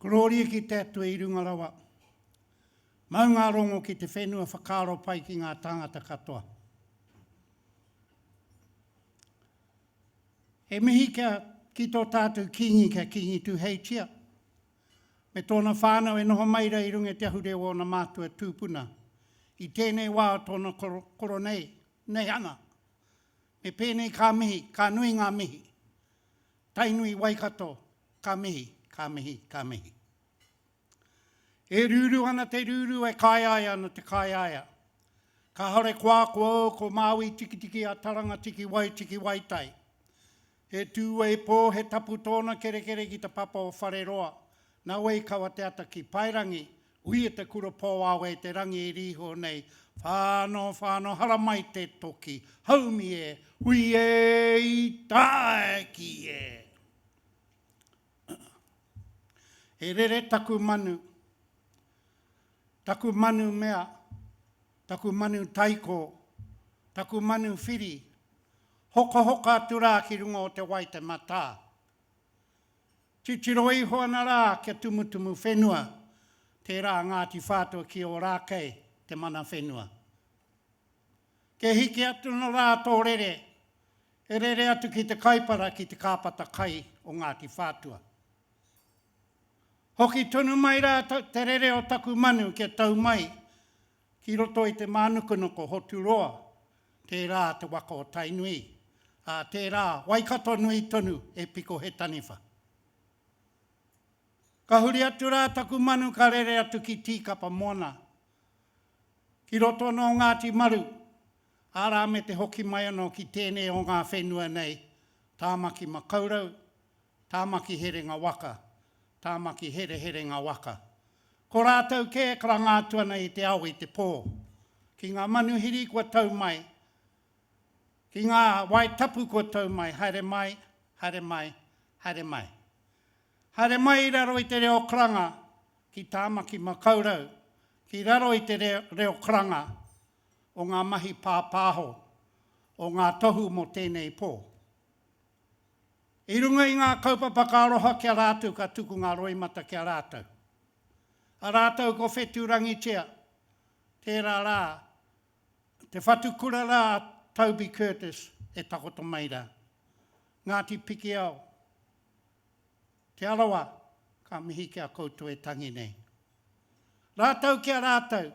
Gloria ki te atu i runga rawa. Maunga rongo ki te whenua whakaro pai ki ngā tangata katoa. He mihi kia ki tō tātou kingi kia kingi tu heitia. Me tōna whānau e noho maira i runga te ahureo o na mātua tūpuna. I tēnei wā tōna koro nei, nei ana. Me pēnei kā mihi, kā nui ngā mihi. Tainui waikato, kā mihi. Ka mihi, ka mihi. E ruru ana te ruru, e kai aia ana te kai aia. Ka hore kua kua ko Māui tiki tiki a taranga tiki wai tai. He tū e pō, he tapu tōna kere kere ki te papa o whare roa. Nā wei kawa te ata ki pairangi, ui e te kura pō awe te rangi e riho nei. Whāno, hara mai te toki, haumi e, hui e i tae ki e. E rere taku manu mea, taku manu taiko, taku manu whiri, hoka atura ki runga o te wai te mata. Titiro i hoana rā kia tumutumu whenua, te rā Ngāti whātua ki o rākei te mana whenua. Ke hiki atu no rā tō rere, e rere atu ki te kaipara ki te kāpata kai o Ngāti whātua. Hoki tonu mai rā te rere o taku manu kia tau mai, ki roto i te mānukunoko hotu roa, te rā te waka o tainui, a te rā waikato nui tonu e piko he taniwha. Ka huri atu rā taku manu ka rere atu ki tīkapa moana, ki roto no Ngāti Maru, ārā me te hoki mai anō ki tēnei o ngā whenua nei, tāmaki makaurau, tāmaki here ngā waka, tāmaki here ngā waka. Ko rātou ke kara ngātua nei te au i te pō. Ki ngā manuhiri kua tau mai. Ki ngā waitapu kua tau mai. Haere mai, haere mai, haere mai. Haere mai i raro i te reo kranga ki tāmaki makaurau. Ki raro i te reo kranga o ngā mahi pāpāho, o ngā tohu mo tēnei pō. I runga i ngā kaupapa ka aroha kia rātou ka tuku ngā roimata kia rātou. A rātou ko whetu rangitia, tērā rā, te whatukura rā Toby Curtis e takoto maira. Ngāti piki au. Te arawa, ka mihi kia koutou e tangi nei. Rātou kia rātou,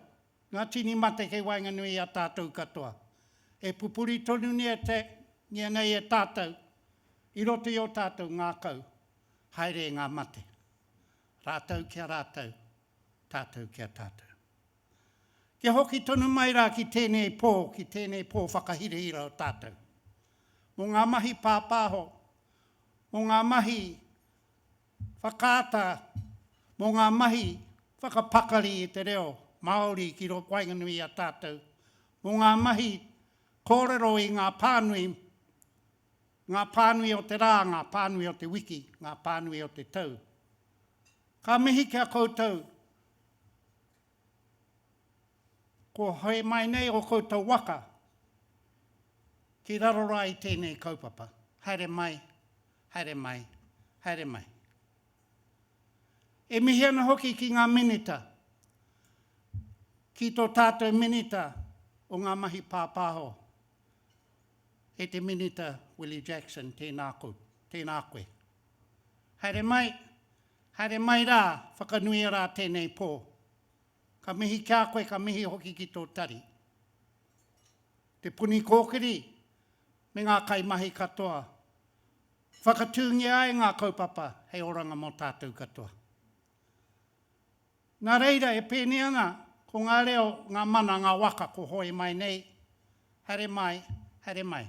ngā tini mate kei wainganui a tātou katoa. E pupuri tonu nia te, nia nei e tātou, i roto i o tātou ngā kau, haere ngā mate. Rātou kia rātou, tātou kia tātou. Kia hoki tonu mai rā ki tēnei pō whakahire ira o tātou. Mō ngā mahi pāpāho, mō ngā mahi whakāta, mō ngā mahi whakapakari i te reo Māori ki ro wainganui a tātou. Mō ngā mahi kōrero i ngā pānui o te rā, ngā pānui o te wiki, ngā pānui o te tau. Ka mihi kia koutou, ko hoi mai nei o koutou waka, ki raro rā i tēnei kaupapa. Haere mai, haere mai, haere mai. E mihi ana hoki ki ngā minita, ki tō tātou minita o ngā mahi pāpāho. E te minita Willie Jackson, tēnā koe. Haere mai rā, whakanui rā tēnei pō. Ka mihi kia koe, ka mihi hoki ki tō tari. Te puni kōkiri, me ngā kaimahi katoa. Whakatūngi ai ngā kaupapa, hei oranga mō tātou katoa. Nā reira, e pēni ana, ko ngā reo, ngā mana, ngā waka, ko hoi mai nei. Haere mai, haere mai.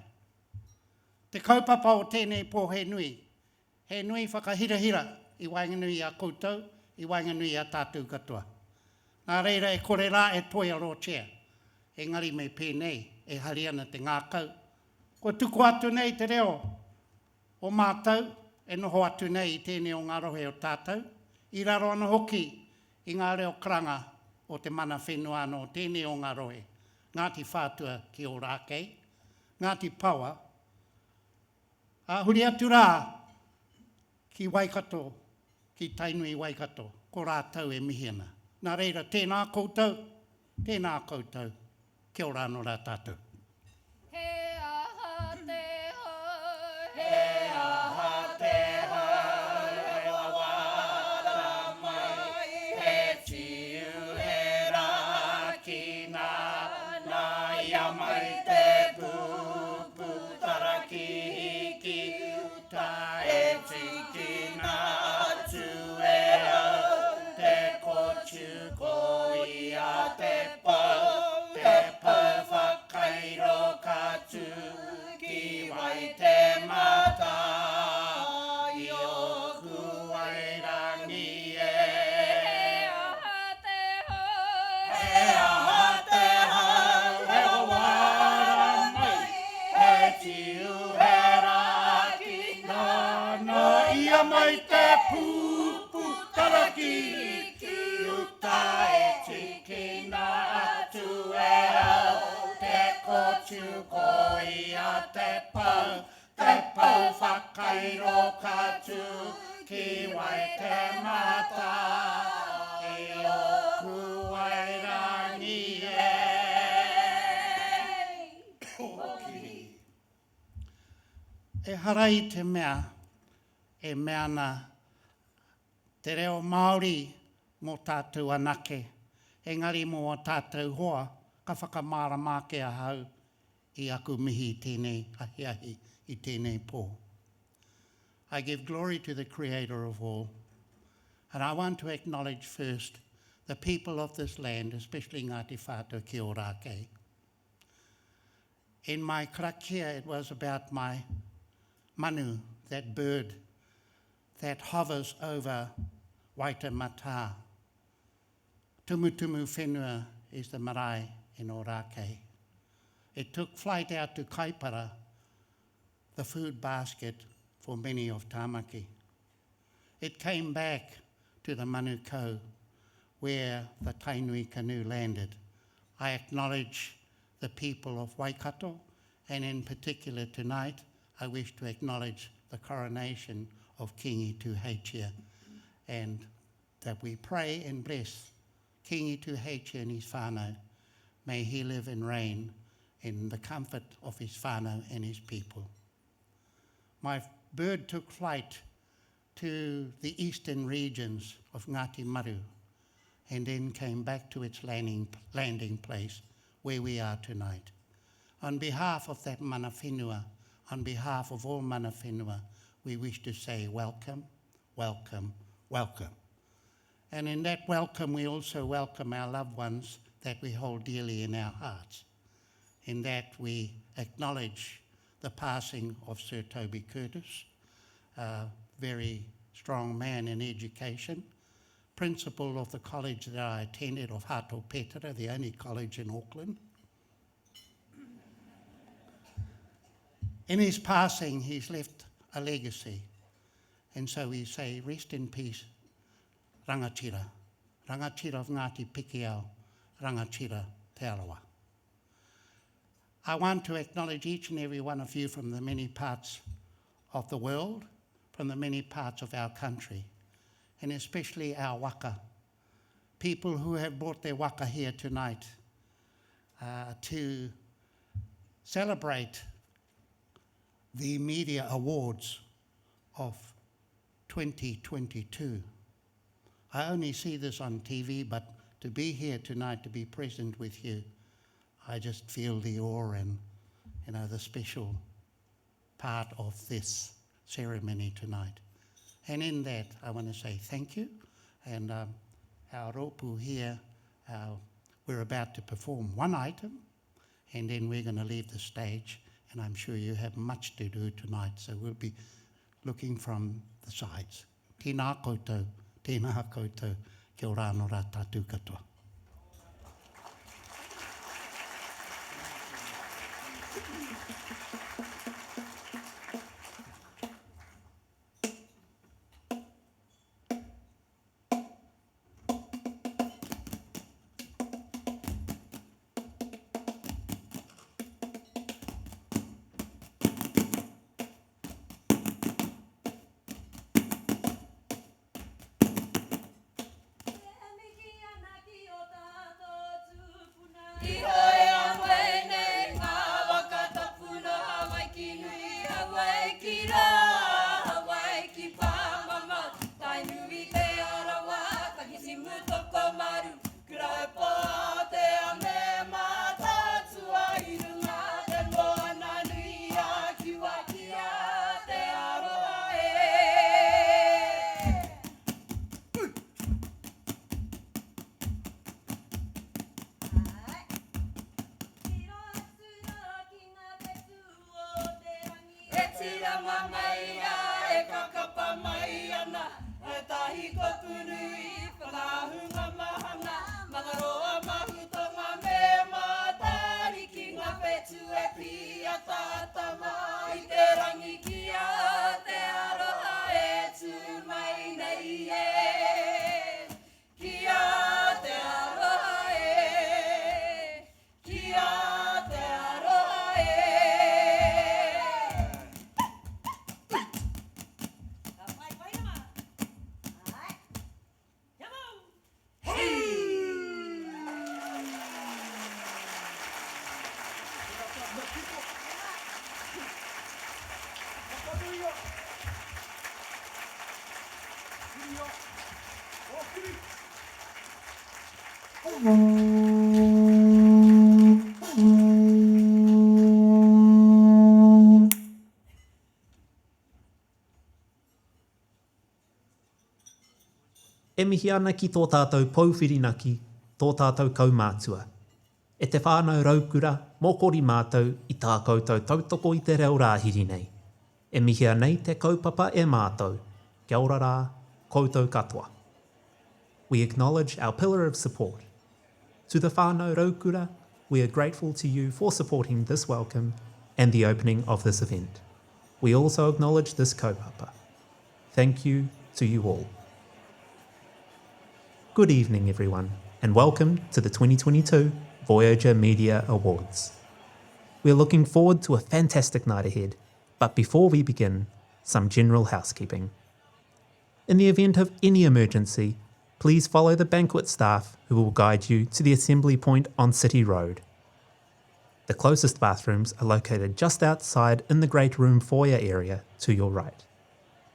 Te kaupapa o tēnei pō he nui whakahirahira i wainganui a koutou, i wainganui a tātou katoa. Nā reira e kore rā e toi a rochea. Engari me pēnei e hari ana te ngākau. Ko tuku atu nei te reo o mātau e noho atu nei I tēnei o ngā rohe o tātou. I raro ana hoki I ngā reo kranga o te mana whenua anō tēnei o ngā rohe. Ngāti whātua ki o rākei, Ngāti Pawa. Huri atu rā ki Waikato, ki Tainui Waikato, ko rātau e mihi ana. Nā reira, tēnā koutou, kia ora anō rā tātou. He aha te hau, He aha te hau, he wawara mai, he tiu he rā ki nā ia mai te pupu taraki hiki uta e tiki nā atu e au, te kotu koi a te pau, te pau whakairo katu ki wai te mata I oku wairangi e. he aha te hau, He aha te hau, he wawara mai, he tiu he raki no ia mai te pupu taraki ki uta e tiki nā atu e au, te kotu koi a te pau whakairo katu ki wai te mata I oku wairangi e. E harai te mea, e mea na te reo Māori mō tātou anake. Engari mō tātou hoa, ka whakamārama ke ahau I aku mihi tēnei ahi I tēnei pō. I give glory to the Creator of all, and I want to acknowledge first the people of this land, especially Ngāti Whātua ki o rākei. In my karakia, it was about my manu, that bird that hovers over Waitemata. Tumutumu whenua is the marae in o rākei. It took flight out to Kaipara, the food basket for many of Tāmaki. It came back to the Manukau, where the Tainui canoe landed. I acknowledge the people of Waikato, and in particular tonight, I wish to acknowledge the coronation of King Ituheitia, and that we pray and bless King Ituheitia and his whānau. May he live and reign in the comfort of his whānau and his people. My bird took flight to the eastern regions of Ngāti Maru and then came back to its landing place where we are tonight. On behalf of that mana whenua, on behalf of all mana whenua, we wish to say welcome, welcome, welcome. And in that welcome, we also welcome our loved ones that we hold dearly in our hearts. In that we acknowledge the passing of Sir Toby Curtis, a very strong man in education, principal of the college that I attended of Hato Petera, the only college in Auckland. In his passing, he's left a legacy. And so we say, rest in peace, Rangatira. Rangatira of Ngāti Pikiao, Rangatira Te Arawa. I want to acknowledge each and every one of you from the many parts of the world, from the many parts of our country, and especially our waka, people who have brought their waka here tonight to celebrate the media awards of 2022. I only see this on TV, but to be here tonight, to be present with you, I just feel the awe and, the special part of this ceremony tonight. And in that, I want to say thank you. And our ropu here, we're about to perform one item, and then we're going to leave the stage. And I'm sure you have much to do tonight, so we'll be looking from the sides. Tēnā koutou, kia ora anō rā tātou katoa. I hoi a wei nei ngā waka tapuna Hawaii ki nui, Hawaii ki rā, Hawaii ki pāmama. Tai nui te arawa, ka kisimu toko maru. Kura e pā te ame mātātua I runga. Te moana nui a ki waki a te aroha e. E tira mamaia, e kakapa mai ana. E tahi kopu nui, whakahunga mahanga. Magaroa mahutonga me mātari ki ngā petu e pia tātama. I te rangi ki a te aroha e tū mai nei e. Ki a te aroha e. Ki a te aroha e. E mihi ana ki tō tātou pauwhirinaki, tō tātou kaumātua. E te whānau raukura, mokori mātou I tā koutou tautoko I te reo rāhiri nei. E mihi anei te kaupapa e mātou. Kia ora rā, koutou katoa. We acknowledge our pillar of support. To the whānau raukura, we are grateful to you for supporting this welcome and the opening of this event. We also acknowledge this kaupapa. Thank you to you all. Good evening, everyone, and welcome to the 2022 Voyager Media Awards. We're looking forward to a fantastic night ahead, but before we begin, some general housekeeping. In the event of any emergency, please follow the banquet staff who will guide you to the assembly point on City Road. The closest bathrooms are located just outside in the Great Room foyer area to your right.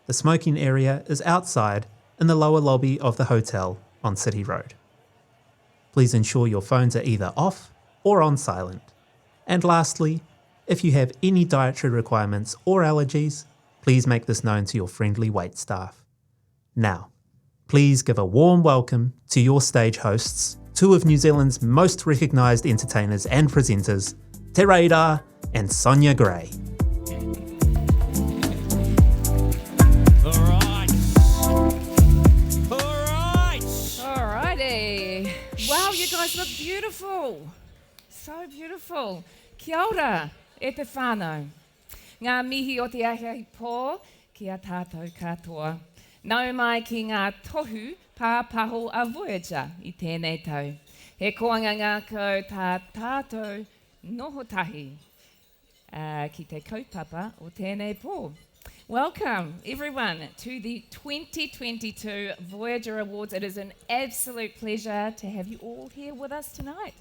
The smoking area is outside in the lower lobby of the hotel on City Road. Please ensure your phones are either off or on silent. And lastly, if you have any dietary requirements or allergies, please make this known to your friendly wait staff. Now, please give a warm welcome to your stage hosts, two of New Zealand's most recognised entertainers and presenters, Te Reira and Sonia Gray. Alrighty. Wow, you guys look beautiful. So beautiful. Kia ora, e te whānau. Ngā mihi o te ahai pō, kia tātou katoa. Nau mai ki ngā tohu pāpaho a Voyager I tēnei tau. He koanga ngā kau tā tātou nohotahi ki te kaupapa o tēnei pō. Welcome, everyone, to the 2022 Voyager Awards. It is an absolute pleasure to have you all here with us tonight.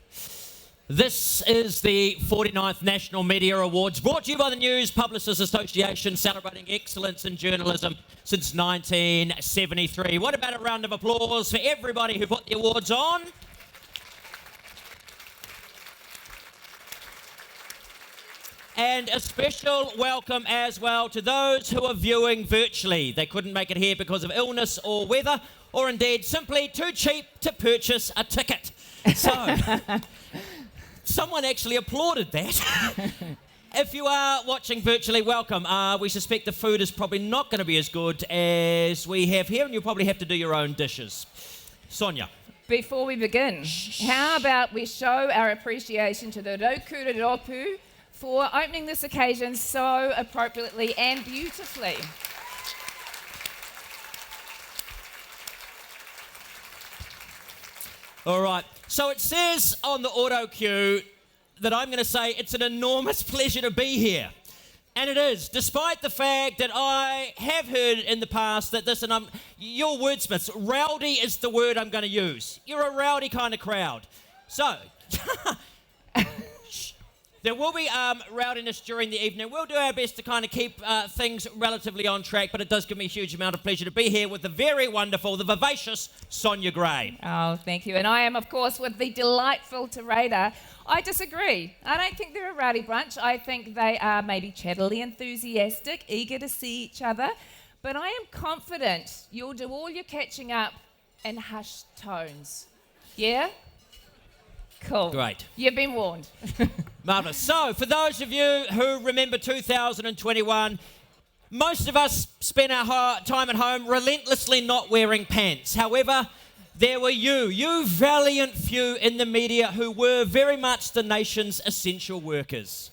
This is the 49th National Media Awards, brought to you by the News Publicists Association, celebrating excellence in journalism since 1973. What about a round of applause for everybody who put the awards on? And a special welcome as well to those who are viewing virtually. They couldn't make it here because of illness or weather, or indeed simply too cheap to purchase a ticket. So, someone actually applauded that. If you are watching virtually, welcome. We suspect the food is probably not going to be as good as we have here, and you'll probably have to do your own dishes. Sonia. Before we begin, how about we show our appreciation to the Raukura Ropu for opening this occasion so appropriately and beautifully. All right, so it says on the auto cue that I'm going to say it's an enormous pleasure to be here. And it is, despite the fact that I have heard in the past that this, and you're wordsmiths, rowdy is the word I'm going to use. You're a rowdy kind of crowd. So, there will be rowdiness during the evening. We'll do our best to kind of keep things relatively on track, but it does give me a huge amount of pleasure to be here with the very wonderful, the vivacious Sonia Gray. Oh, thank you. And I am, of course, with the delightful Terada. I disagree. I don't think they're a rowdy bunch. I think they are maybe chattily enthusiastic, eager to see each other. But I am confident you'll do all your catching up in hushed tones. Yeah? Cool. Great. You've been warned. Marvellous. So, for those of you who remember 2021, most of us spent our time at home relentlessly not wearing pants. However, there were you valiant few in the media who were very much the nation's essential workers.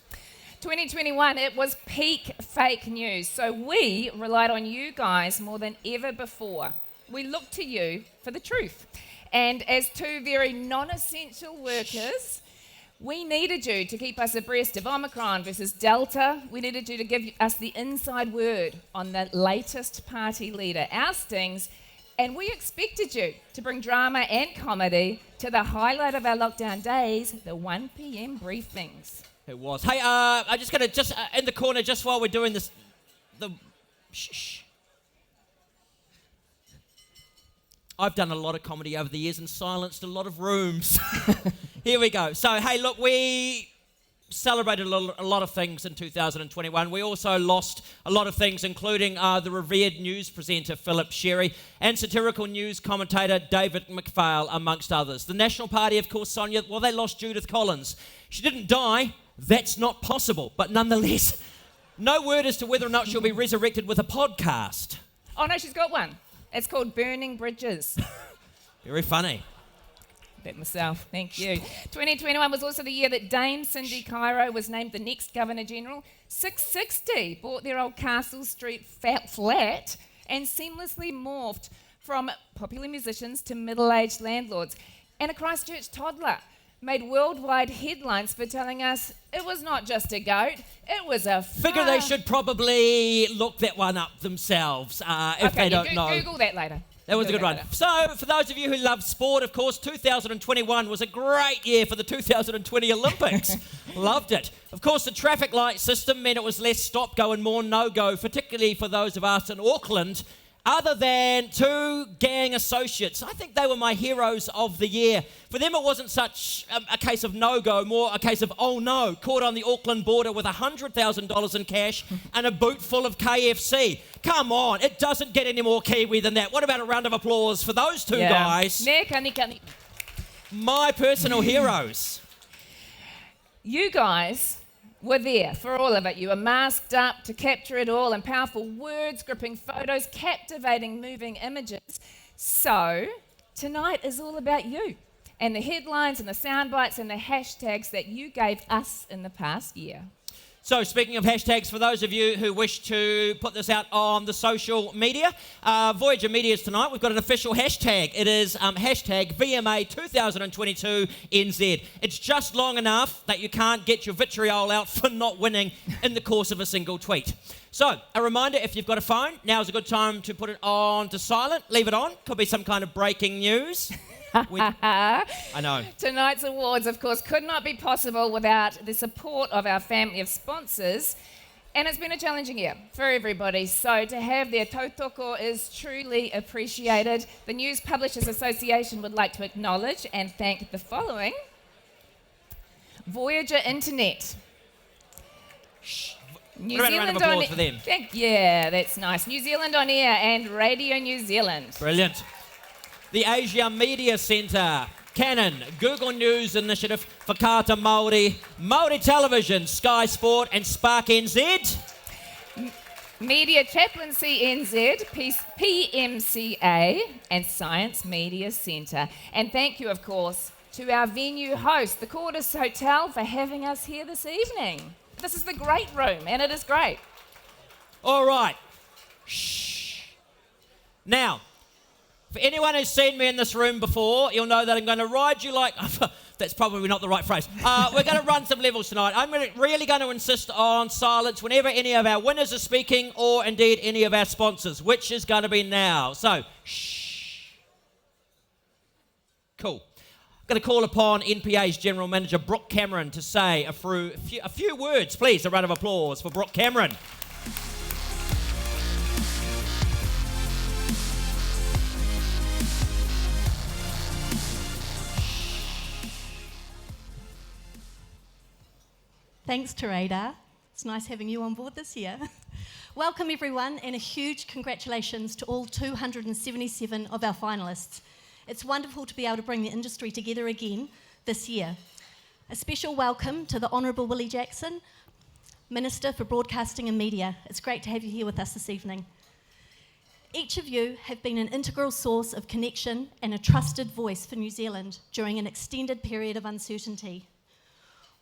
2021, it was peak fake news. So we relied on you guys more than ever before. We looked to you for the truth. And as two very non-essential workers, we needed you to keep us abreast of Omicron versus Delta. We needed you to give us the inside word on the latest party leader, our stings, and we expected you to bring drama and comedy to the highlight of our lockdown days, the 1 p.m. briefings. It was. Hey, I just got to, in the corner, just while we're doing this, shh. I've done a lot of comedy over the years and silenced a lot of rooms. Here we go. So, hey, look, we celebrated a lot of things in 2021. We also lost a lot of things, including the revered news presenter Philip Sherry and satirical news commentator David McPhail, amongst others. The National Party, of course, Sonia, well, they lost Judith Collins. She didn't die. That's not possible. But nonetheless, no word as to whether or not she'll be resurrected with a podcast. Oh, no, she's got one. It's called Burning Bridges. Very funny. Bet myself, thank you. 2021 was also the year that Dame Cindy Cairo was named the next Governor General. 660 bought their old Castle Street flat and seamlessly morphed from popular musicians to middle-aged landlords. And a Christchurch toddler made worldwide headlines for telling us it was not just a goat, it was a Figure they should probably look that one up themselves if they don't know. Google that later. That was a good one. So, for those of you who love sport, of course, 2021 was a great year for the 2020 Olympics. Loved it. Of course, the traffic light system meant it was less stop-go and more no-go, particularly for those of us in Auckland. Other than two gang associates, I think they were my heroes of the year. For them, it wasn't such a case of no-go, more a case of, oh no, caught on the Auckland border with $100,000 in cash and a boot full of KFC. Come on, it doesn't get any more Kiwi than that. What about a round of applause for those two guys? My personal heroes. You guys were there for all of it. You were masked up to capture it all in powerful words, gripping photos, captivating moving images. So tonight is all about you and the headlines and the sound bites and the hashtags that you gave us in the past year. So, speaking of hashtags, for those of you who wish to put this out on the social media, Voyager Media's tonight, we've got an official hashtag. It is hashtag VMA 2022 NZ. It's just long enough that you can't get your vitriol out for not winning in the course of a single tweet. So, a reminder, if you've got a phone, now's a good time to put it on to silent. Leave it on. Could be some kind of breaking news. I know. Tonight's awards, of course, could not be possible without the support of our family of sponsors. And it's been a challenging year for everybody. So to have their tautoko is truly appreciated. The News Publishers Association would like to acknowledge and thank the following. Voyager Internet. New Zealand round of applause for them. Yeah, that's nice. New Zealand On Air and Radio New Zealand. Brilliant. The Asia Media Centre, Canon, Google News Initiative, Whakaata Māori, Māori Television, Sky Sport and Spark NZ. Media Chaplaincy NZ, PMCA and Science Media Centre. And thank you, of course, to our venue host, the Cordis Hotel, for having us here this evening. This is the great room, and it is great. All right. Shh. Now, for anyone who's seen me in this room before, you'll know that I'm going to ride you like... That's probably not the right phrase. We're going to run some levels tonight. I'm really going to insist on silence whenever any of our winners are speaking or indeed any of our sponsors, which is going to be now. So, shh. Cool. Going to call upon NPA's General Manager Brooke Cameron to say a few words. Please, a round of applause for Brooke Cameron. Thanks, Terada. It's nice having you on board this year. Welcome, everyone, and a huge congratulations to all 277 of our finalists. It's wonderful to be able to bring the industry together again this year. A special welcome to the Honourable Willie Jackson, Minister for Broadcasting and Media. It's great to have you here with us this evening. Each of you have been an integral source of connection and a trusted voice for New Zealand during an extended period of uncertainty.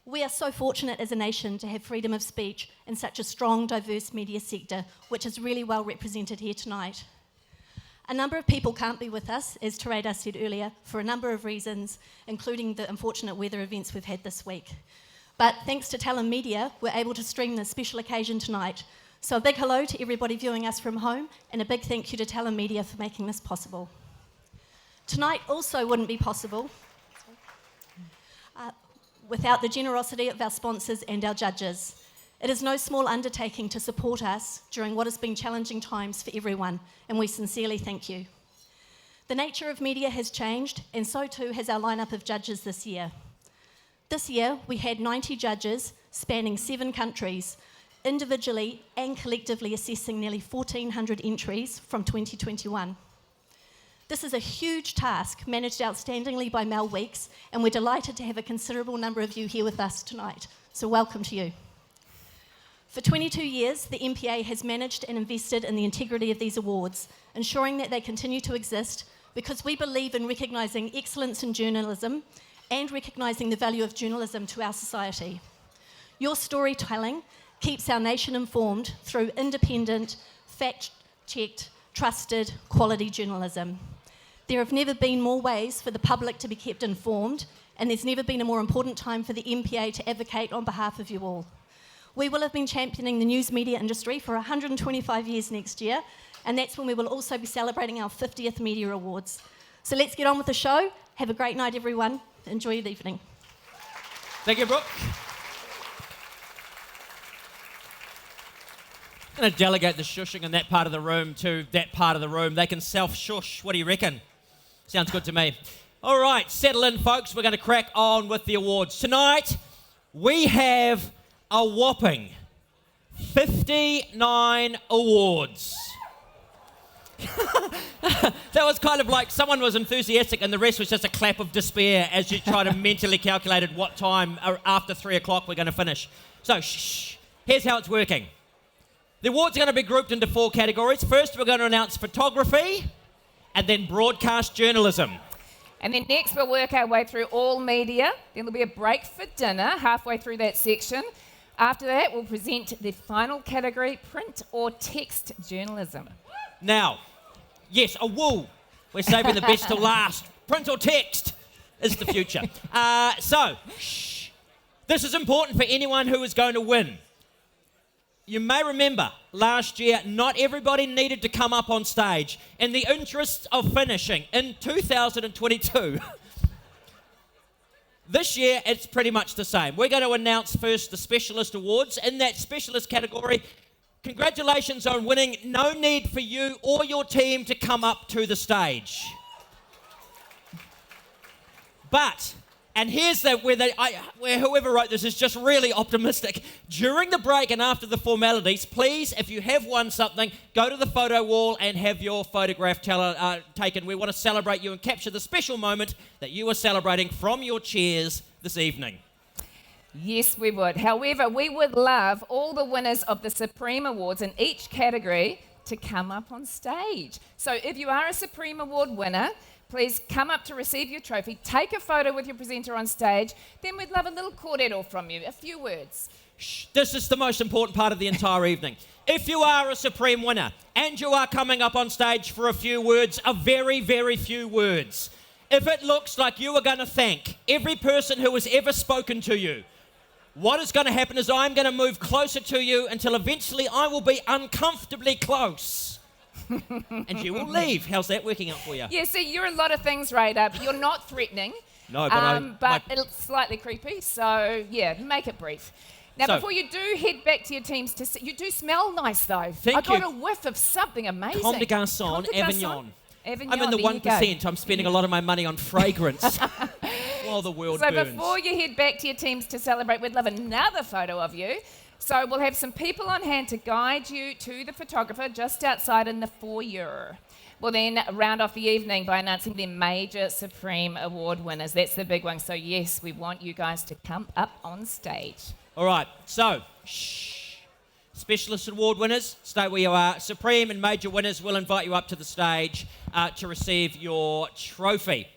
We are so fortunate as a nation to have freedom of speech in such a strong, diverse media sector, which is really well represented here tonight. A number of people can't be with us, as Terada said earlier, for a number of reasons, including the unfortunate weather events we've had this week. But thanks to Talon Media, we're able to stream this special occasion tonight. So a big hello to everybody viewing us from home, and a big thank you to Talon Media for making this possible. Tonight also wouldn't be possible without the generosity of our sponsors and our judges. It is no small undertaking to support us during what has been challenging times for everyone, and we sincerely thank you. The nature of media has changed, and so too has our lineup of judges this year. This year, we had 90 judges spanning 7 countries, individually and collectively assessing nearly 1,400 entries from 2021. This is a huge task managed outstandingly by Mel Weeks, and we're delighted to have a considerable number of you here with us tonight. So welcome to you. For 22 years, the MPA has managed and invested in the integrity of these awards, ensuring that they continue to exist because we believe in recognising excellence in journalism and recognising the value of journalism to our society. Your storytelling keeps our nation informed through independent, fact-checked, trusted, quality journalism. There have never been more ways for the public to be kept informed, and there's never been a more important time for the MPA to advocate on behalf of you all. We will have been championing the news media industry for 125 years next year, and that's when we will also be celebrating our 50th Media Awards. So let's get on with the show. Have a great night, everyone. Enjoy your evening. Thank you, Brooke. I'm going to delegate the shushing in that part of the room to that part of the room. They can self-shush. What do you reckon? Sounds good to me. All right, settle in, folks. We're going to crack on with the awards. Tonight, we have a whopping 59 awards. That was kind of like someone was enthusiastic and the rest was just a clap of despair as you try to mentally calculate at what time after 3 o'clock we're going to finish. So, here's how it's working. The awards are going to be grouped into 4 categories. First, we're going to announce photography and then broadcast journalism. And then next we'll work our way through all media. Then there'll be a break for dinner halfway through that section. After that, we'll present the final category, print or text journalism. Now, yes, a woo. We're saving the best till last. Print or text is the future. This is important for anyone who is going to win. You may remember last year, not everybody needed to come up on stage. In the interests of finishing in 2022, this year it's pretty much the same. We're going to announce first the Specialist Awards. In that Specialist category, congratulations on winning. No need for you or your team to come up to the stage. But, and here's where whoever wrote this is just really optimistic. During the break and after the formalities, please, if you have won something, go to the photo wall and have your photograph taken. We want to celebrate you and capture the special moment that you are celebrating from your chairs this evening. Yes, we would. However, we would love all the winners of the Supreme Awards in each category to come up on stage. So if you are a Supreme Award winner, please come up to receive your trophy, take a photo with your presenter on stage, then we'd love a little kōrero from you, a few words. This is the most important part of the entire evening. If you are a Supreme winner and you are coming up on stage for a few words, a very, very few words, if it looks like you are going to thank every person who has ever spoken to you, what is going to happen is I'm going to move closer to you until eventually I will be uncomfortably close. And you will leave. How's that working out for you? Yeah, see, you're a lot of things, Radar. You're not threatening. No, but it's slightly creepy, so yeah, make it brief. Now, So- before you do head back to your teams, you do smell nice though. Thank I you. got a whiff of something amazing. Comme des Garçons, Comme des Avignon. Avignon, I'm in the there you go. 1%. I'm spending a lot of my money on fragrance while the world So burns. before you head back to your teams to celebrate, we'd love another photo of you. So we'll have some people on hand to guide you to the photographer just outside in the foyer. We'll then round off the evening by announcing the major Supreme Award winners. That's the big one. So yes, we want you guys to come up on stage. All right, so, Specialist Award winners, stay where you are. Supreme and Major winners will invite you up to the stage to receive your trophy.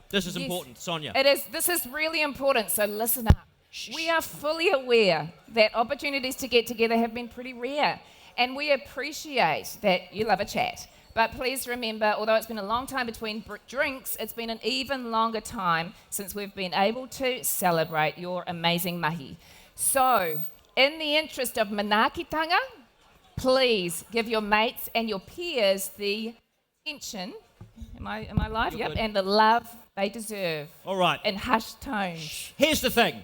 This is Yes. important, Sonia. It is. This is really important, so listen up. We are fully aware that opportunities to get together have been pretty rare, and we appreciate that you love a chat. But please remember, although it's been a long time between drinks, it's been an even longer time since we've been able to celebrate your amazing mahi. So, in the interest of manaakitanga, please give your mates and your peers the attention, am I live? You're Yep, good. and the love they deserve. All right. In hushed tones. Here's the thing.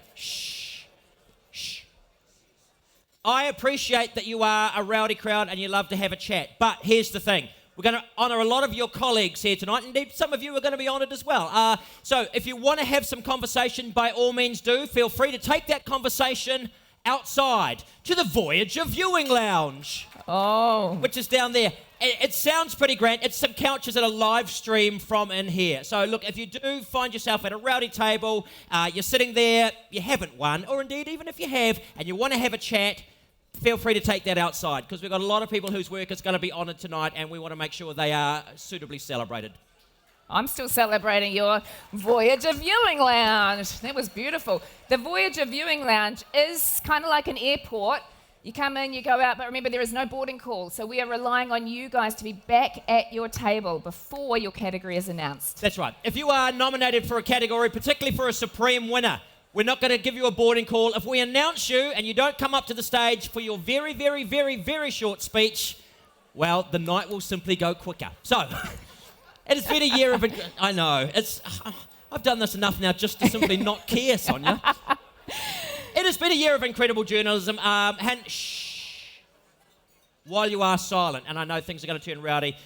I appreciate that you are a rowdy crowd and you love to have a chat, but here's the thing. We're going to honour a lot of your colleagues here tonight. Indeed, some of you are going to be honoured as well. So if you want to have some conversation, by all means do. Feel free to take that conversation outside to the Voyager Viewing Lounge, Oh. which is down there. It sounds pretty grand. It's some couches and a live stream from in here. So look, if you do find yourself at a rowdy table, you're sitting there, you haven't won, or indeed even if you have, and you want to have a chat, feel free to take that outside, because we've got a lot of people whose work is going to be honoured tonight, and we want to make sure they are suitably celebrated. I'm still celebrating your Voyager Viewing Lounge. That was beautiful. The Voyager Viewing Lounge is kind of like an airport. You come in, you go out, but remember there is no boarding call. So we are relying on you guys to be back at your table before your category is announced. That's right. If you are nominated for a category, particularly for a Supreme winner, we're not going to give you a boarding call. If we announce you and you don't come up to the stage for your very, very, very, very short speech, well, the night will simply go quicker. So, it has been a year of... I know. I've done this enough now just to simply not care, Sonia. It has been a year of incredible journalism. While you are silent, and I know things are going to turn rowdy,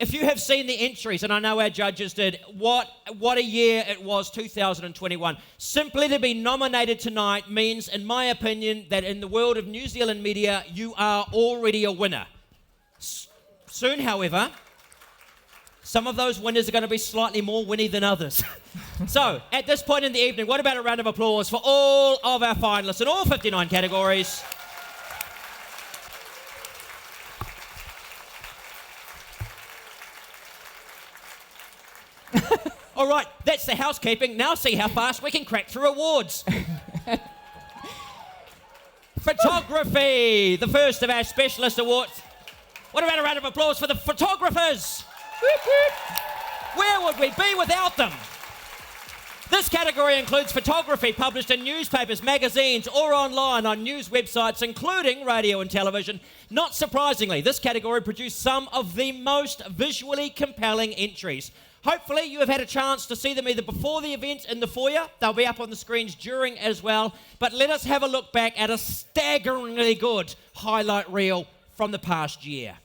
if you have seen the entries, and I know our judges did, what a year it was, 2021. Simply to be nominated tonight means, in my opinion, that in the world of New Zealand media, you are already a winner. Soon, however, some of those winners are going to be slightly more winny than others. So, at this point in the evening, what about a round of applause for all of our finalists in all 59 categories? All right, that's the housekeeping. Now see how fast we can crack through awards. Photography, the first of our specialist awards. What about a round of applause for the photographers? Where would we be without them? This category includes photography published in newspapers, magazines, or online on news websites, including radio and television. Not surprisingly, this category produced some of the most visually compelling entries. Hopefully you have had a chance to see them either before the event in the foyer, they'll be up on the screens during as well, but let us have a look back at a staggeringly good highlight reel from the past year.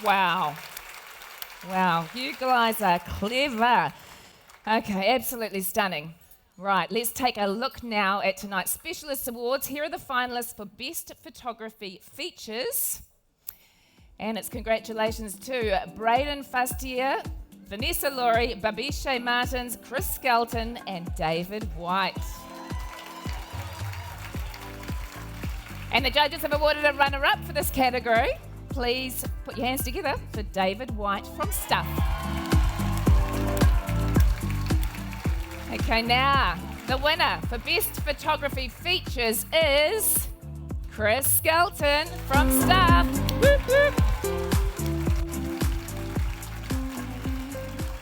Wow. Wow, you guys are clever. Okay, absolutely stunning. Right, let's take a look now at tonight's Specialist Awards. Here are the finalists for Best Photography Features. And it's congratulations to Braden Fustier, Vanessa Laurie, Babisha Martins, Chris Skelton, and David White. And the judges have awarded a runner-up for this category. Please put your hands together for David White from Stuff. Okay, now the winner for Best Photography Features is Chris Skelton from Stuff. Whoop, whoop.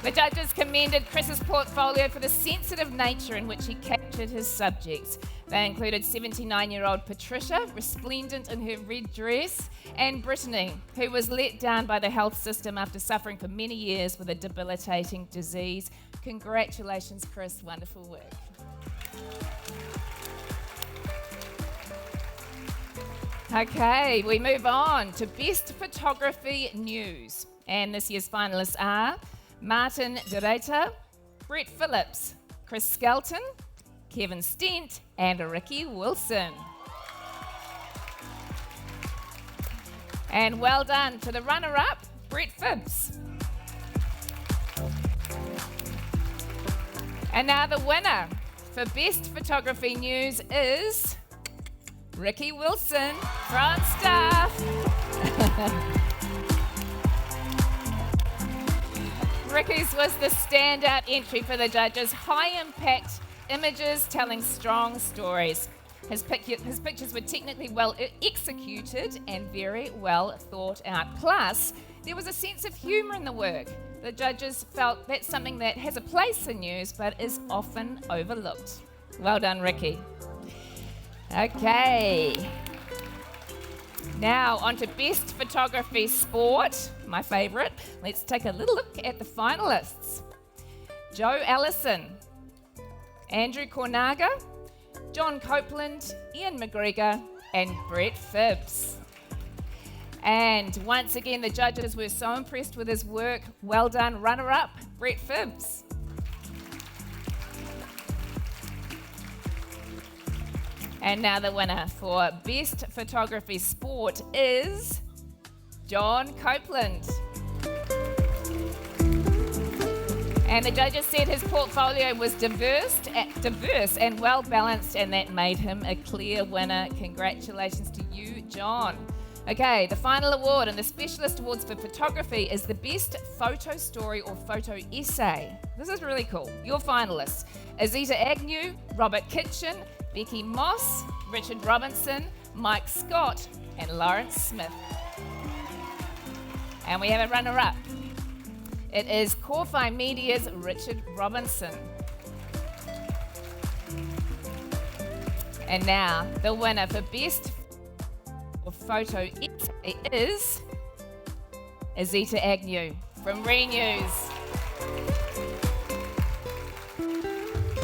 The judges commended Chris's portfolio for the sensitive nature in which he captured his subjects. They included 79-year-old Patricia, resplendent in her red dress, and Brittany, who was let down by the health system after suffering for many years with a debilitating disease. Congratulations, Chris. Wonderful work. Okay, we move on to Best Photography News. And this year's finalists are Martin DeReta, Brett Phillips, Chris Skelton, Kevin Stent, and Ricky Wilson. And well done to the runner-up, Brett Phibbs. And now the winner for Best Photography News is Ricky Wilson from Stuff. Ricky's was the standout entry for the judges. High-impact images telling strong stories. His pictures were technically well executed and very well thought out. Plus, there was a sense of humour in the work. The judges felt that's something that has a place in news but is often overlooked. Well done, Ricky. Okay. Now, on to Best Photography Sport, my favourite. Let's take a little look at the finalists. Joe Allison, Andrew Cornaga, John Copeland, Ian McGregor, and Brett Phibbs. And once again, the judges were so impressed with his work. Well done, runner-up, Brett Phibbs. And now the winner for Best Photography Sport is John Copeland. And the judges said his portfolio was diverse and well balanced, and that made him a clear winner. Congratulations to you, John. Okay, the final award in the Specialist Awards for Photography is the Best Photo Story or Photo Essay. This is really cool. Your finalists: Azita Agnew, Robert Kitchen, Becky Moss, Richard Robinson, Mike Scott, and Lawrence Smith. And we have a runner-up. It is Corfi Media's Richard Robinson. And now, the winner for Best Photo Essay is Azita Agnew from Renews.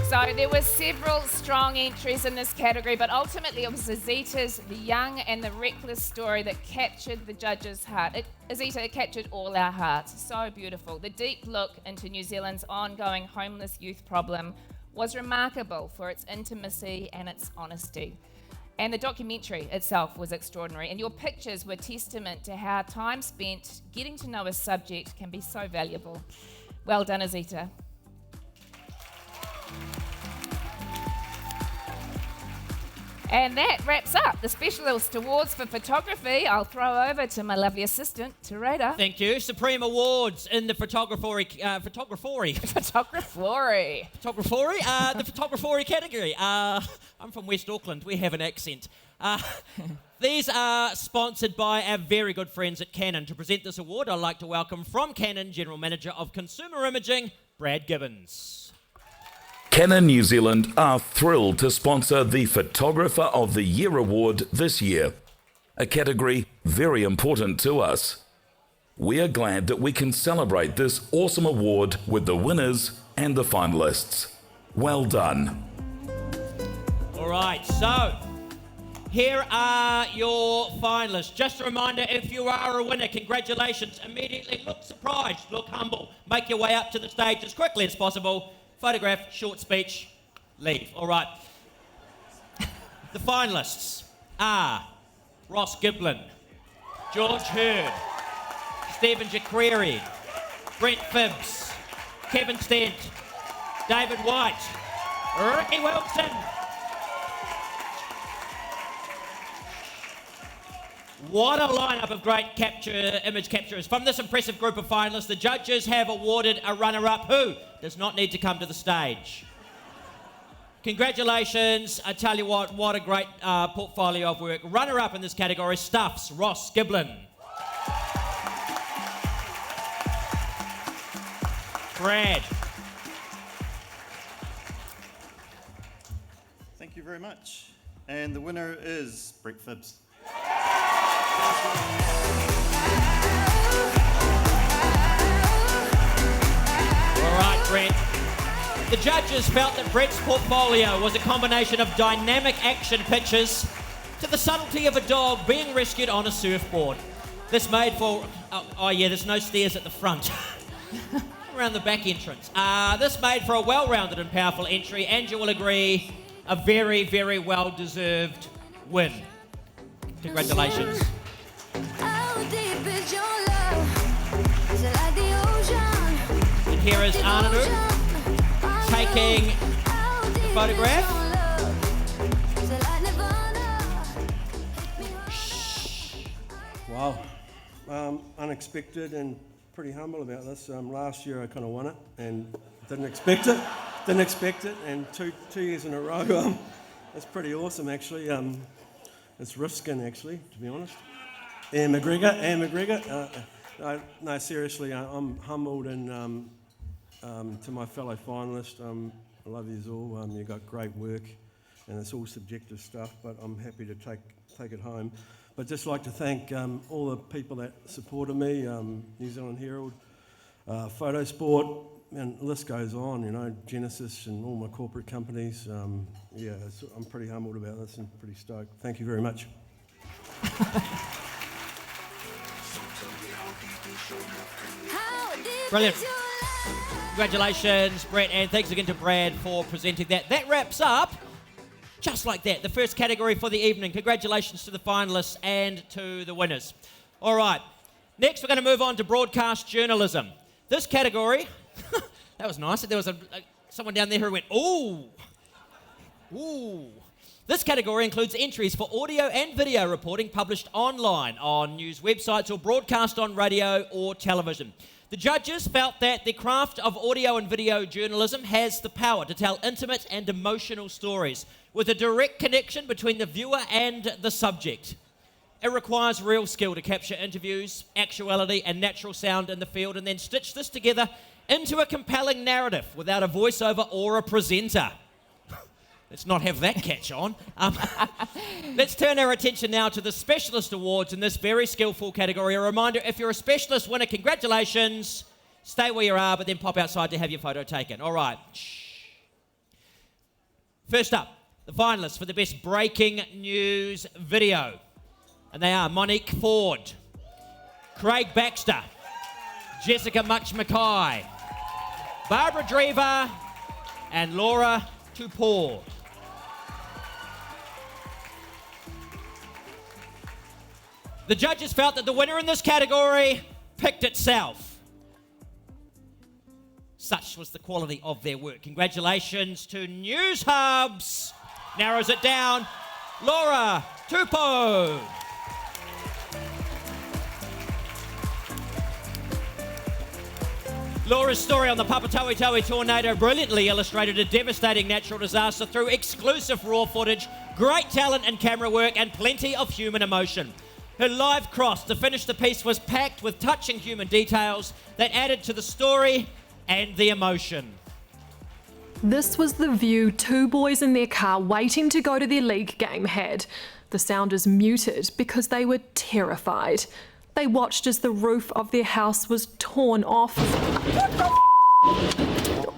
So there were several strong entries in this category, but ultimately it was Azita's The Young and the Reckless story that captured the judges' heart. It captured all our hearts. So beautiful. The deep look into New Zealand's ongoing homeless youth problem was remarkable for its intimacy and its honesty. And the documentary itself was extraordinary. And your pictures were testament to how time spent getting to know a subject can be so valuable. Well done, Azita. And that wraps up the Specialist Awards for Photography. I'll throw over to my lovely assistant, Teresa. Thank you. Supreme Awards in the the photography category. I'm from West Auckland. We have an accent. These are sponsored by our very good friends at Canon. To present this award, I'd like to welcome from Canon General Manager of Consumer Imaging, Brad Gibbons. Canon New Zealand are thrilled to sponsor the Photographer of the Year Award this year, a category very important to us. We are glad that we can celebrate this awesome award with the winners and the finalists. Well done. All right, so Here are your finalists. Just a reminder, if you are a winner, congratulations. Immediately look surprised, look humble. Make your way up to the stage as quickly as possible. Photograph, short speech, leave. All right. The finalists are Ross Giblin, George Hurd, Stephen Jaquiri, Brent Phibbs, Kevin Stent, David White, Ricky Wilson. What a lineup of great image capturers. From this impressive group of finalists, the judges have awarded a runner-up who does not need to come to the stage. Congratulations. I tell you what a great portfolio of work. Runner-up in this category, Stuff's Ross Giblin. Brad. Thank you very much. And the winner is Brett Phibbs. All right, Brett. The judges felt that Brett's portfolio was a combination of dynamic action pictures to the subtlety of a dog being rescued on a surfboard. This made for... Oh yeah, there's no stairs at the front. Around the back entrance. This made for a well-rounded and powerful entry, and you will agree, a very, very well-deserved win. Congratulations. And here is Ananu taking the photograph. Wow. Unexpected and pretty humble about this. Last year I kind of won it and didn't expect it. And two years in a row. That's pretty awesome actually. It's Rifskin actually, to be honest. Anne McGregor. No, seriously, I'm humbled and to my fellow finalists, I love you all. You've got great work and it's all subjective stuff, but I'm happy to take it home. But just like to thank all the people that supported me, New Zealand Herald, Photosport, and the list goes on, you know, Genesis and all my corporate companies. I'm pretty humbled about this and pretty stoked. Thank you very much. Brilliant. Congratulations, Brett, and thanks again to Brad for presenting that. That wraps up, just like that, the first category for the evening. Congratulations to the finalists and to the winners. All right, next we're going to move on to broadcast journalism. This category, that was nice. There was someone down there who went, ooh. Ooh. This category includes entries for audio and video reporting published online on news websites or broadcast on radio or television. The judges felt that the craft of audio and video journalism has the power to tell intimate and emotional stories with a direct connection between the viewer and the subject. It requires real skill to capture interviews, actuality and natural sound in the field and then stitch this together into a compelling narrative without a voiceover or a presenter. Let's not have that catch on. Let's turn our attention now to the Specialist Awards in this very skillful category. A reminder, if you're a Specialist winner, congratulations. Stay where you are, but then pop outside to have your photo taken. All right. First up, the finalists for the Best Breaking News Video. And they are Monique Ford, Craig Baxter, Jessica Much Mackay, Barbara Drever, and Laura Tupor. The judges felt that the winner in this category picked itself. Such was the quality of their work. Congratulations to News Hubs. Narrows it down. Laura Tupor. Laura's story on the Papatoetoe tornado brilliantly illustrated a devastating natural disaster through exclusive raw footage, great talent and camera work, and plenty of human emotion. Her live cross to finish the piece was packed with touching human details that added to the story and the emotion. This was the view two boys in their car waiting to go to their league game had. The sound is muted because they were terrified. They watched as the roof of their house was torn off.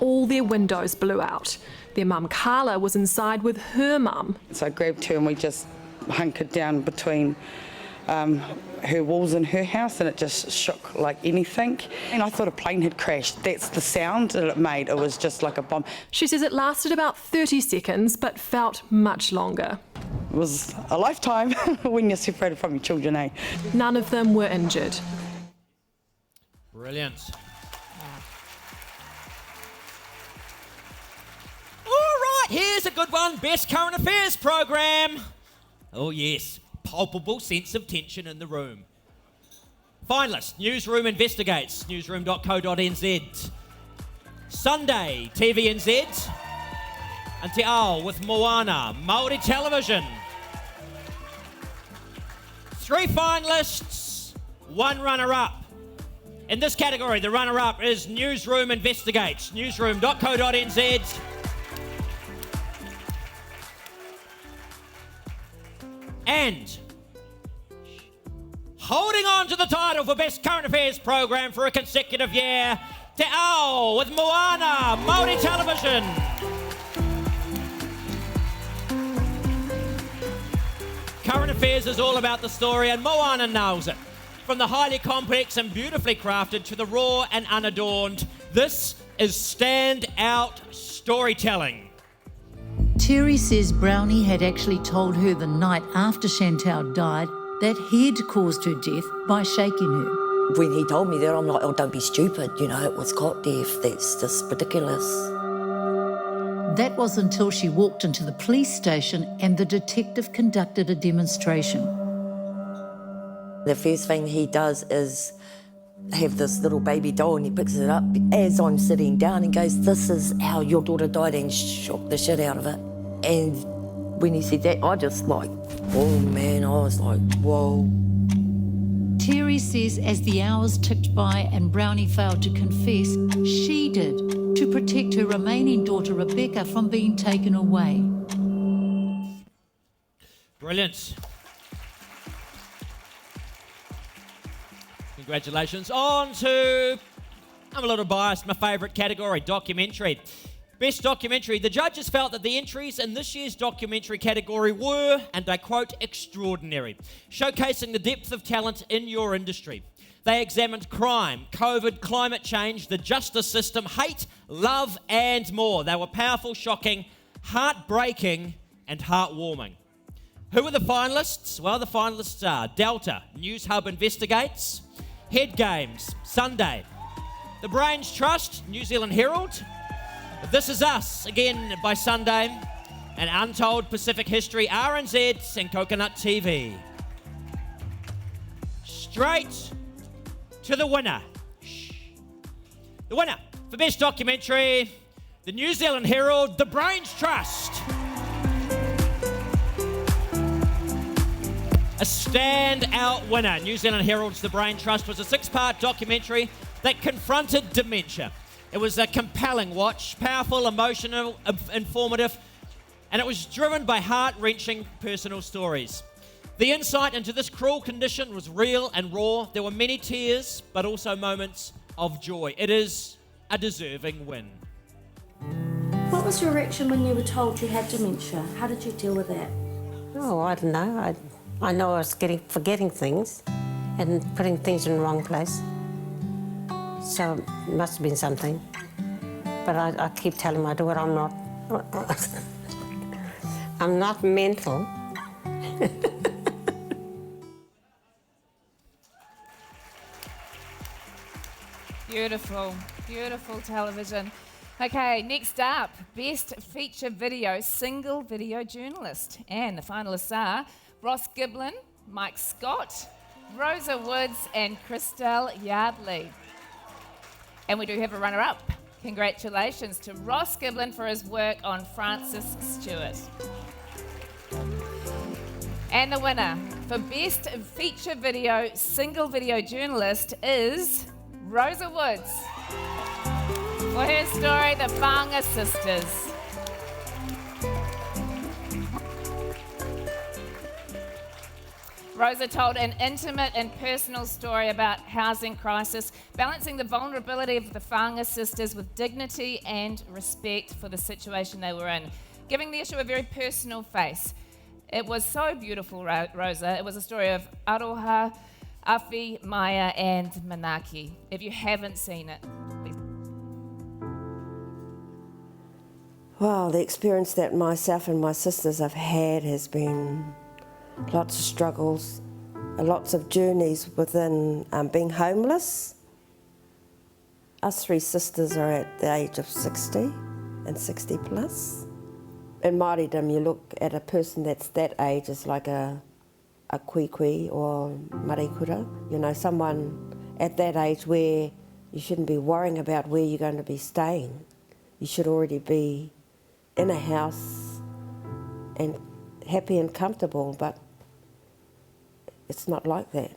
All their windows blew out. Their mum Carla was inside with her mum. So I grabbed her and we just hunkered down between her walls in her house, and it just shook like anything. And I thought a plane had crashed. That's the sound that it made. It was just like a bomb. She says it lasted about 30 seconds, but felt much longer. It was a lifetime when you're separated from your children, eh? None of them were injured. Brilliant. All right, here's a good one. Best Current Affairs program. Oh, yes. Palpable sense of tension in the room. Finalist, Newsroom Investigates, newsroom.co.nz. Sunday, TVNZ. And Te Ao with Moana, Māori Television. 3 finalists, 1 runner-up. In this category, the runner-up is Newsroom Investigates, newsroom.co.nz. And holding on to the title for Best Current Affairs program for a consecutive year, Te Ao with Moana, Māori Television. Current Affairs is all about the story, and Moana nails it. From the highly complex and beautifully crafted to the raw and unadorned, this is stand-out storytelling. Terry says Brownie had actually told her the night after Chantal died that he'd caused her death by shaking her. When he told me that, I'm like, oh, don't be stupid, you know, it was cot death, that's just ridiculous. That was until she walked into the police station and the detective conducted a demonstration. The first thing he does is have this little baby doll, and he picks it up as I'm sitting down and goes, this is how your daughter died, and shook the shit out of it. And when he said that, I just like, oh man, I was like, whoa. Terry says as the hours ticked by and Brownie failed to confess, she did to protect her remaining daughter Rebecca from being taken away. Brilliant. Congratulations. On to, I'm a little biased, my favourite category, documentary. Best documentary. The judges felt that the entries in this year's documentary category were, and I quote, extraordinary, showcasing the depth of talent in your industry. They examined crime, COVID, climate change, the justice system, hate, love, and more. They were powerful, shocking, heartbreaking, and heartwarming. Who are the finalists? Well, the finalists are Delta, News Hub Investigates, Head Games, Sunday, The Brains Trust, New Zealand Herald, This Is Us, again by Sunday, and Untold Pacific History, RNZ, and Coconut TV. Straight to the winner. The winner for Best Documentary, the New Zealand Herald, The Brains Trust. A standout winner. New Zealand Herald's The Brain Trust was a 6-part documentary that confronted dementia. It was a compelling watch, powerful, emotional, informative, and it was driven by heart-wrenching personal stories. The insight into this cruel condition was real and raw. There were many tears, but also moments of joy. It is a deserving win. What was your reaction when you were told you had dementia? How did you deal with that? Oh, I don't know. I know I was forgetting things and putting things in the wrong place. So it must have been something. But I keep telling my daughter I'm not. I'm not mental. Beautiful, beautiful television. Okay, next up, Best Feature Video, Single Video Journalist. And the finalists are Ross Giblin, Mike Scott, Rosa Woods, and Christelle Yardley. And we do have a runner-up. Congratulations to Ross Giblin for his work on Francis Stewart. And the winner for Best Feature Video, Single Video Journalist is Rosa Woods for her story, The Whanga Sisters. Rosa told an intimate and personal story about housing crisis, balancing the vulnerability of the Whanga sisters with dignity and respect for the situation they were in, giving the issue a very personal face. It was so beautiful, Rosa. It was a story of Aroha, Awhi, Maya, and Manaki. If you haven't seen it, please. Well, the experience that myself and my sisters have had has been lots of struggles, lots of journeys within being homeless. Us 3 sisters are at the age of 60 and 60 plus. In Māoridom, you look at a person that's that age as like a kuikui or marikura, you know, someone at that age where you shouldn't be worrying about where you're going to be staying. You should already be in a house and happy and comfortable, but it's not like that.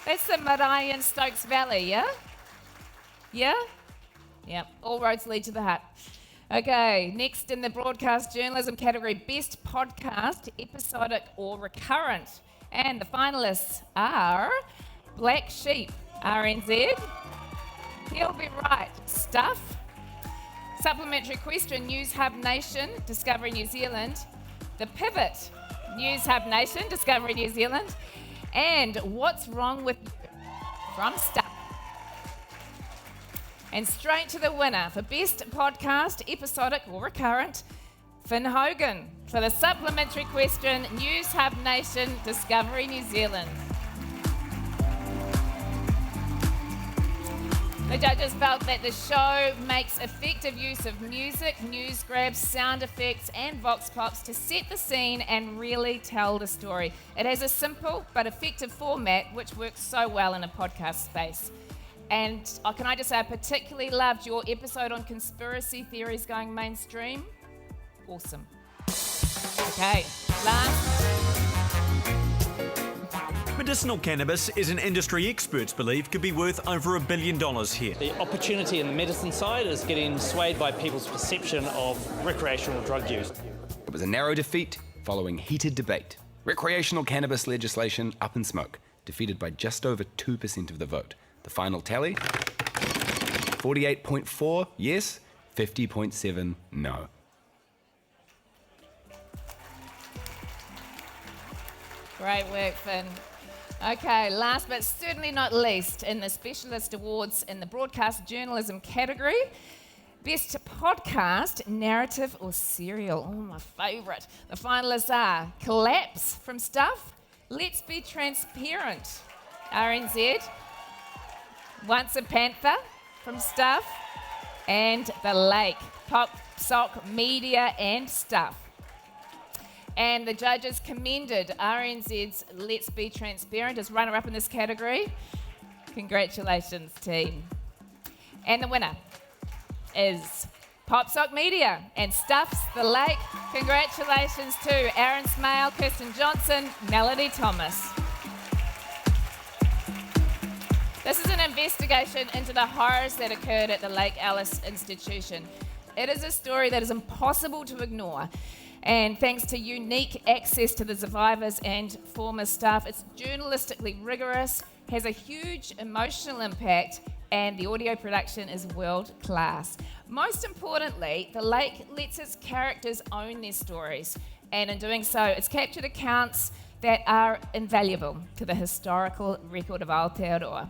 That's the Marae and Stokes Valley, yeah? Yeah? Yeah, all roads lead to the hut. Okay, next in the broadcast journalism category, Best Podcast, Episodic or Recurrent. And the finalists are Black Sheep, RNZ, He'll Be Right, Stuff, Supplementary Question, News Hub Nation, Discovery New Zealand, The Pivot, News Hub Nation, Discovery New Zealand, and What's Wrong With You from Stuff. And straight to the winner for Best Podcast, Episodic or Recurrent, Finn Hogan, for the Supplementary Question, News Hub Nation, Discovery New Zealand. The judges felt that the show makes effective use of music, news grabs, sound effects, and vox pops to set the scene and really tell the story. It has a simple but effective format which works so well in a podcast space. And can I just say, I particularly loved your episode on conspiracy theories going mainstream. Awesome. Okay, last. Medicinal cannabis is an industry experts believe could be worth over $1 billion here. The opportunity in the medicine side is getting swayed by people's perception of recreational drug use. It was a narrow defeat following heated debate. Recreational cannabis legislation up in smoke, defeated by just over 2% of the vote. The final tally, 48.4 yes, 50.7 no. Great work, Finn. Okay, last but certainly not least, in the Specialist Awards in the Broadcast Journalism category, Best Podcast, Narrative or Serial. Oh, my favourite. The finalists are Collapse from Stuff, Let's Be Transparent, RNZ, Once a Panther from Stuff, and The Lake, Pop Sock Media and Stuff. And the judges commended RNZ's Let's Be Transparent as runner-up in this category. Congratulations, team. And the winner is Pop Sock Media and Stuff's The Lake. Congratulations to Aaron Smale, Kirsten Johnson, Melody Thomas. This is an investigation into the horrors that occurred at the Lake Alice Institution. It is a story that is impossible to ignore. And thanks to unique access to the survivors and former staff, it's journalistically rigorous, has a huge emotional impact, and the audio production is world class. Most importantly, The Lake lets its characters own their stories, and in doing so, it's captured accounts that are invaluable to the historical record of Aotearoa.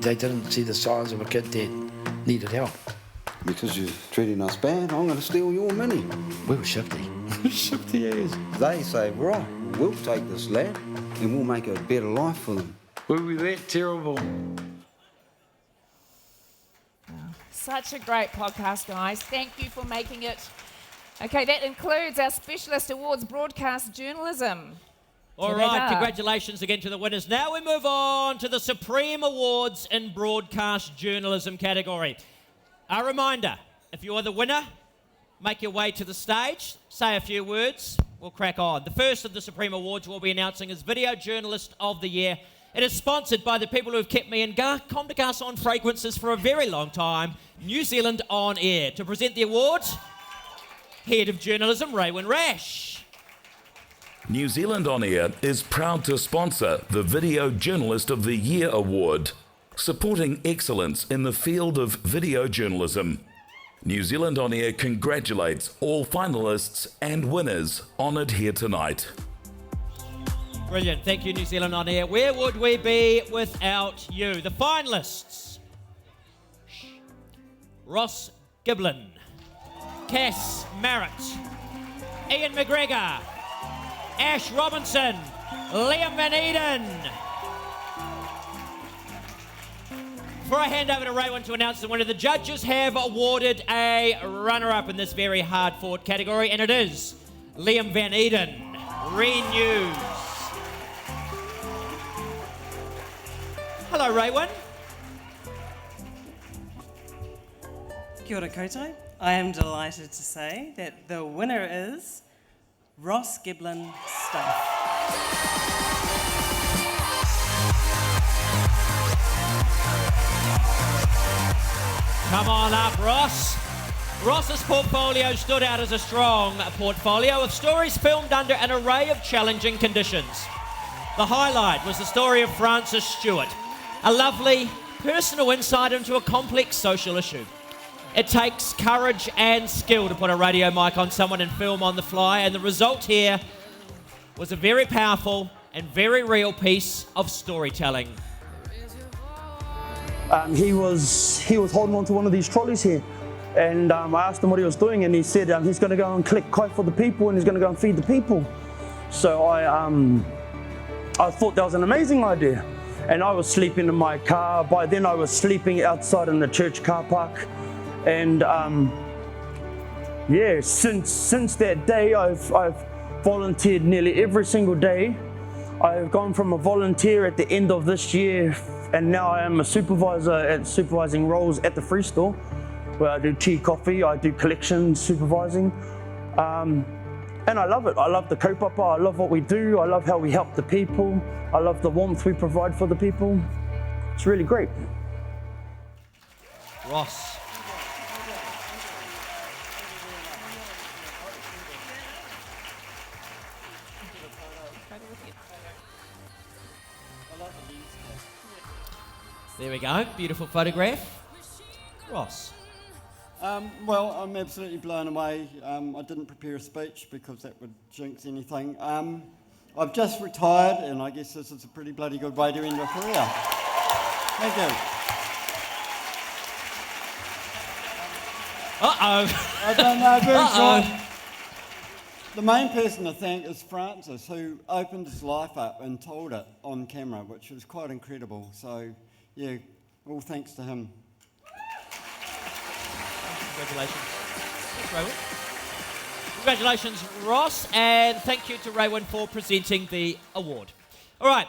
They didn't see the size of a kid that needed help. Because you're treating us bad, I'm going to steal your money. We were shifty. Shifty as. They say, right, we'll take this lad and we'll make a better life for them. Were we that terrible? Such a great podcast, guys. Thank you for making it. Okay, that includes our Specialist Awards Broadcast Journalism. All right, congratulations again to the winners. Now we move on to the Supreme Awards in Broadcast Journalism category. A reminder, if you are the winner, make your way to the stage, say a few words, we'll crack on. The first of the Supreme Awards we'll be announcing is Video Journalist of the Year. It is sponsored by the people who have kept me in Comme de Garçon fragrances for a very long time, New Zealand On Air. To present the award, Head of Journalism, Raywin Rash. New Zealand On Air is proud to sponsor the Video Journalist of the Year Award, supporting excellence in the field of video journalism. New Zealand On Air congratulates all finalists and winners honoured here tonight. Brilliant. Thank you, New Zealand On Air. Where would we be without you? The finalists: Ross Giblin, Cass Marrett, Ian McGregor, Ash Robinson, Liam Van Eden. Before I hand over to Raywin to announce the winner, the judges have awarded a runner-up in this very hard-fought category, and it is Liam Van Eden, Renews. Hello, Raywin. Kia ora koutou. I am delighted to say that the winner is Ross Giblin Stuff. Come on up, Ross. Ross's portfolio stood out as a strong portfolio of stories filmed under an array of challenging conditions. The highlight was the story of Frances Stewart, a lovely personal insight into a complex social issue. It takes courage and skill to put a radio mic on someone and film on the fly, and the result here was a very powerful and very real piece of storytelling. He was holding on to one of these trolleys here, and I asked him what he was doing, and he said he's going to go and collect koi for the people, and he's going to go and feed the people. So I thought that was an amazing idea, and I was sleeping in my car. By then I was sleeping outside in the church car park, and yeah, since that day I've volunteered nearly every single day. I've gone from a volunteer at the end of this year, and now I am a supervisor at supervising roles at the Free Store, where I do tea, coffee, I do collection supervising, and I love it. I love the kaupapa, I love what we do, I love how we help the people, I love the warmth we provide for the people. It's really great. Ross. There we go, beautiful photograph. Ross. Well, I'm absolutely blown away. I didn't prepare a speech because that would jinx anything. I've just retired, and I guess this is a pretty bloody good way to end a career. Thank you. Uh-oh. I don't know, very short. The main person to thank is Francis, who opened his life up and told it on camera, which was quite incredible. So, yeah, all thanks to him. Congratulations. Thanks, Raywin. Congratulations, Ross, and thank you to Raywin for presenting the award. All right,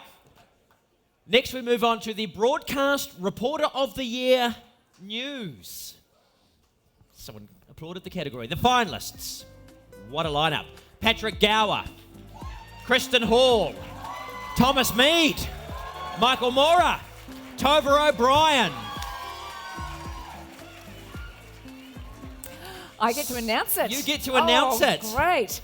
next we move on to the Broadcast Reporter of the Year News. Someone applauded the category. The finalists. What a lineup. Patrick Gower, Kristen Hall, Thomas Mead, Michael Mora, Tova O'Brien. I get to announce it. You get to announce it. Great.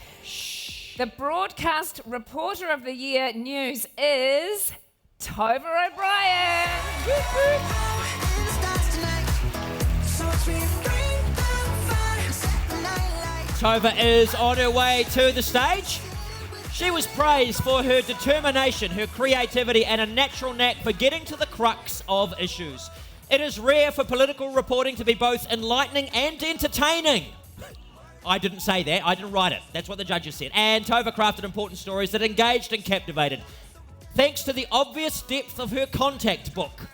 The Broadcast Reporter of the Year News is Tova O'Brien. Tova is on her way to the stage. She was praised for her determination, her creativity, and a natural knack for getting to the crux of issues. It is rare for political reporting to be both enlightening and entertaining. I didn't say that, I didn't write it. That's what the judges said. And Tova crafted important stories that engaged and captivated, thanks to the obvious depth of her contact book.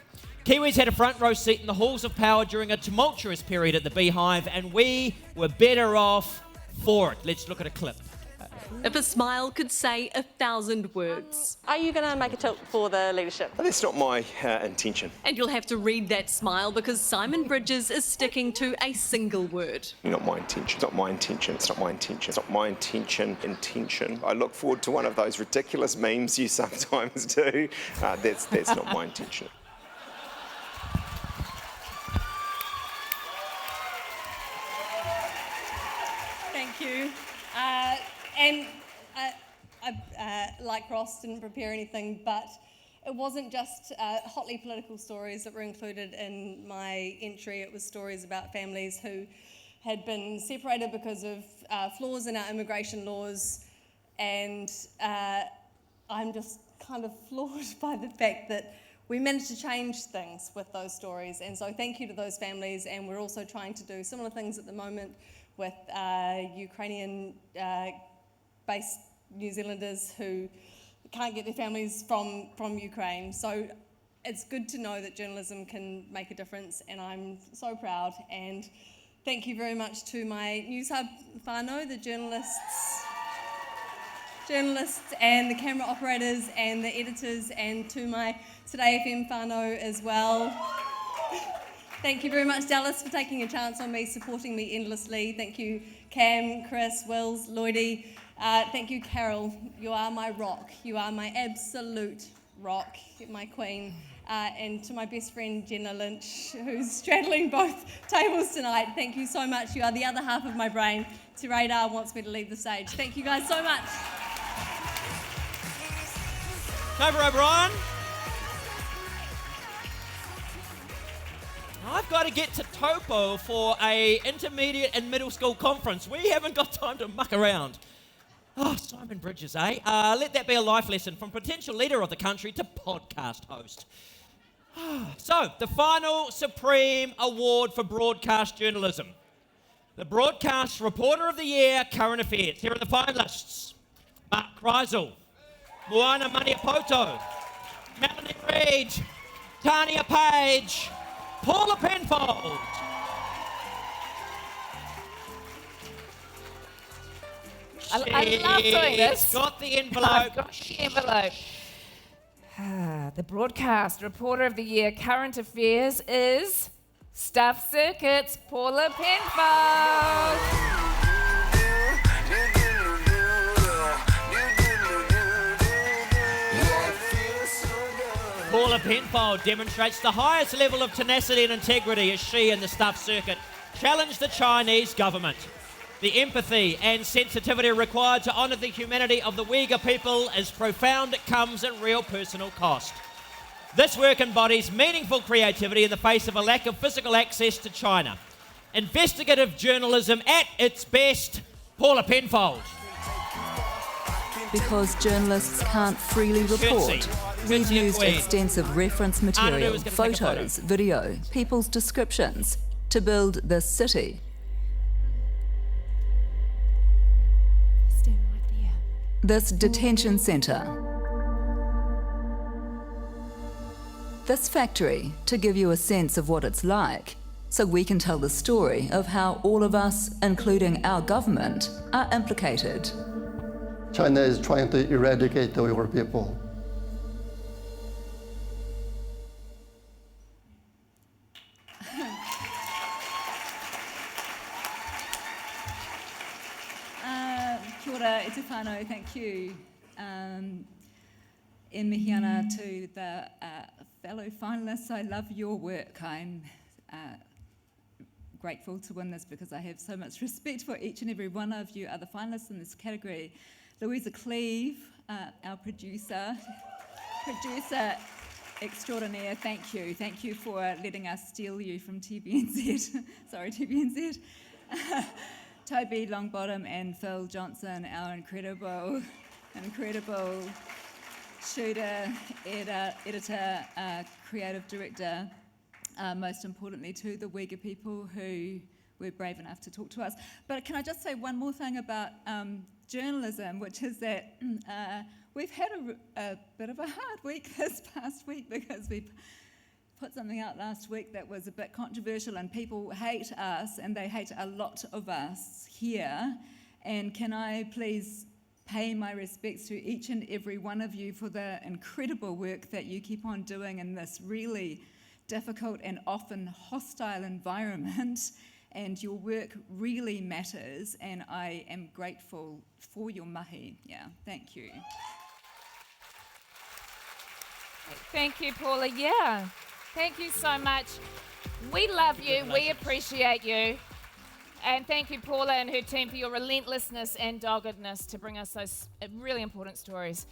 Kiwis had a front row seat in the halls of power during a tumultuous period at the Beehive, and we were better off for it. Let's look at a clip. If a smile could say 1,000 words. Are you going to make a tilt for the leadership? That's not my intention. And you'll have to read that smile because Simon Bridges is sticking to a single word. Not my intention. It's not my intention. It's not my intention. It's not my intention. Intention. I look forward to one of those ridiculous memes you sometimes do. That's not my intention. Thank you. like Ross, didn't prepare anything, but it wasn't just hotly political stories that were included in my entry. It was stories about families who had been separated because of flaws in our immigration laws, and I'm just kind of floored by the fact that we managed to change things with those stories. And so thank you to those families, and we're also trying to do similar things at the moment with Ukrainian-based New Zealanders who can't get their families from Ukraine. So it's good to know that journalism can make a difference, and I'm so proud. And thank you very much to my News Hub whānau, the journalists and the camera operators and the editors, and to my Today FM whānau as well. Thank you very much, Dallas, for taking a chance on me, supporting me endlessly. Thank you, Cam, Chris, Wills, Lloydie. Thank you, Carol. You are my rock. You are my absolute rock, my queen. And to my best friend, Jenna Lynch, who's straddling both tables tonight. Thank you so much. You are the other half of my brain. Te Radar wants me to leave the stage. Thank you guys so much. Over, O'Brien. I've got to get to Taupo for a intermediate and middle school conference. We haven't got time to muck around. Oh, Simon Bridges, eh? Let that be a life lesson from potential leader of the country to podcast host. So, the final Supreme Award for Broadcast Journalism. The Broadcast Reporter of the Year, Current Affairs. Here are the finalists. Mark Kreisel, Moana Maniapoto, Melanie Reid, Tania Page, Paula Penfold. I love doing this. She's got the envelope. I've got the envelope. The Broadcast Reporter of the Year, Current Affairs is Stuff Circuits, Paula Penfold. Paula Penfold demonstrates the highest level of tenacity and integrity as she and the Stuff Circuit challenge the Chinese government. The empathy and sensitivity required to honour the humanity of the Uyghur people is profound. It comes at real personal cost. This work embodies meaningful creativity in the face of a lack of physical access to China. Investigative journalism at its best, Paula Penfold. Because journalists can't freely report, we've used extensive reference material, photos, video, people's descriptions to build this city. This detention centre. This factory to give you a sense of what it's like, so we can tell the story of how all of us, including our government, are implicated. China is trying to eradicate the Uyghur people. Kia ora, e te whānau, thank you. E mihi ana to the fellow finalists. I love your work. I'm grateful to win this because I have so much respect for each and every one of you other finalists in this category. Louisa Cleve, our producer extraordinaire, thank you. Thank you for letting us steal you from TVNZ. Sorry, TVNZ. Toby Longbottom and Phil Johnson, our incredible shooter, editor, creative director, most importantly to the Uyghur people who were brave enough to talk to us. But can I just say one more thing about journalism, which is that we've had a bit of a hard week this past week because we put something out last week that was a bit controversial and people hate us and they hate a lot of us here. And can I please pay my respects to each and every one of you for the incredible work that you keep on doing in this really difficult and often hostile environment. And your work really matters, and I am grateful for your mahi. Yeah, thank you. Thank you, Paula. Yeah, thank you so much. We love you. We appreciate you. And thank you, Paula and her team, for your relentlessness and doggedness to bring us those really important stories.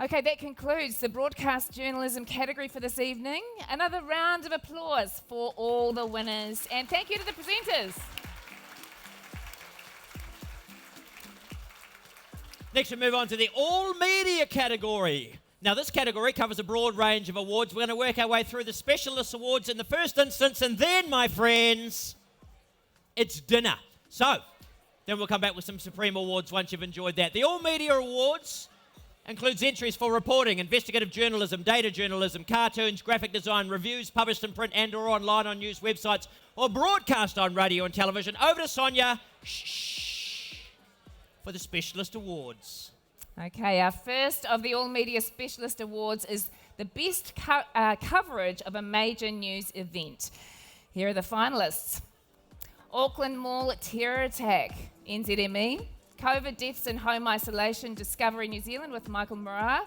Okay, that concludes the broadcast journalism category for this evening. Another round of applause for all the winners. And thank you to the presenters. Next, we move on to the all media category. Now, this category covers a broad range of awards. We're going to work our way through the specialist awards in the first instance, and then, my friends, it's dinner. So, then we'll come back with some Supreme Awards once you've enjoyed that. The All Media Awards includes entries for reporting, investigative journalism, data journalism, cartoons, graphic design, reviews published in print and or online on news websites, or broadcast on radio and television. Over to Sonia for the Specialist Awards. Okay, our first of the All Media Specialist Awards is the best coverage of a major news event. Here are the finalists. Auckland Mall terror attack, NZME. COVID deaths in home isolation, Discovery New Zealand with Michael Murrah.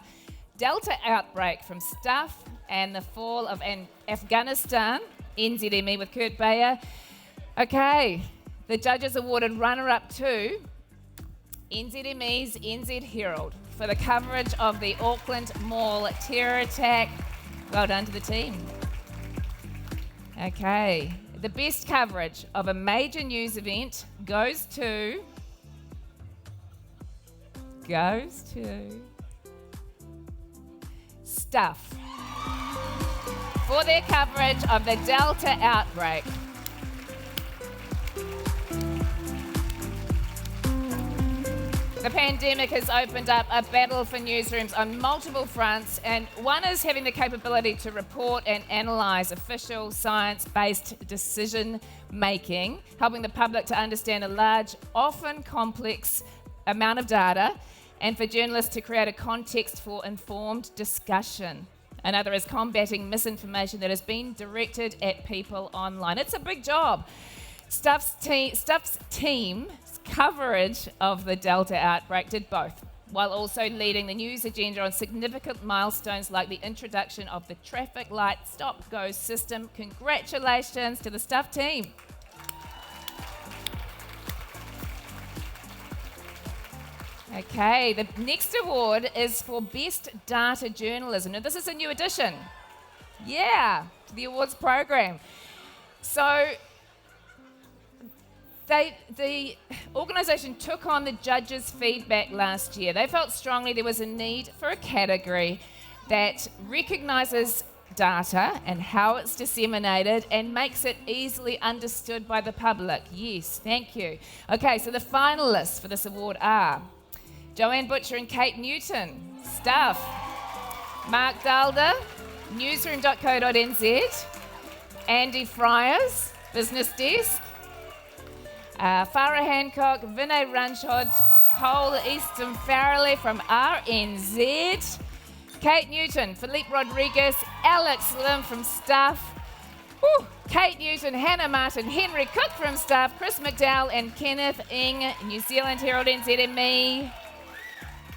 Delta outbreak from Stuff and the fall of Afghanistan, NZME with Kurt Bayer. Okay, the judges awarded runner-up to NZME's NZ Herald for the coverage of the Auckland Mall terror attack. Well done to the team. Okay, the best coverage of a major news event goes to Stuff for their coverage of the Delta outbreak. The pandemic has opened up a battle for newsrooms on multiple fronts, and one is having the capability to report and analyse official science-based decision-making, helping the public to understand a large, often complex amount of data, and for journalists to create a context for informed discussion. Another is combating misinformation that has been directed at people online. It's a big job. Stuff's team's coverage of the Delta outbreak did both, while also leading the news agenda on significant milestones like the introduction of the traffic light stop-go system. Congratulations to the Stuff team. Okay, the next award is for Best Data Journalism. Now, this is a new addition, to the awards program. So, the organisation took on the judges' feedback last year. They felt strongly there was a need for a category that recognises data and how it's disseminated and makes it easily understood by the public. Yes, thank you. Okay, so the finalists for this award are Joanne Butcher and Kate Newton, Stuff. Mark Dalder, newsroom.co.nz. Andy Fryers, Business Desk. Farah Hancock, Vinay Ranchod, Cole Easton Farrelly from RNZ. Kate Newton, Philippe Rodriguez, Alex Lim from Stuff. Kate Newton, Hannah Martin, Henry Cook from Stuff, Chris McDowell and Kenneth Ing, New Zealand Herald NZME.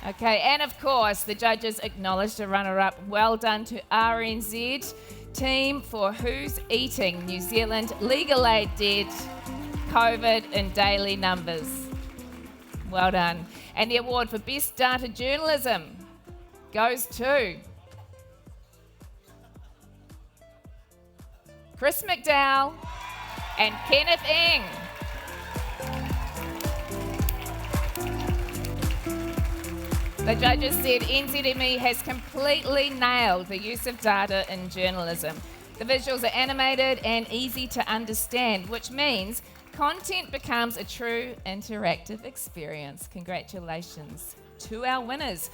Okay, and of course, the judges acknowledged a runner-up. Well done to RNZ team for Who's Eating New Zealand Legal Aid Dead, COVID in daily numbers. Well done. And the award for Best Data Journalism goes to Chris McDowell and Kenneth Ing. The judges said NZME has completely nailed the use of data in journalism. The visuals are animated and easy to understand, which means content becomes a true interactive experience. Congratulations to our winners.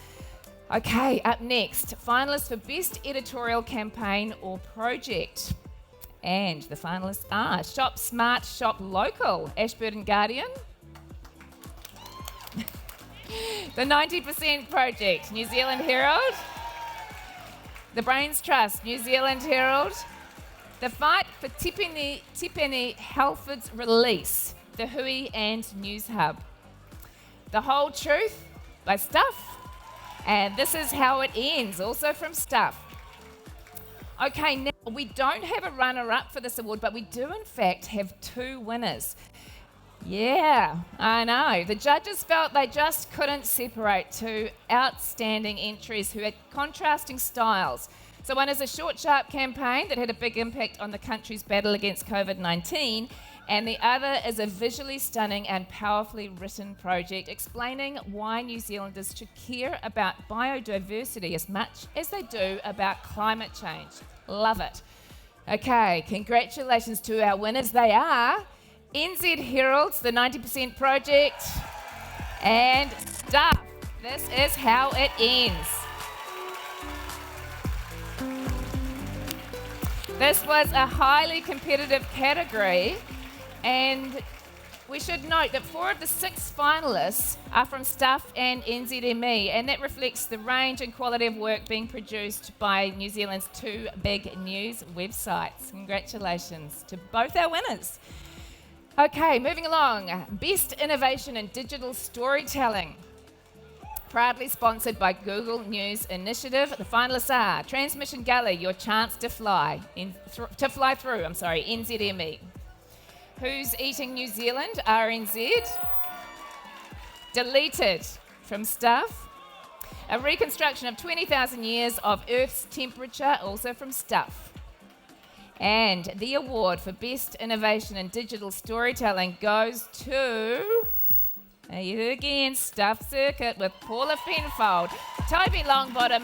Okay, up next, finalists for Best Editorial Campaign or Project. And the finalists are Shop Smart, Shop Local, Ashburton Guardian. The 90% Project, New Zealand Herald. The Brains Trust, New Zealand Herald. The Fight for Tipene Halford's Release, The Hui and News Hub. The Whole Truth by Stuff. And This Is How It Ends, also from Stuff. Okay, now we don't have a runner-up for this award, but we do in fact have two winners. Yeah, I know. The judges felt they just couldn't separate two outstanding entries who had contrasting styles. So one is a short, sharp campaign that had a big impact on the country's battle against COVID-19, and the other is a visually stunning and powerfully written project explaining why New Zealanders should care about biodiversity as much as they do about climate change. Love it. Okay, congratulations to our winners. They are NZ Herald's The 90% Project and Stuff. This is how it ends. This was a highly competitive category, and we should note that 4 of the 6 finalists are from Stuff and NZME, and that reflects the range and quality of work being produced by New Zealand's 2 big news websites. Congratulations to both our winners. Okay, moving along. Best Innovation in Digital Storytelling. Proudly sponsored by Google News Initiative. The finalists are Transmission Gully, Your Chance to Fly, through, NZME. Who's Eating New Zealand, RNZ. Deleted from Stuff. A reconstruction of 20,000 years of Earth's temperature, also from Stuff. And the award for Best Innovation in Digital Storytelling goes to, again, Stuff Circuit with Paula Penfold, Toby Longbottom,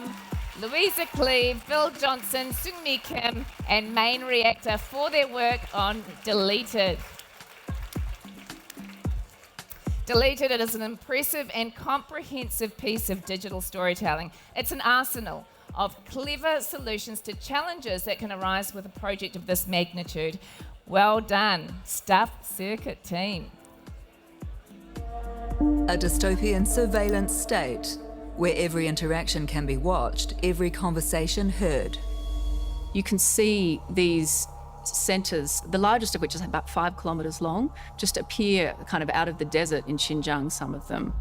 Louisa Cleve, Phil Johnson, Sungmi Kim, and Main Reactor for their work on Deleted. Deleted is an impressive and comprehensive piece of digital storytelling. It's an arsenal of clever solutions to challenges that can arise with a project of this magnitude. Well done, Stuff Circuit team. A dystopian surveillance state where every interaction can be watched, every conversation heard. You can see these centres, the largest of which is about 5 kilometres long, just appear kind of out of the desert in Xinjiang, some of them.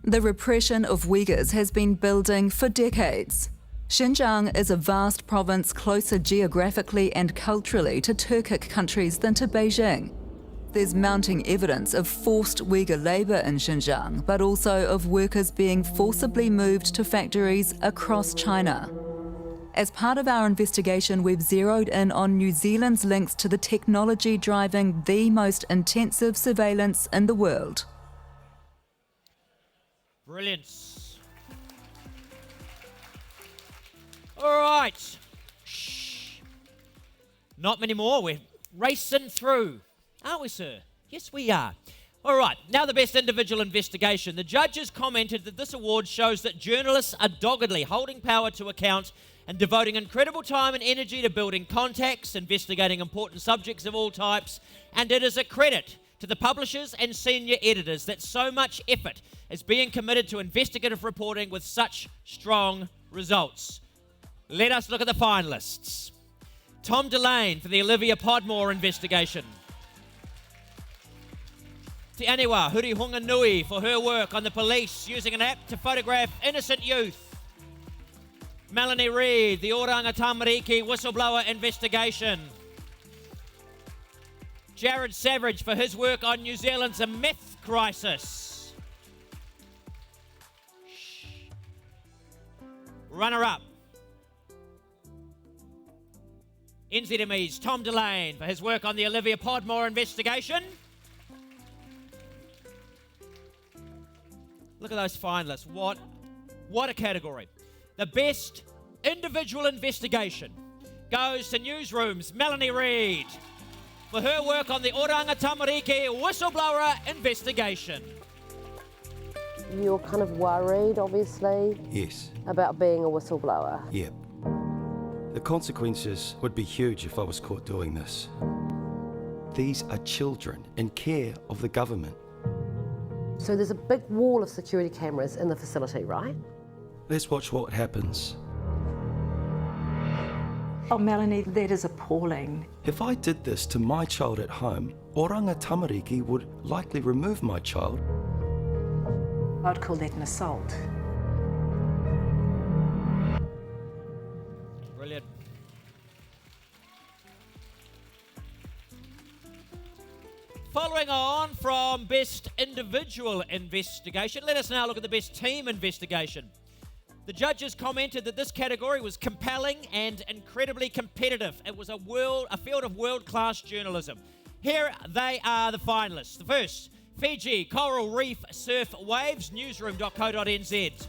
The repression of Uyghurs has been building for decades. Xinjiang is a vast province closer geographically and culturally to Turkic countries than to Beijing. There's mounting evidence of forced Uyghur labour in Xinjiang, but also of workers being forcibly moved to factories across China. As part of our investigation, we've zeroed in on New Zealand's links to the technology driving the most intensive surveillance in the world. Brilliant. All right. Shh. Not many more. We're racing through. Aren't we, sir? Yes, we are. All right. Now the best individual investigation. The judges commented that this award shows that journalists are doggedly holding power to account and devoting incredible time and energy to building contacts, investigating important subjects of all types, and it is a credit to the publishers and senior editors that so much effort is being committed to investigative reporting with such strong results. Let us look at the finalists. Tom Delane for the Olivia Podmore investigation. Te Aniwa Hurihunga Nui for her work on the police using an app to photograph innocent youth. Melanie Reid, the Oranga Tamariki whistleblower investigation. Jared Savage for his work on New Zealand's meth crisis. Runner-up. NZME's Tom Delane for his work on the Olivia Podmore investigation. Look at those finalists. What a category. The best individual investigation goes to Newsroom's Melanie Reid for her work on the Oranga Tamariki whistleblower investigation. You're kind of worried, obviously, Yes, about being a whistleblower. yep. The consequences would be huge if I was caught doing this. These are children in care of the government. So there's a big wall of security cameras in the facility, right? Let's watch what happens. Oh, Melanie, that is appalling. If I did this to my child at home, Oranga Tamariki would likely remove my child. I'd call that an assault. Brilliant. Following on from Best Individual Investigation, let us now look at the Best Team Investigation. The judges commented that this category was compelling and incredibly competitive. It was a field of world-class journalism. Here they are, the finalists. The first, Fiji, Coral Reef, Surf Waves, newsroom.co.nz.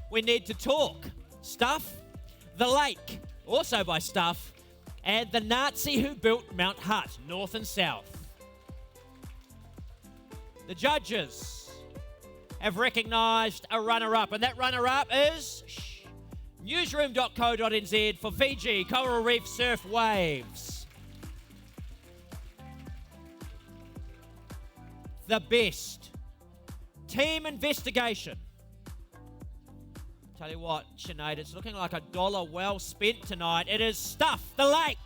We Need to Talk, Stuff. The Lake, also by Stuff. And The Nazi Who Built Mount Hutt, North and South. The judges have recognised a runner-up, and that runner-up is newsroom.co.nz for Fiji, Coral Reef, Surf Waves. The Best Team Investigation. Tell you what, Sinead, it's looking like $1 well spent tonight. It is Stuff the Lake.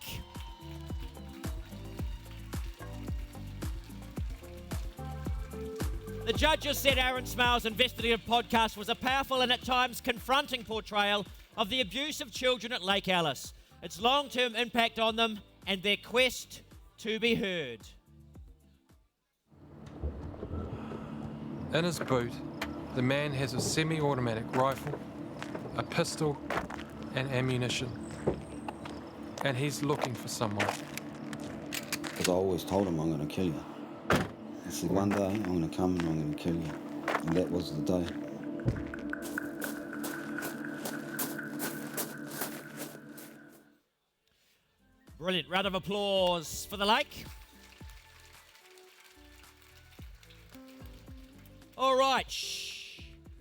The judges said Aaron Smale's investigative podcast was a powerful and at times confronting portrayal of the abuse of children at Lake Alice, its long-term impact on them, and their quest to be heard. In his boot, the man has a semi-automatic rifle, a pistol, and ammunition. And he's looking for someone. Because I always told him, I'm going to kill you. I said, one day I'm going to come and I'm going to kill you. And that was the day. Brilliant. Round of applause for the Lake. All right.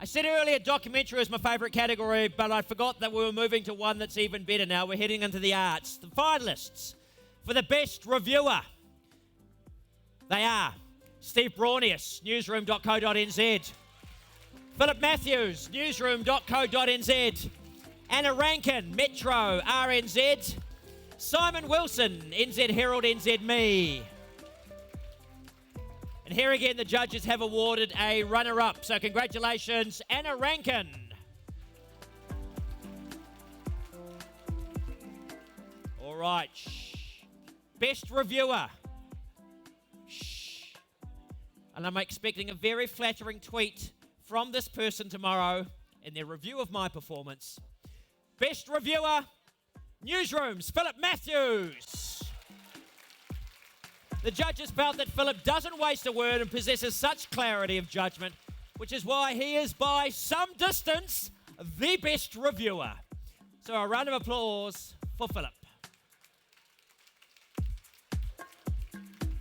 I said earlier documentary is my favourite category, but I forgot that we were moving to one that's even better now. We're heading into the arts. The finalists for the Best Reviewer. They are Steve Braunius, newsroom.co.nz. Philip Matthews, newsroom.co.nz. Anna Rankin, Metro, RNZ. Simon Wilson, NZ Herald, NZ Me. And here again, the judges have awarded a runner-up. So congratulations, Anna Rankin. All right. Best Reviewer. And I'm expecting a very flattering tweet from this person tomorrow in their review of my performance. Best Reviewer, Newsroom's Philip Matthews. The judges felt that Philip doesn't waste a word and possesses such clarity of judgment, which is why he is by some distance the best reviewer. So a round of applause for Philip.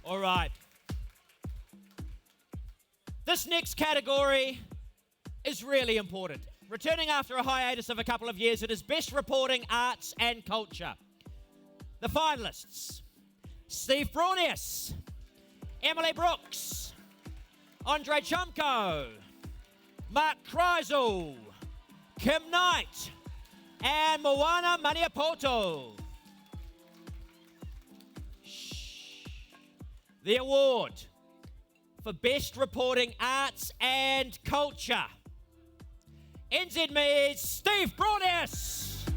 All right. This next category is really important. Returning after a hiatus of a couple of years, it is Best Reporting, Arts and Culture. The finalists: Steve Braunius, Emily Brooks, Andre Chumko, Mark Kreisel, Kim Knight, and Moana Maniapoto. The award for Best Reporting, Arts and Culture. NZME's Steve Braunius.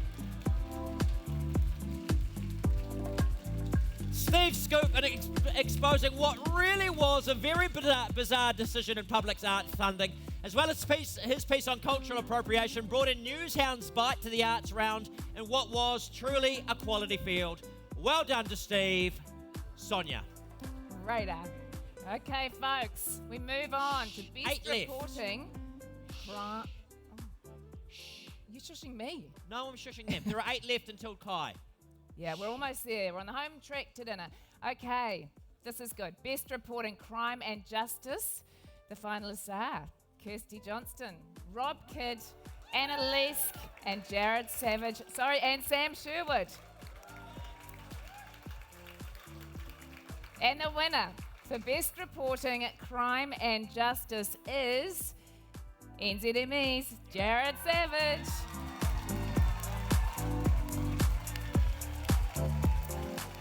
Steve's scoop in exposing what really was a very bizarre decision in public art funding, as well as his piece on cultural appropriation, brought in Newshound's bite to the arts round in what was truly a quality field. Well done to Steve. Sonia. Radar. Okay, folks, we move on to Best Reporting. Right. You're shushing me. No, I'm shushing them. There are 8 left until Kai. Yeah, we're almost there. We're on the home track to dinner. Okay, this is good. Best Reporting, Crime and Justice. The finalists are Kirsty Johnston, Rob Kidd, Anna Lesk, and Jared Savage. And Sam Sherwood. And the winner for Best Reporting, Crime and Justice is NZME's Jared Savage.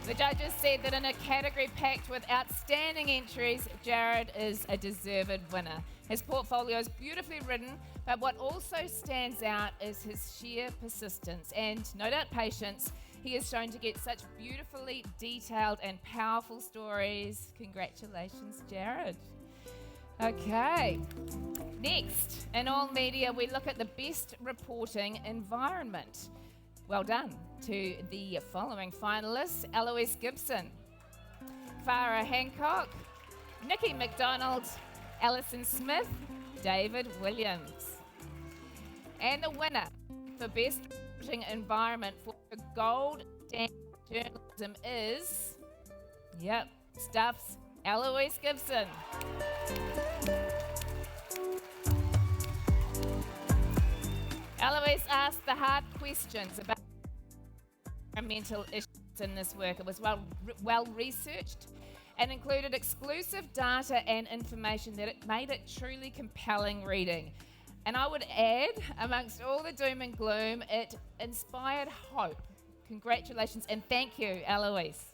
The judges said that in a category packed with outstanding entries, Jared is a deserved winner. His portfolio is beautifully written, but what also stands out is his sheer persistence and, no doubt, patience. He is shown to get such beautifully detailed and powerful stories. Congratulations, Jared. Okay. Next, in all media, we look at the best reporting environment. Well done to the following finalists: Eloise Gibson, Farah Hancock, Nikki McDonald, Alison Smith, David Williams. And the winner for best reporting environment for the gold standard journalism is, Stuff's Eloise Gibson. Eloise asked the hard questions about environmental issues in this work. It was well researched and included exclusive data and information that it made it truly compelling reading. And I would add, amongst all the doom and gloom, it inspired hope. Congratulations and thank you, Eloise.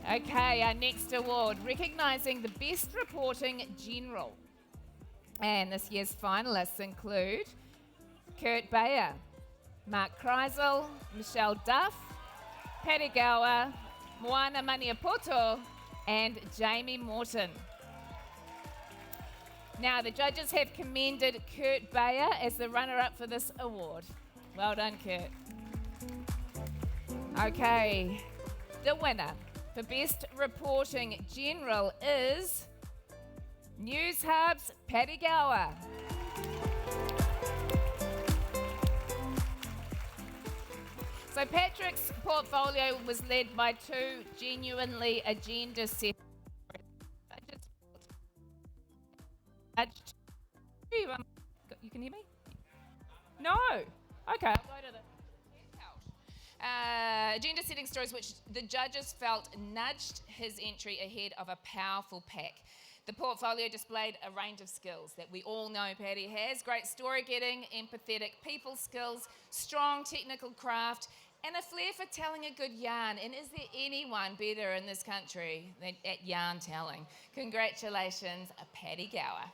Okay, our next award, recognising the best reporting general. And this year's finalists include Kurt Bayer, Mark Kreisel, Michelle Duff, Paddy Gower, Moana Maniapoto, and Jamie Morton. Now, the judges have commended Kurt Bayer as the runner-up for this award. Well done, Kurt. Okay, the winner for Best Reporting General is News Hub's Paddy Gower. So Patrick's portfolio was led by two genuinely agenda-set. You can hear me? No. Okay, I'll go to the agenda-setting stories which the judges felt nudged his entry ahead of a powerful pack. The portfolio displayed a range of skills that we all know Paddy has: great story-getting, empathetic people skills, strong technical craft, and a flair for telling a good yarn. And is there anyone better in this country at yarn telling? Congratulations, Paddy Gower.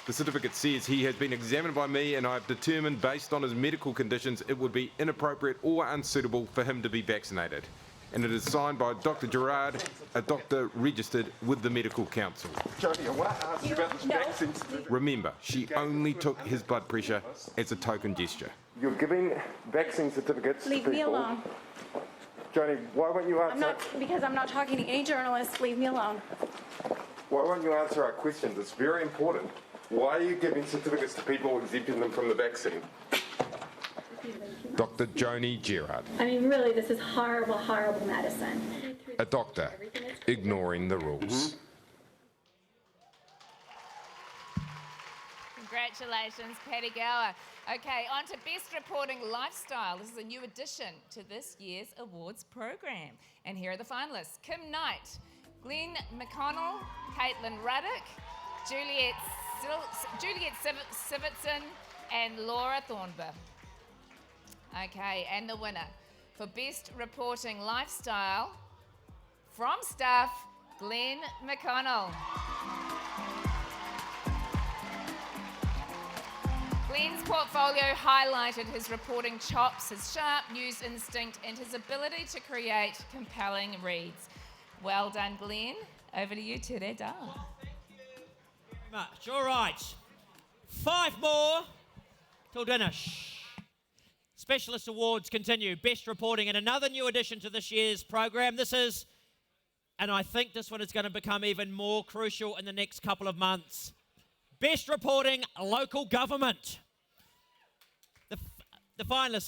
The certificate says he has been examined by me and I have determined, based on his medical conditions, it would be inappropriate or unsuitable for him to be vaccinated. And it is signed by Dr. Gerard, a doctor registered with the Medical Council. Jodie, I want to ask you about this vaccine certificate. Remember, she only took his blood pressure as a token gesture. You're giving vaccine certificates to people. Leave me alone. Jodie, why won't you answer? Because I'm not talking to any journalists. Leave me alone. Why won't you answer our questions? It's very important. Why are you giving certificates to people, exempting them from the vaccine? Dr. Joni Gerard, I mean, really, this is horrible, horrible medicine. a doctor ignoring the rules. Congratulations, Paddy Gower. Okay, on to Best Reporting Lifestyle. This is a new addition to this year's awards program. And here are the finalists: Kim Knight, Glenn McConnell, Caitlin Ruddock, Juliet Sivitson, and Laura Thornburg. Okay, and the winner for Best Reporting Lifestyle from staff, Glenn McConnell. Glenn's portfolio highlighted his reporting chops, his sharp news instinct, and his ability to create compelling reads. Well done, Glenn. Over to you, Te Re Da. Very much. All right. 5 more till dinner. Shh. Specialist awards continue. Best reporting, and another new addition to this year's program. This is, and I think this one is going to become even more crucial in the next couple of months. Best reporting local government. The finalists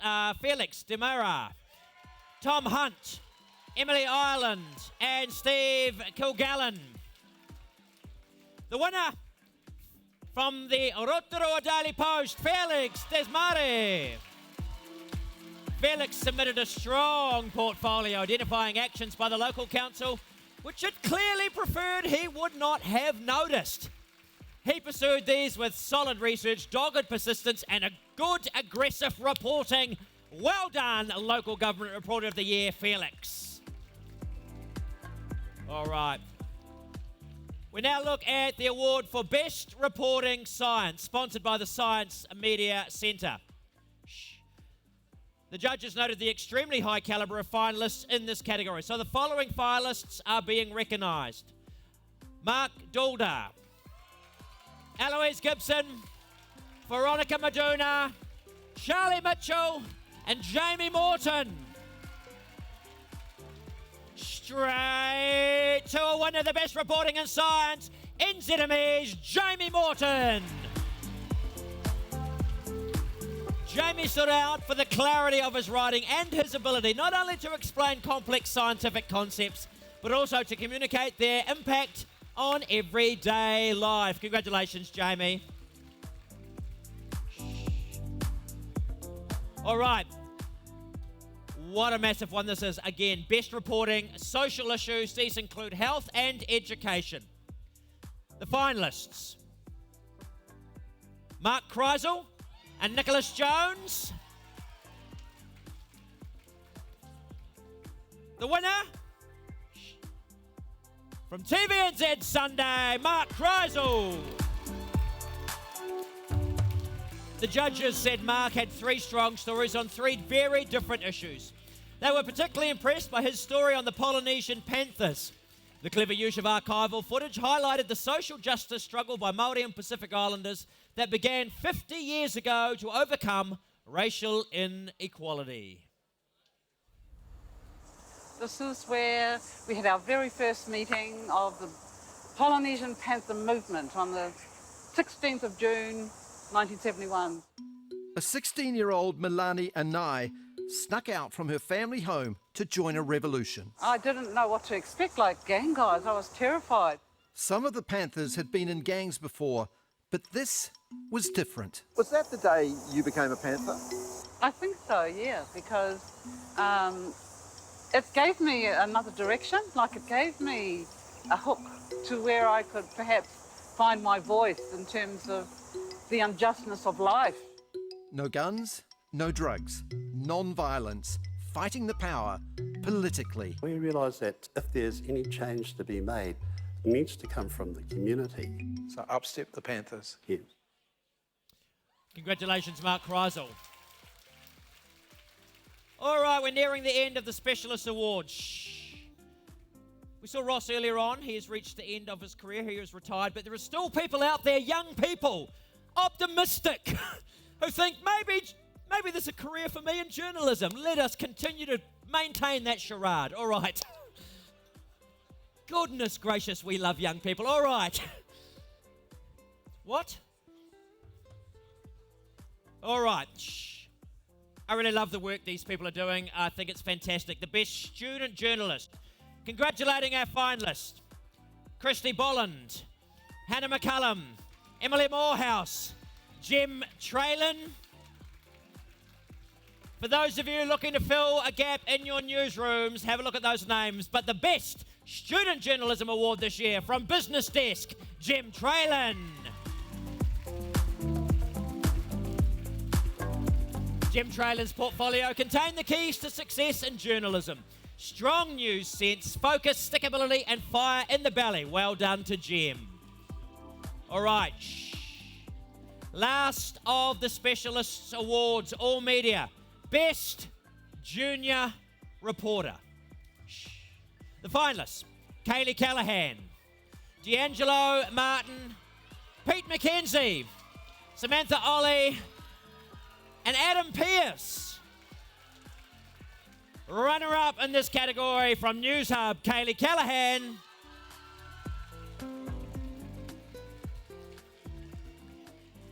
are Felix Demura, Tom Hunt, Emily Ireland, and Steve Kilgallen. The winner from the Rotorua Daily Post, Felix Desmarais. Felix submitted a strong portfolio identifying actions by the local council which it clearly preferred he would not have noticed. He pursued these with solid research, dogged persistence, and a good aggressive reporting. Well done, Local Government Reporter of the Year, Felix. All right. We now look at the award for Best Reporting Science, sponsored by the Science Media Centre. The judges noted the extremely high calibre of finalists in this category. So the following finalists are being recognised. Mark Dulder, Eloise Gibson, Veronica Maduna, Charlie Mitchell, and Jamie Morton. Straight to a winner, the best reporting in science, NZME's Jamie Morton. Jamie stood out for the clarity of his writing and his ability not only to explain complex scientific concepts, but also to communicate their impact on everyday life. Congratulations, Jamie. All right. What a massive one this is. Again, best reporting, social issues. These include health and education. The finalists: Mark Kreisel and Nicholas Jones. The winner from TVNZ Sunday, Mark Kreisel. The judges said Mark had 3 strong stories on 3 very different issues. They were particularly impressed by his story on the Polynesian panthers. The clever use of archival footage highlighted the social justice struggle by Māori and Pacific Islanders that began 50 years ago to overcome racial inequality. This is where we had our very first meeting of the Polynesian Panther movement on the 16th of June, 1971. A 16-year-old Milani Anai snuck out from her family home to join a revolution. I didn't know what to expect, like gang guys. I was terrified. Some of the Panthers had been in gangs before, but this was different. Was that the day you became a Panther? I think so, yeah, because it gave me another direction. Like, it gave me a hook to where I could perhaps find my voice in terms of the unjustness of life. No guns, no drugs, non-violence, fighting the power politically. We realise that if there's any change to be made, it needs to come from the community. So up step the Panthers. Yes. Congratulations, Mark Kreisel. All right, we're nearing the end of the Specialist Awards. Shh. We saw Ross earlier on. He has reached the end of his career. He is retired, but there are still people out there, young people, optimistic, who think maybe there's a career for me in journalism. Let us continue to maintain that charade. All right. Goodness gracious, we love young people. All right. What? All right. Shh. I really love the work these people are doing. I think it's fantastic. The best student journalist. Congratulating our finalists: Christy Bolland, Hannah McCullum, Emily Morehouse, Jim Traylon. For those of you looking to fill a gap in your newsrooms, have a look at those names. But the best Student Journalism Award this year from Business Desk, Jim Traylon. Jim Traylon's portfolio contained the keys to success in journalism: strong news sense, focus, stickability, and fire in the belly. Well done to Jim. All right. Last of the Specialists Awards, All Media. Best Junior Reporter. The finalists: Kaylee Callahan, D'Angelo Martin, Pete McKenzie, Samantha Ollie, and Adam Pearce. Runner-up in this category from News Hub, Kaylee Callahan.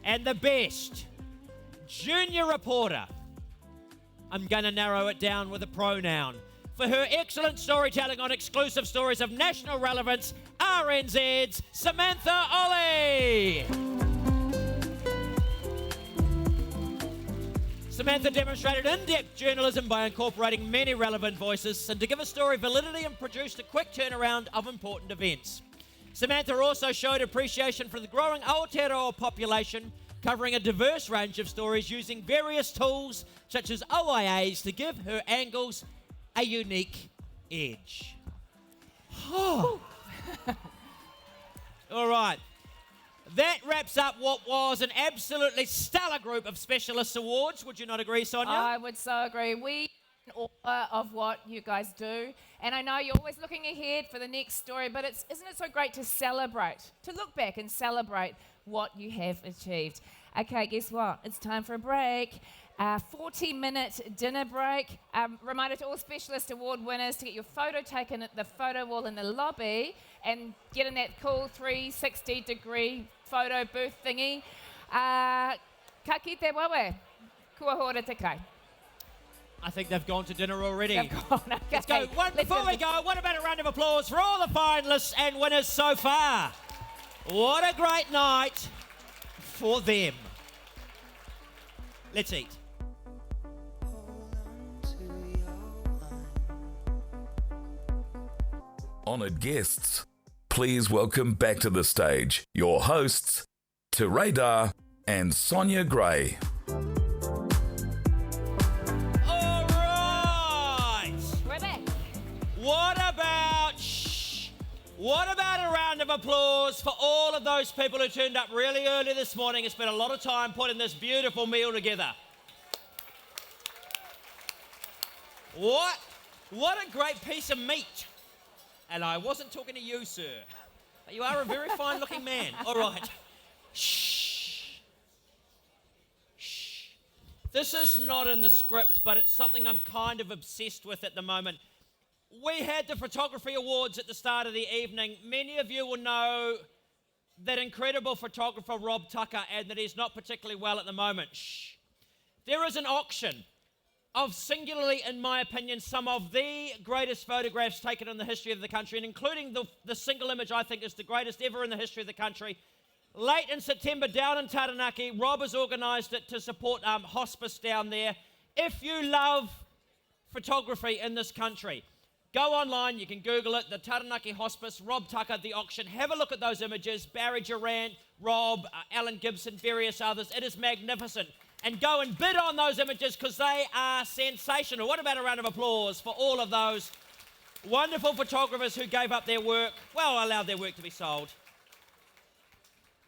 And the best junior reporter, I'm going to narrow it down with a pronoun, for her excellent storytelling on exclusive stories of national relevance, RNZ's Samantha Ollie. Samantha demonstrated in-depth journalism by incorporating many relevant voices and to give a story validity and produced a quick turnaround of important events. Samantha also showed appreciation for the growing Aotearoa population, covering a diverse range of stories using various tools such as OIAs to give her angles a unique edge. All right. That wraps up what was an absolutely stellar group of Specialist Awards. Would you not agree, Sonia? I would so agree. awe of what you guys do. And I know you're always looking ahead for the next story, but isn't it so great to celebrate, to look back and celebrate what you have achieved? Okay, guess what? It's time for a break. 40-minute dinner break. Reminder to all Specialist Award winners to get your photo taken at the photo wall in the lobby and get in that cool 360-degree photo booth thingy. Ka kite wawe. Kua hora te kai. I think they've gone to dinner already. They've gone, okay. Let's go. Before we go, what about a round of applause for all the finalists and winners so far? What a great night for them. Let's eat. Honoured guests, please welcome back to the stage your hosts, Te Radar and Sonia Gray. All right. We're back. What about a round of applause for all of those people who turned up really early this morning and spent a lot of time putting this beautiful meal together? What a great piece of meat. And I wasn't talking to you, sir. But you are a very fine-looking man. All right. Shh. Shh. This is not in the script, but it's something I'm kind of obsessed with at the moment. We had the Photography Awards at the start of the evening. Many of you will know that incredible photographer Rob Tucker and that he's not particularly well at the moment. Shh. There is an auction of singularly, in my opinion, some of the greatest photographs taken in the history of the country, and including the single image I think is the greatest ever in the history of the country. Late in September, down in Taranaki, Rob has organised it to support hospice down there. If you love photography in this country, go online, you can Google it, the Taranaki Hospice, Rob Tucker, the auction. Have a look at those images, Barry Durant, Rob, Alan Gibson, various others. It is magnificent. And go and bid on those images because they are sensational. What about a round of applause for all of those wonderful photographers who gave up their work, allowed their work to be sold.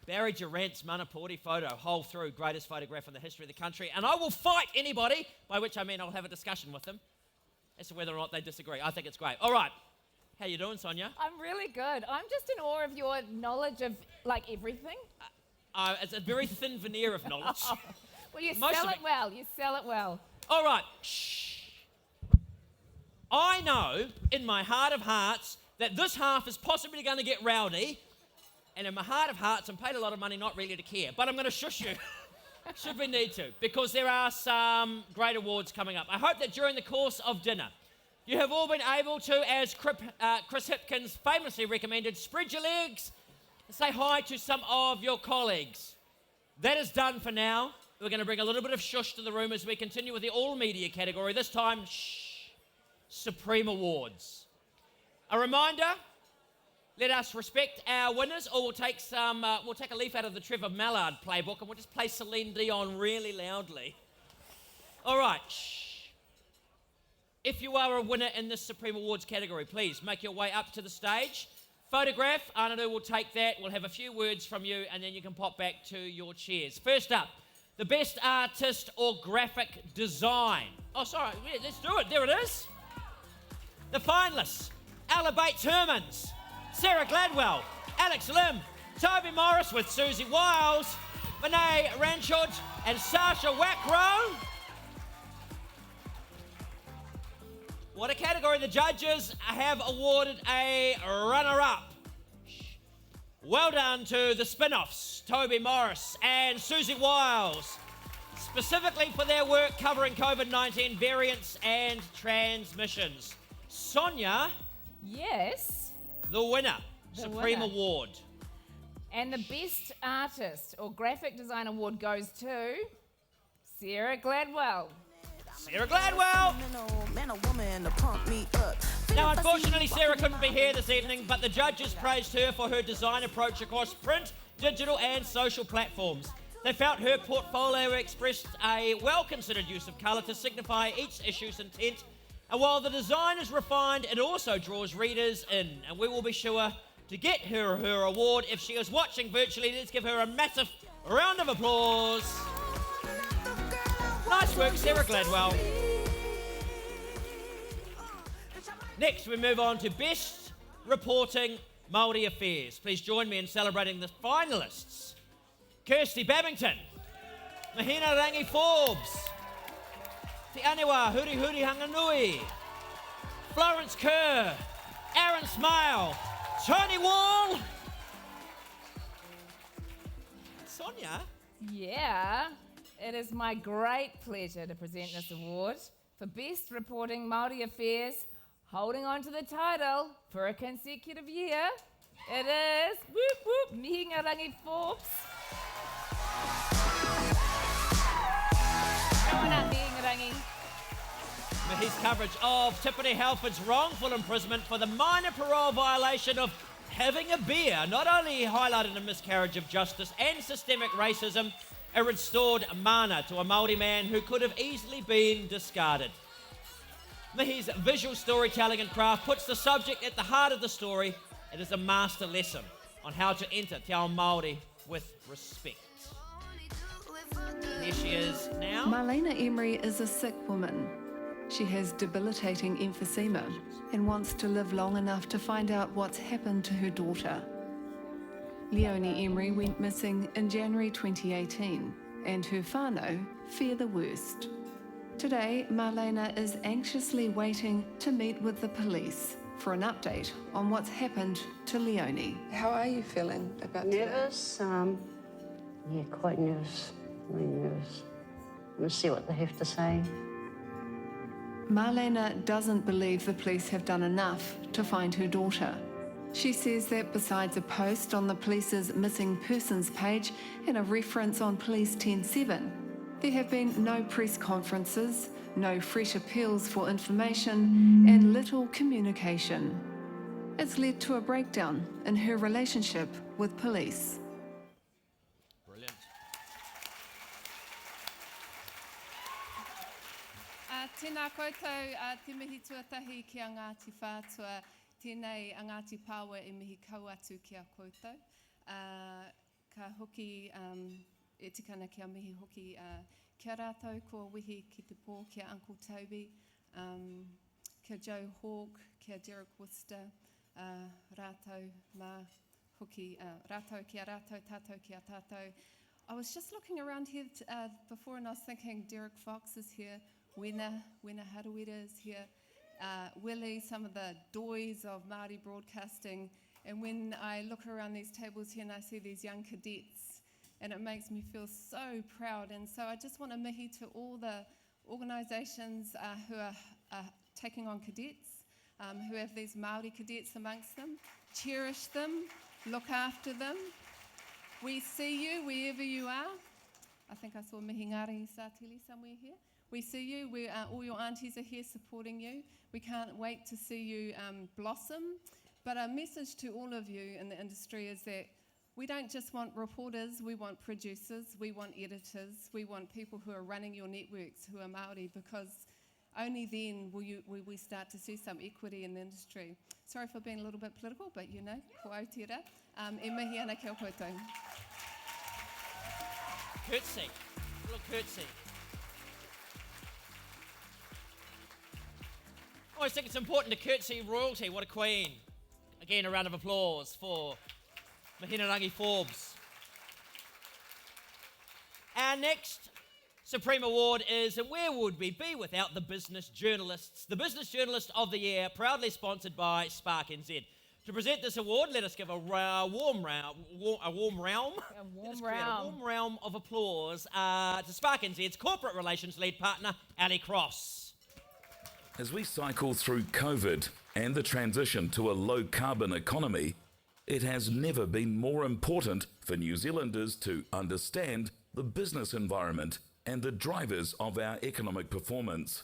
Barry Durant's Manapōuri photo, whole through, greatest photograph in the history of the country. And I will fight anybody, by which I mean I'll have a discussion with them as to whether or not they disagree. I think it's great. All right. How you doing, Sonia? I'm really good. I'm just in awe of your knowledge of, everything. It's a very thin veneer of knowledge. Well, you sell it well. You sell it well. All right. Shh. I know in my heart of hearts that this half is possibly going to get rowdy. And in my heart of hearts, I'm paid a lot of money not really to care. But I'm going to shush you, should we need to, because there are some great awards coming up. I hope that during the course of dinner, you have all been able to, as Chris Hipkins famously recommended, spread your legs and say hi to some of your colleagues. That is done for now. We're going to bring a little bit of shush to the room as we continue with the all-media category. This time, Supreme Awards. A reminder, let us respect our winners, or we'll take a leaf out of the Trevor Mallard playbook and we'll just play Celine Dion really loudly. All right. If you are a winner in this Supreme Awards category, please make your way up to the stage. Photograph, Anadu will take that. We'll have a few words from you and then you can pop back to your chairs. First up, the Best Artist or Graphic Design. Oh, sorry, yeah, let's do it. There it is. The finalists, Ella Bates-Hermans, Sarah Gladwell, Alex Lim, Toby Morris with Susie Wiles, Vinay Ranchod and Sasha Wackrow. What a category. The judges have awarded a runner-up. Well done to the spin-offs, Toby Morris and Susie Wiles, specifically for their work covering COVID-19 variants and transmissions. Sonia. Yes. The winner, Supreme Award. And the Best Artist or Graphic Design Award goes to Sarah Gladwell. Sarah Gladwell! Now, unfortunately, Sarah couldn't be here this evening, but the judges praised her for her design approach across print, digital and social platforms. They felt her portfolio expressed a well-considered use of colour to signify each issue's intent. And while the design is refined, it also draws readers in. And we will be sure to get her award if she is watching virtually. Let's give her a massive round of applause. Nice work, Sarah Gladwell. Next, we move on to Best Reporting Māori Affairs. Please join me in celebrating the finalists. Kirsty Babington, Mahina Rangi Forbes, Te Aniwa Huri Huri Hanganui, Florence Kerr, Aaron Smile, Tony Wall, Sonia. Yeah, it is my great pleasure to present this award for Best Reporting Māori Affairs, holding on to the title for a consecutive year. It is, whoop whoop, Mihinga Rangi Forbes. Come on up, Mihinga Rangi. His coverage of Tiffany Halford's wrongful imprisonment for the minor parole violation of having a beer not only highlighted a miscarriage of justice and systemic racism, it restored mana to a Māori man who could have easily been discarded. Mihi's visual storytelling and craft puts the subject at the heart of the story. It is a master lesson on how to enter Te Ao Māori with respect. Here she is now. Marlena Emery is a sick woman. She has debilitating emphysema and wants to live long enough to find out what's happened to her daughter. Leonie Emery went missing in January 2018, and her whānau fear the worst. Today, Marlena is anxiously waiting to meet with the police for an update on what's happened to Leonie. How are you feeling about nervous? Yeah, quite nervous. Really nervous. We'll see what they have to say. Marlena doesn't believe the police have done enough to find her daughter. She says that besides a post on the police's missing persons page and a reference on Police 10-7, there have been no press conferences, no fresh appeals for information, and little communication. It's led to a breakdown in her relationship with police. Brilliant. Tēnā koutou, te mihi tuatahi ki a Ngāti Whātua, tēnei a Ngāti Pāua e mihi kau atu ki a koutou. Ka hoki, e tikana ki a mihi hoki, kia rātou kua wihi ki te pō, kia Uncle Toby, kia Joe Hawke, kia Derek Worcester, rātou mā hoki, rātou kia rātou, tātou kia tātou. I was just looking around here before and I was thinking Derek Fox is here, Wena Harawira is here, Willie, some of the doys of Māori broadcasting. And when I look around these tables here and I see these young cadets, and it makes me feel so proud. And so I just want to mihi to all the organisations who are taking on cadets, who have these Māori cadets amongst them. Cherish them, look after them. We see you wherever you are. I think I saw Mihi Ngārangi Sātili somewhere here. We see you, all your aunties are here supporting you. We can't wait to see you blossom. But our message to all of you in the industry is that we don't just want reporters, we want producers, we want editors, we want people who are running your networks who are Māori, because only then will we start to see some equity in the industry. Sorry for being a little bit political, but you know, ko autira. E mihi ana kia koutou. Curtsy, a little curtsy. I always think it's important to curtsy royalty. What a queen. Again, a round of applause for Mahina Rangi Forbes. Our next Supreme Award is, and where would we be without the Business Journalists? The Business Journalist of the Year, proudly sponsored by Spark NZ. To present this award, let us give a warm round of applause to Spark NZ's Corporate Relations Lead Partner, Ali Cross. As we cycle through COVID and the transition to a low-carbon economy, it has never been more important for New Zealanders to understand the business environment and the drivers of our economic performance.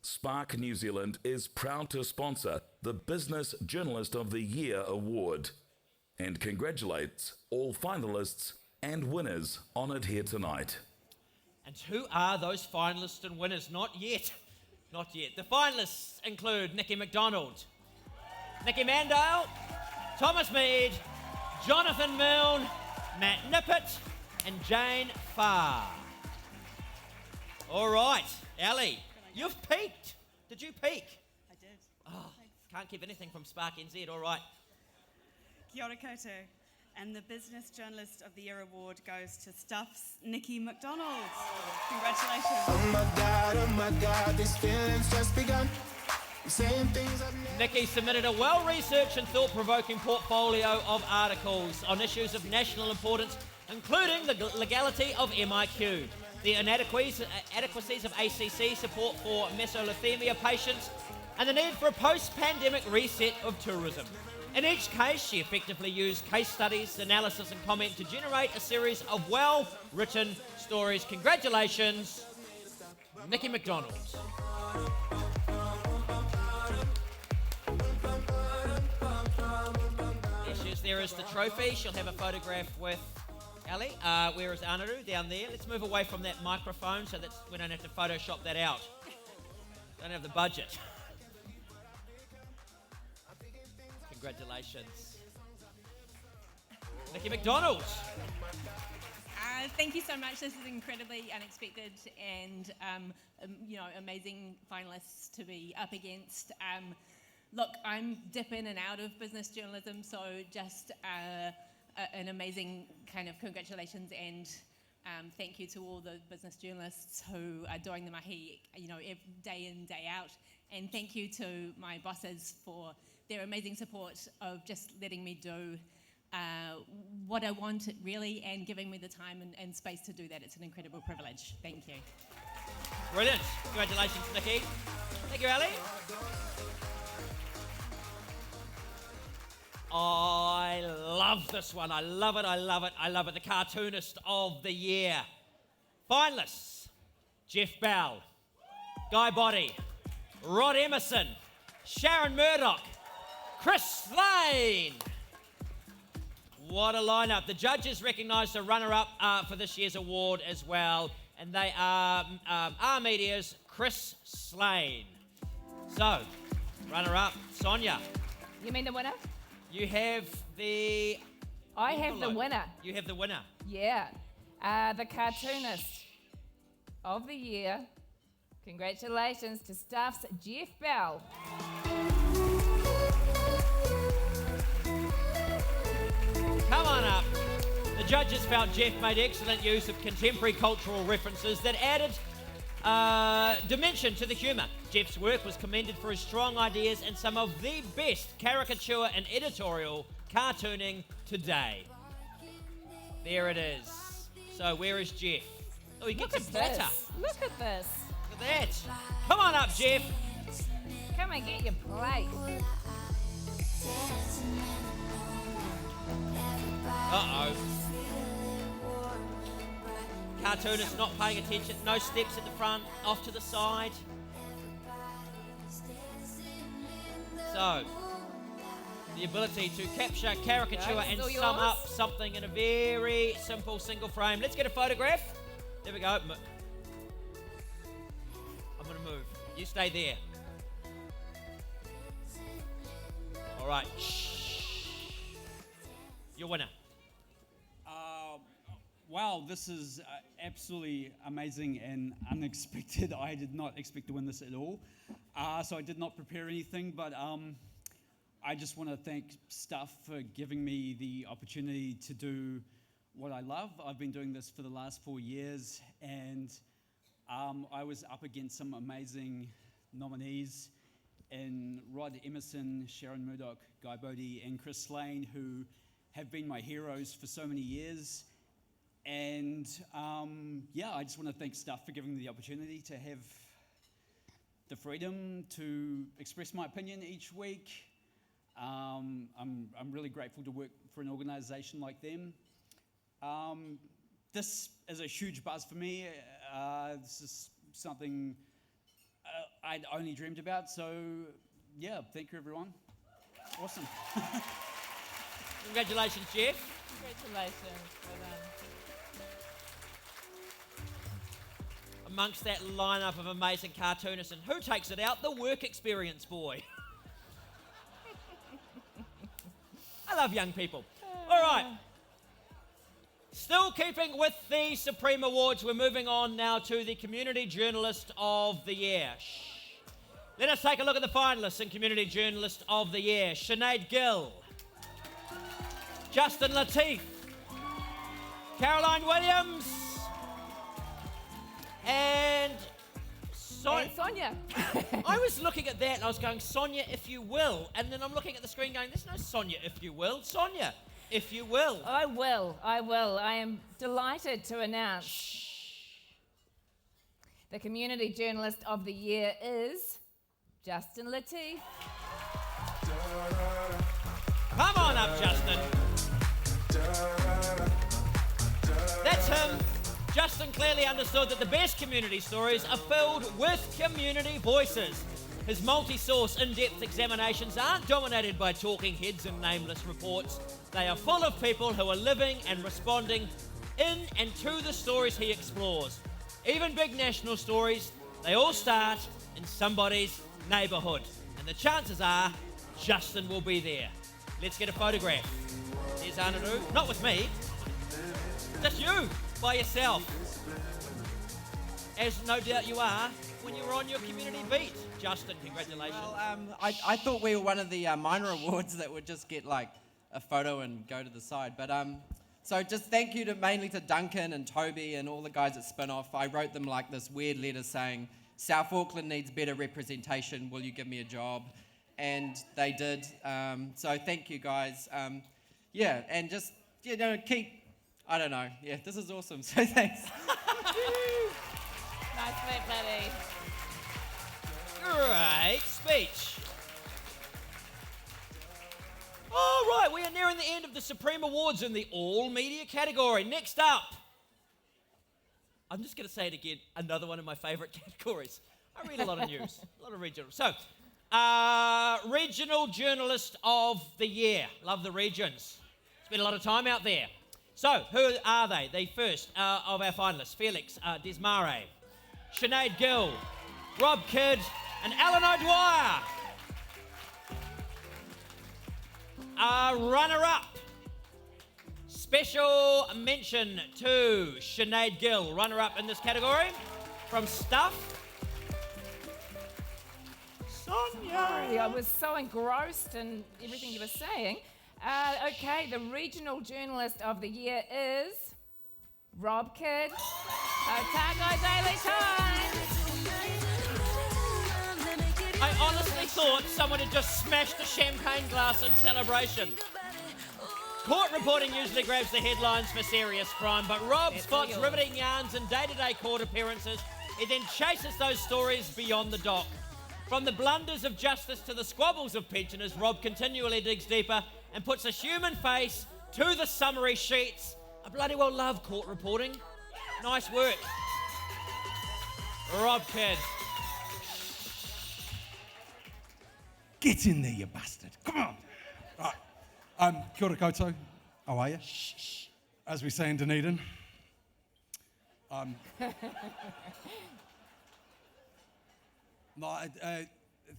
Spark New Zealand is proud to sponsor the Business Journalist of the Year Award and congratulates all finalists and winners honoured here tonight. And who are those finalists and winners? Not yet. Not yet. The finalists include Nikki McDonald, Nikki Mandale, Thomas Mead, Jonathan Milne, Matt Nippert, and Jane Farr. All right, Ali, you've peaked. Did you peak? I did. Oh, Can't keep anything from Spark NZ, all right. Kia ora koutou. And the Business Journalist of the Year award goes to Stuff's Nikki McDonald. Congratulations. Oh my God, these feelings just begun. I'm saying things I've never... Nikki submitted a well-researched and thought-provoking portfolio of articles on issues of national importance, including the legality of MIQ, the inadequacies of ACC support for mesothelioma patients, and the need for a post-pandemic reset of tourism. In each case, she effectively used case studies, analysis and comment to generate a series of well-written stories. Congratulations, Nikki McDonald. There is the trophy. She'll have a photograph with Ali. Where is Anaru? Down there. Let's move away from that microphone so that we don't have to Photoshop that out. Don't have the budget. Congratulations. Nikki McDonald. Thank you so much. This is incredibly unexpected and, amazing finalists to be up against. Look, I'm dip in and out of business journalism, so just an amazing kind of congratulations and thank you to all the business journalists who are doing the mahi, day in, day out. And thank you to my bosses for their amazing support of just letting me do what I want, really, and giving me the time and space to do that. It's an incredible privilege. Thank you. Brilliant. Congratulations, Nikki. Thank you, Ali. I love this one. I love it. I love it. I love it. The Cartoonist of the Year. Finalists: Jeff Bell, Guy Boddy, Rod Emerson, Sharon Murdoch, Chris Slane. What a lineup. The judges recognised the runner-up for this year's award as well, and they are our media's Chris Slane. So, runner-up, Sonia. You mean the winner? You have the... I have the winner. You have the winner. Yeah. The Cartoonist of the Year. Congratulations to Stuff's Jeff Bell. Come on up. The judges felt Jeff made excellent use of contemporary cultural references that added dimension to the humour. Jeff's work was commended for his strong ideas and some of the best caricature and editorial cartooning today. There it is. So where is Jeff? Oh, he gets a platter. Look at this. Look at that. Come on up, Jeff. Come and get your plate. Uh-oh. Cartoonist not paying attention. No steps at the front, off to the side. So, the ability to capture caricature and sum up something in a very simple single frame. Let's get a photograph. There we go. I'm going to move. You stay there. All right. Shh. Your winner. Wow, this is absolutely amazing and unexpected. I did not expect to win this at all. So I did not prepare anything, but I just want to thank Stuff for giving me the opportunity to do what I love. I've been doing this for the last 4 years, and I was up against some amazing nominees in Rod Emerson, Sharon Murdoch, Guy Boddy, and Chris Slane, who have been my heroes for so many years. And I just want to thank Stuff for giving me the opportunity to have the freedom to express my opinion each week. I'm really grateful to work for an organisation like them. This is a huge buzz for me. This is something I'd only dreamed about. So, yeah, thank you, everyone. Awesome. Congratulations, Jeff. Congratulations. Well done. Amongst that lineup of amazing cartoonists, and who takes it out? The work experience boy. I love young people. All right. Still keeping with the Supreme Awards, we're moving on now to the Community Journalist of the Year. Shh. Let us take a look at the finalists in Community Journalist of the Year. Sinead Gill, Justin Lateef, Caroline Williams, and Sonia. I was looking at that and I was going, Sonia, if you will. And then I'm looking at the screen going, there's no Sonia, if you will. Sonia, if you will. I will. I am delighted to announce the Community Journalist of the Year is Justin Lateef. Come on up, Justin. That's him. Justin clearly understood that the best community stories are filled with community voices. His multi-source, in-depth examinations aren't dominated by talking heads and nameless reports. They are full of people who are living and responding in and to the stories he explores. Even big national stories, they all start in somebody's neighbourhood. And the chances are Justin will be there. Let's get a photograph. Here's Anadu. Not with me. Just you, by yourself. As no doubt you are when you were on your community beat. Justin, congratulations. Well, I thought we were one of the minor awards that would just get like a photo and go to the side. But so just thank you mainly to Duncan and Toby and all the guys at Spin-Off. I wrote them like this weird letter saying, South Auckland needs better representation. Will you give me a job? And they did. So thank you guys. Yeah, and just, keep, I don't know. Yeah, this is awesome. So thanks. Nice work, buddy. Great speech. All right, we are nearing the end of the Supreme Awards in the All Media category. Next up, I'm just going to say it again, another one of my favourite categories. I read a lot of news, a lot of regional. So, Regional Journalist of the Year. Love the regions. Spent a lot of time out there. So, who are they? The first of our finalists, Felix Desmarais, Sinead Gill, Rob Kidd, and Alan O'Dwyer. Runner-up. Special mention to Sinead Gill, runner-up in this category. From Stuff, Sonia. Sorry, I was so engrossed in everything you were saying. Okay, the Regional Journalist of the Year is Rob Kidd, Otago Daily Times. I honestly thought someone had just smashed a champagne glass in celebration. Court reporting usually grabs the headlines for serious crime, but Rob spots riveting yarns in day-to-day court appearances. He then chases those stories beyond the dock. From the blunders of justice to the squabbles of pensioners, Rob continually digs deeper and puts a human face to the summary sheets. I bloody well love court reporting. Nice work. Rob Kidd. Get in there, you bastard. Come on. Right. Kia ora koutou. How are you? As we say in Dunedin.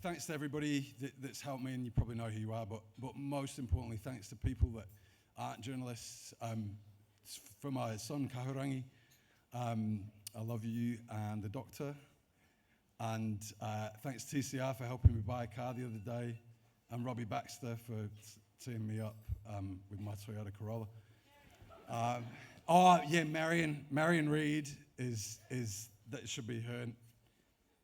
Thanks to everybody that's helped me, and you probably know who you are, but most importantly, thanks to people that aren't journalists. For my son, Kahurangi, I love you and the doctor. And thanks TCR for helping me buy a car the other day, and Robbie Baxter for teeing me up with my Toyota Corolla. Marion Reid is that should be her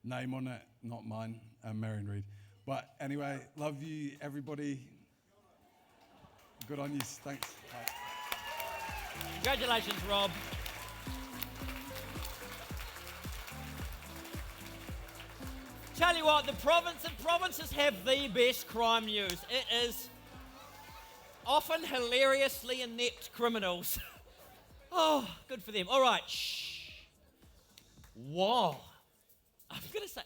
name on it, not mine, Marion Reid. But anyway, love you, everybody. Good on you. Thanks. Bye. Congratulations, Rob. Tell you what, the provinces have the best crime news. It is often hilariously inept criminals. Oh, good for them. All right, shh. Wow. I'm going to say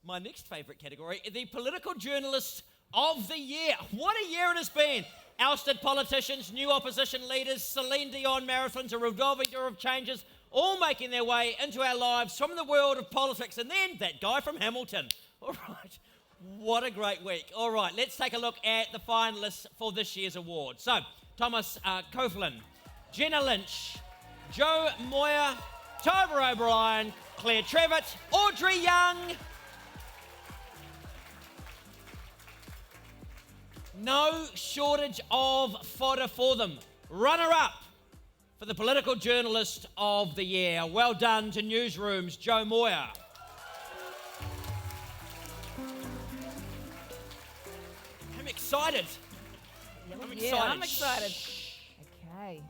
my next favourite category, the Political Journalist of the Year. What a year it has been. Ousted politicians, new opposition leaders, Celine Dion marathons, a revolving door of changes, all making their way into our lives from the world of politics. And then that guy from Hamilton. All right, what a great week. All right, let's take a look at the finalists for this year's award. So, Thomas Coughlin, Jenna Lynch, Joe Moyer, Tober O'Brien, Claire Trevitt, Audrey Young, No shortage of fodder for them. Runner-up for the Political Journalist of the Year. Well done to Newsroom's Joe Moyer. I'm excited. I'm excited. Okay.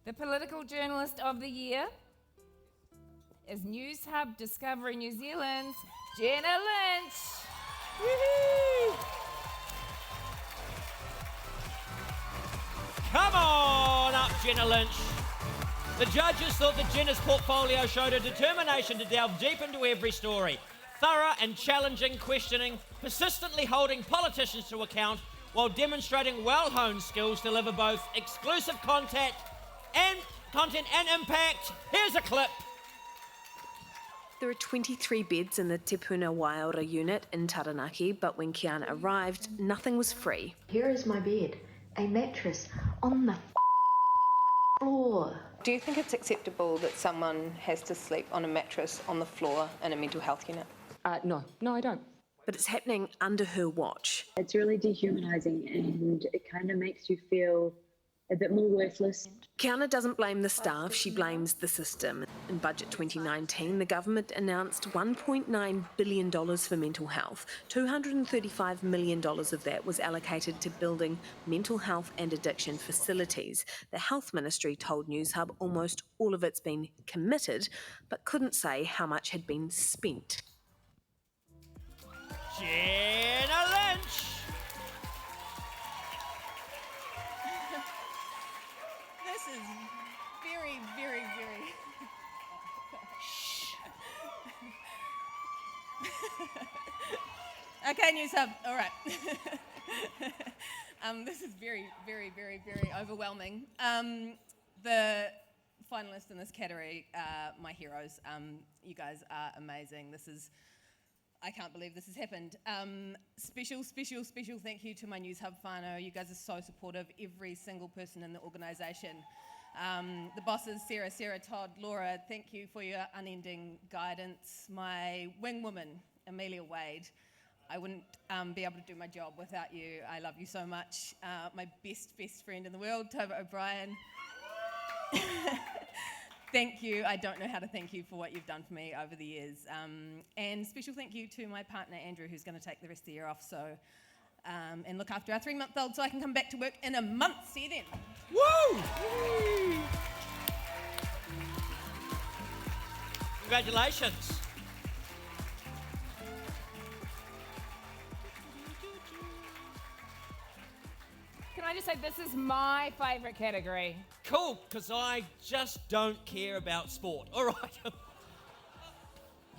The Political Journalist of the Year is News Hub Discovery New Zealand's Jenna Lynch. Woohoo! Come on up, Jenna Lynch. The judges thought that Jenna's portfolio showed a determination to delve deep into every story, thorough and challenging questioning, persistently holding politicians to account, while demonstrating well-honed skills to deliver both exclusive content and impact. Here's a clip. There are 23 beds in the Te Puna Waiora unit in Taranaki, but when Kiana arrived, nothing was free. Here is my bed, a mattress on the floor. Do you think it's acceptable that someone has to sleep on a mattress on the floor in a mental health unit? No, I don't. But it's happening under her watch. It's really dehumanising and it kind of makes you feel a bit more worthless. Kiana doesn't blame the staff, she blames the system. In Budget 2019, the government announced $1.9 billion for mental health. $235 million of that was allocated to building mental health and addiction facilities. The Health Ministry told Newshub almost all of it's been committed, but couldn't say how much had been spent. Jenna Lynch. This is very, very, very... Okay, News Hub, all right. This is very, very, very, very overwhelming. The finalists in this category are my heroes. You guys are amazing. I can't believe this has happened. Special thank you to my News Hub whānau. You guys are so supportive, every single person in the organisation. The bosses, Sarah, Todd, Laura, thank you for your unending guidance. My wing woman, Amelia Wade, I wouldn't be able to do my job without you. I love you so much. My best friend in the world, Tova O'Brien. Thank you. I don't know how to thank you for what you've done for me over the years. And special thank you to my partner, Andrew, who's going to take the rest of the year off and look after our 3-month-old so I can come back to work in a month. See you then. Woo! Congratulations. Can I just say this is my favourite category? Cool, because I just don't care about sport. All right.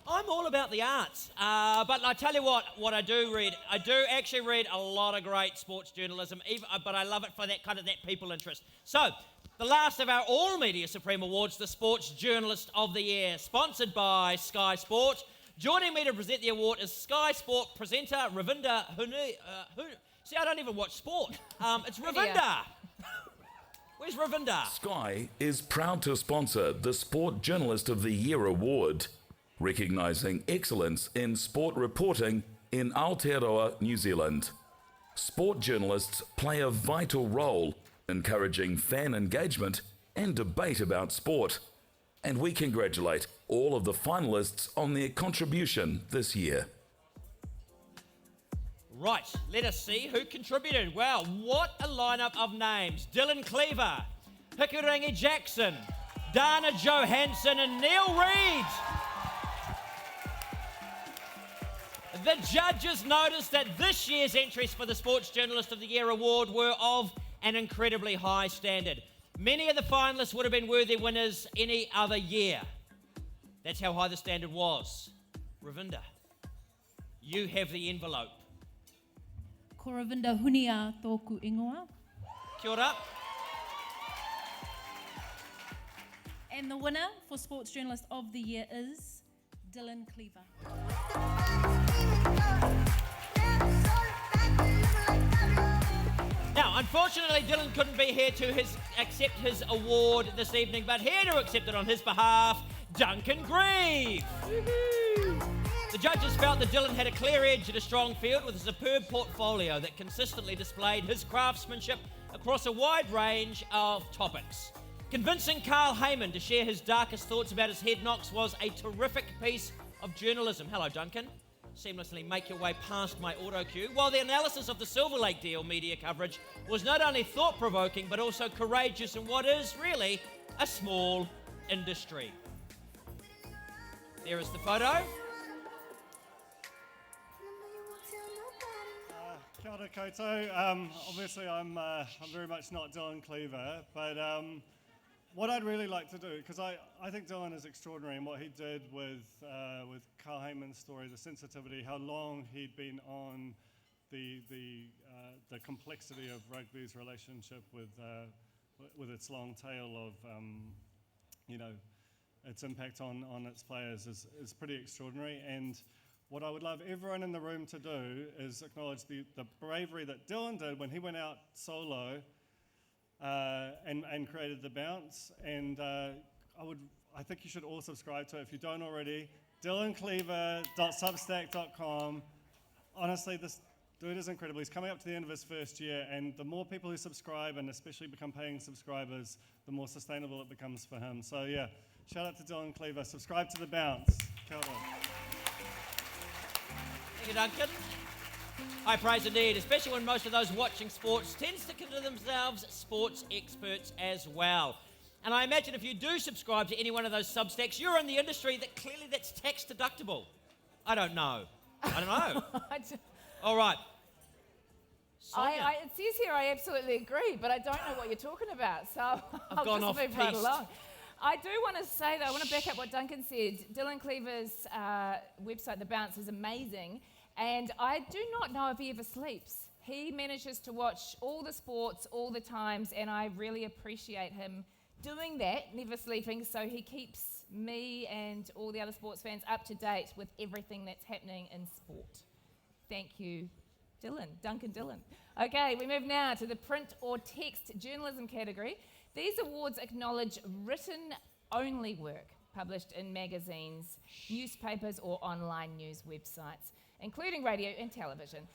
I'm all about the arts. But I tell you what I do read. I do actually read a lot of great sports journalism, but I love it for that people interest. So, the last of our All Media Supreme Awards, the Sports Journalist of the Year, sponsored by Sky Sport. Joining me to present the award is Sky Sport presenter Ravinda See, I don't even watch sport. It's Ravinda. Where's Ravinda? Sky is proud to sponsor the Sport Journalist of the Year award, recognising excellence in sport reporting in Aotearoa, New Zealand. Sport journalists play a vital role encouraging fan engagement and debate about sport, and we congratulate all of the finalists on their contribution this year. Right, let us see who contributed. Wow, what a lineup of names. Dylan Cleaver, Hikurangi Jackson, Dana Johansson and Neil Reid. The judges noticed that this year's entries for the Sports Journalist of the Year award were of an incredibly high standard. Many of the finalists would have been worthy winners any other year. That's how high the standard was. Ravinda, you have the envelope. Ko Ravinda hunia tōku ingoa. Kia ora. And the winner for Sports Journalist of the Year is Dylan Cleaver. Now, unfortunately, Dylan couldn't be here to accept his award this evening, but here to accept it on his behalf, Duncan Grieve. Woo-hoo. The judges felt that Dylan had a clear edge at a strong field with a superb portfolio that consistently displayed his craftsmanship across a wide range of topics. Convincing Carl Heyman to share his darkest thoughts about his head knocks was a terrific piece of journalism. Hello, Duncan. Seamlessly make your way past my auto cue, while the analysis of the Silver Lake deal media coverage was not only thought-provoking but also courageous in what is really a small industry. There is the photo. Kia ora koutou. Obviously, I'm very much not Dylan Cleaver, but what I'd really like to do, because I think Dylan is extraordinary, and what he did with Carl Heyman's story, the sensitivity, how long he'd been on the complexity of rugby's relationship with its long tail of its impact on its players is pretty extraordinary. And what I would love everyone in the room to do is acknowledge the bravery that Dylan did when he went out solo and created the bounce. And I think you should all subscribe to it if you don't already. DylanCleaver.substack.com. Honestly, this dude is incredible. He's coming up to the end of his first year, and the more people who subscribe and especially become paying subscribers, the more sustainable it becomes for him. So yeah, shout out to Dylan Cleaver. Subscribe to the bounce. Kia ora. Thank you, Duncan. High praise indeed, especially when most of those watching sports tends to consider themselves sports experts as well. And I imagine if you do subscribe to any one of those Substacks, you're in the industry that clearly that's tax deductible. I don't know. All right. Sonia. It says here I absolutely agree, but I don't know what you're talking about, so I'll gone just off move right piste. along. I do want to say, though, I want to back up what Duncan said. Dylan Cleaver's website, The Bounce, is amazing, and I do not know if he ever sleeps. He manages to watch all the sports all the times, and I really appreciate him doing that, never sleeping, so he keeps me and all the other sports fans up to date with everything that's happening in sport. Thank you, Duncan Dillon. Okay, we move now to the print or text journalism category. These awards acknowledge written-only work published in magazines, newspapers, or online news websites, including radio and television.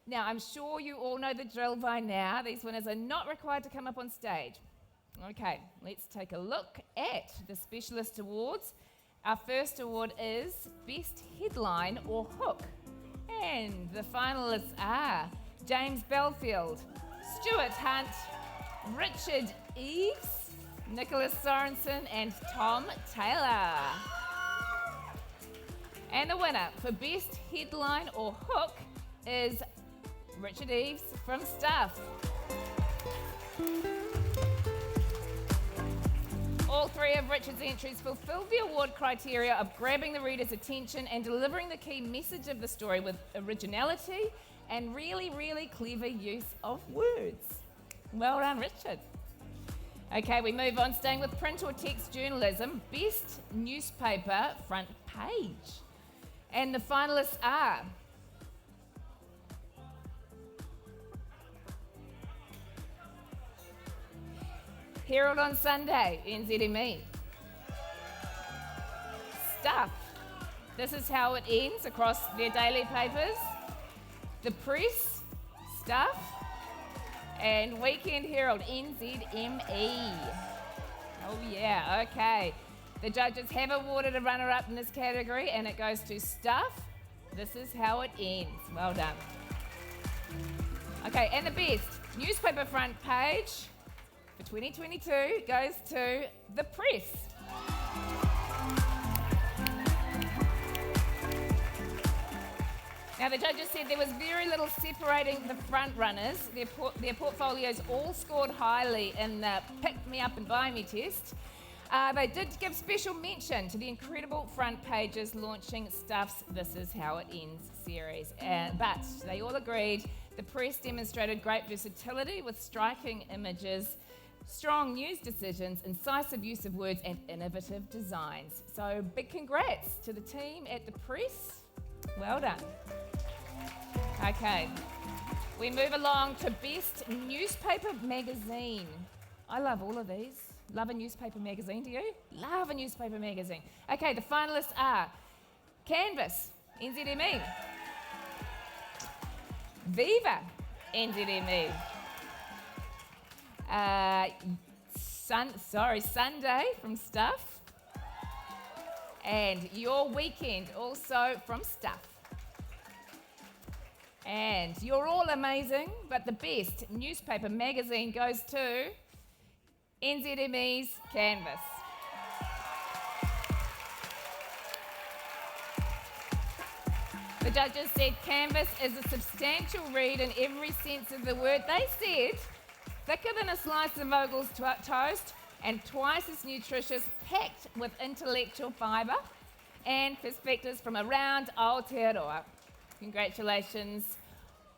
Now, I'm sure you all know the drill by now. These winners are not required to come up on stage. Okay, let's take a look at the Specialist Awards. Our first award is Best Headline or Hook. And the finalists are James Belfield, Stuart Hunt, Richard Eves, Nicholas Sorensen, and Tom Taylor. And the winner for Best Headline or Hook is Richard Eves from Stuff. All three of Richard's entries fulfill the award criteria of grabbing the reader's attention and delivering the key message of the story with originality and really, really clever use of words. Well done, Richard. Okay, we move on, staying with print or text journalism, Best Newspaper Front Page. And the finalists are Herald on Sunday, NZME. Stuff. This is how it ends across their daily papers. The Press, Stuff, and Weekend Herald, NZME. Oh yeah, okay. The judges have awarded a runner-up in this category, and it goes to Stuff. This is how it ends. Well done. Okay, and the best newspaper front page for 2022 goes to The Press. Now, the judges said there was very little separating the front runners. Their portfolios all scored highly in the Pick Me Up and Buy Me test. They did give special mention to the incredible front pages launching Stuff's This Is How It Ends series. But they all agreed the Press demonstrated great versatility with striking images, strong news decisions, incisive use of words, and innovative designs. So big congrats to the team at the Press. Well done. Okay, we move along to Best Newspaper Magazine. I love all of these. Love a newspaper magazine, do you? Love a newspaper magazine. Okay, the finalists are Canvas, NZME. Viva NZME. Sunday from Stuff. And Your Weekend also from Stuff. And you're all amazing, but the best newspaper magazine goes to NZME's Canvas. The judges said Canvas is a substantial read in every sense of the word. They said thicker than a slice of Vogel's toast and twice as nutritious, packed with intellectual fibre and perspectives from around Aotearoa. Congratulations.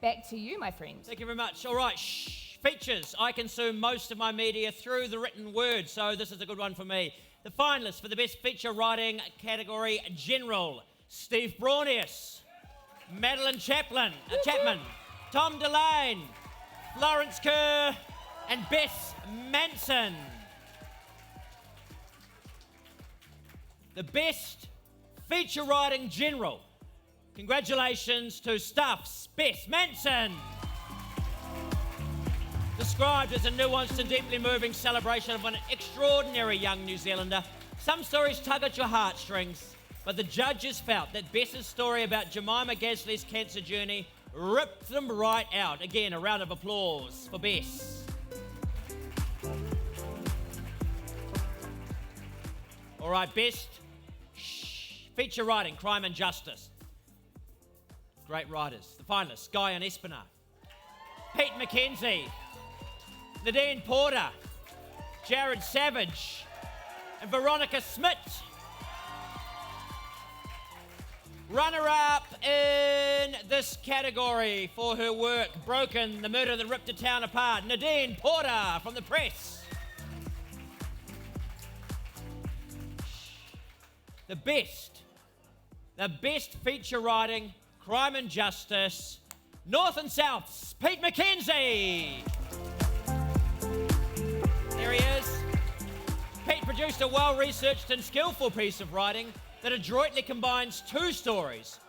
Back to you, my friend. Thank you very much. All right, features. I consume most of my media through the written word, so this is a good one for me. The finalists for the Best Feature Writing category, General, Steve Braunius, Madeline Chapman, Tom Delane, Florence Kerr, and Bess Manson. The Best Feature Writing General. Congratulations to Stuff's Bess Manson. Described as a nuanced and deeply moving celebration of an extraordinary young New Zealander, some stories tug at your heartstrings, but the judges felt that Bess's story about Jemima Gasley's cancer journey ripped them right out. Again, a round of applause for Bess. All right, Best Feature Writing, Crime and Justice. Great writers. The finalists, Guy and Espinard, Pete McKenzie, Nadine Porter, Jared Savage, and Veronica Smith. Runner-up in this category for her work, Broken, the Murder that Ripped a Town Apart, Nadine Porter from the Press. The best feature writing, Crime and Justice, North and South's Pete McKenzie. There he is. Pete produced a well-researched and skillful piece of writing that adroitly combines two stories.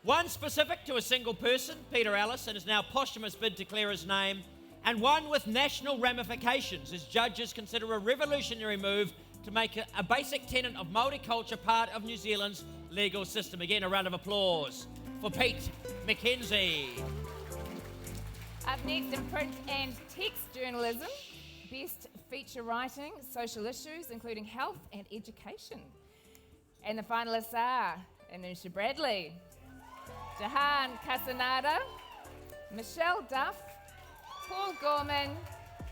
One specific to a single person, Peter Ellis, and his now posthumous bid to clear his name, and one with national ramifications as judges consider a revolutionary move to make a basic tenet of Māori culture part of New Zealand's legal system. Again, a round of applause for Pete McKenzie. Up next in print and text journalism, best feature writing, social issues, including health and education. And the finalists are Anusha Bradley, Jahan Casanada, Michelle Duff, Paul Gorman,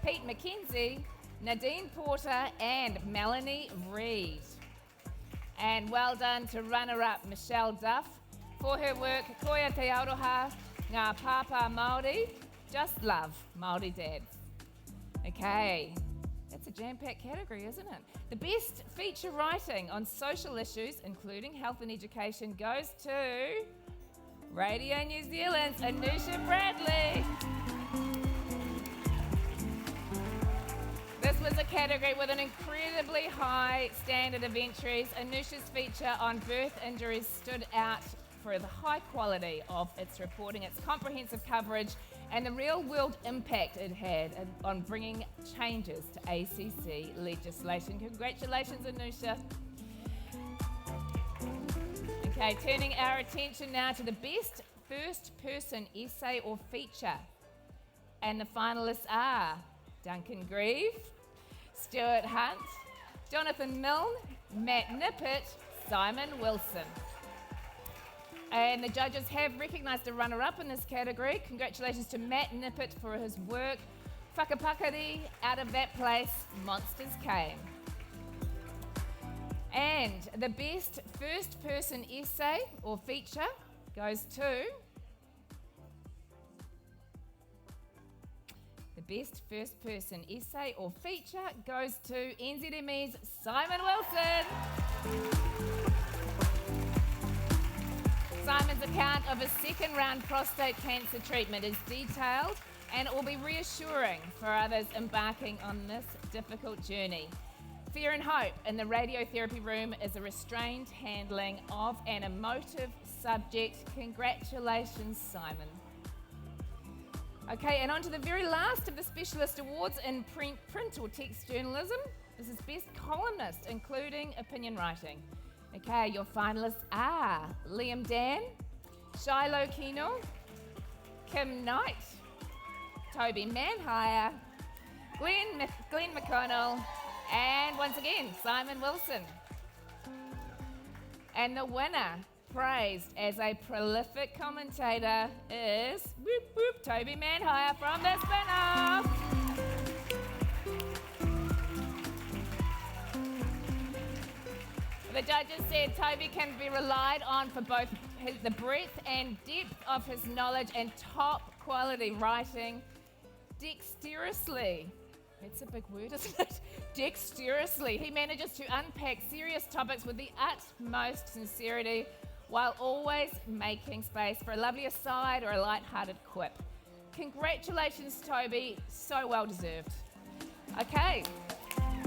Pete McKenzie, Nadine Porter, and Melanie Reid. And well done to runner-up Michelle Duff for her work, Koia Te Aroha, Ngā Pāpā Māori, Just Love Māori Dads. Okay, that's a jam-packed category, isn't it? The best feature writing on social issues, including health and education, goes to Radio New Zealand's Anusha Bradley. This was a category with an incredibly high standard of entries. Anusha's feature on birth injuries stood out for the high quality of its reporting, its comprehensive coverage, and the real-world impact it had on bringing changes to ACC legislation. Congratulations, Anusha. Okay, turning our attention now to the best first-person essay or feature. And the finalists are Duncan Grieve, Stuart Hunt, Jonathan Milne, Matt Nippert, Simon Wilson. And the judges have recognised a runner-up in this category. Congratulations to Matt Nippert for his work. Whakapakari, Out of That Place, Monsters Came. And the best first-person essay or feature goes to... The best first-person essay or feature goes to NZME's Simon Wilson. Simon's account of his second-round prostate cancer treatment is detailed, and it will be reassuring for others embarking on this difficult journey. Fear and hope in the radiotherapy room is a restrained handling of an emotive subject. Congratulations, Simon. Okay, and on to the very last of the specialist awards in print or text journalism. This is Best Columnist, including opinion writing. Okay, your finalists are Liam Dan, Shiloh Keenall, Kim Knight, Toby Manhire, Glenn McConnell, and once again, Simon Wilson. And the winner, praised as a prolific commentator, is Toby Manhire from The Spin-Off. The judges said Toby can be relied on for both the breadth and depth of his knowledge and top quality writing. Dexterously, that's a big word, isn't it? Dexterously, he manages to unpack serious topics with the utmost sincerity while always making space for a lovely aside or a light-hearted quip. Congratulations, Toby, so well deserved. Okay,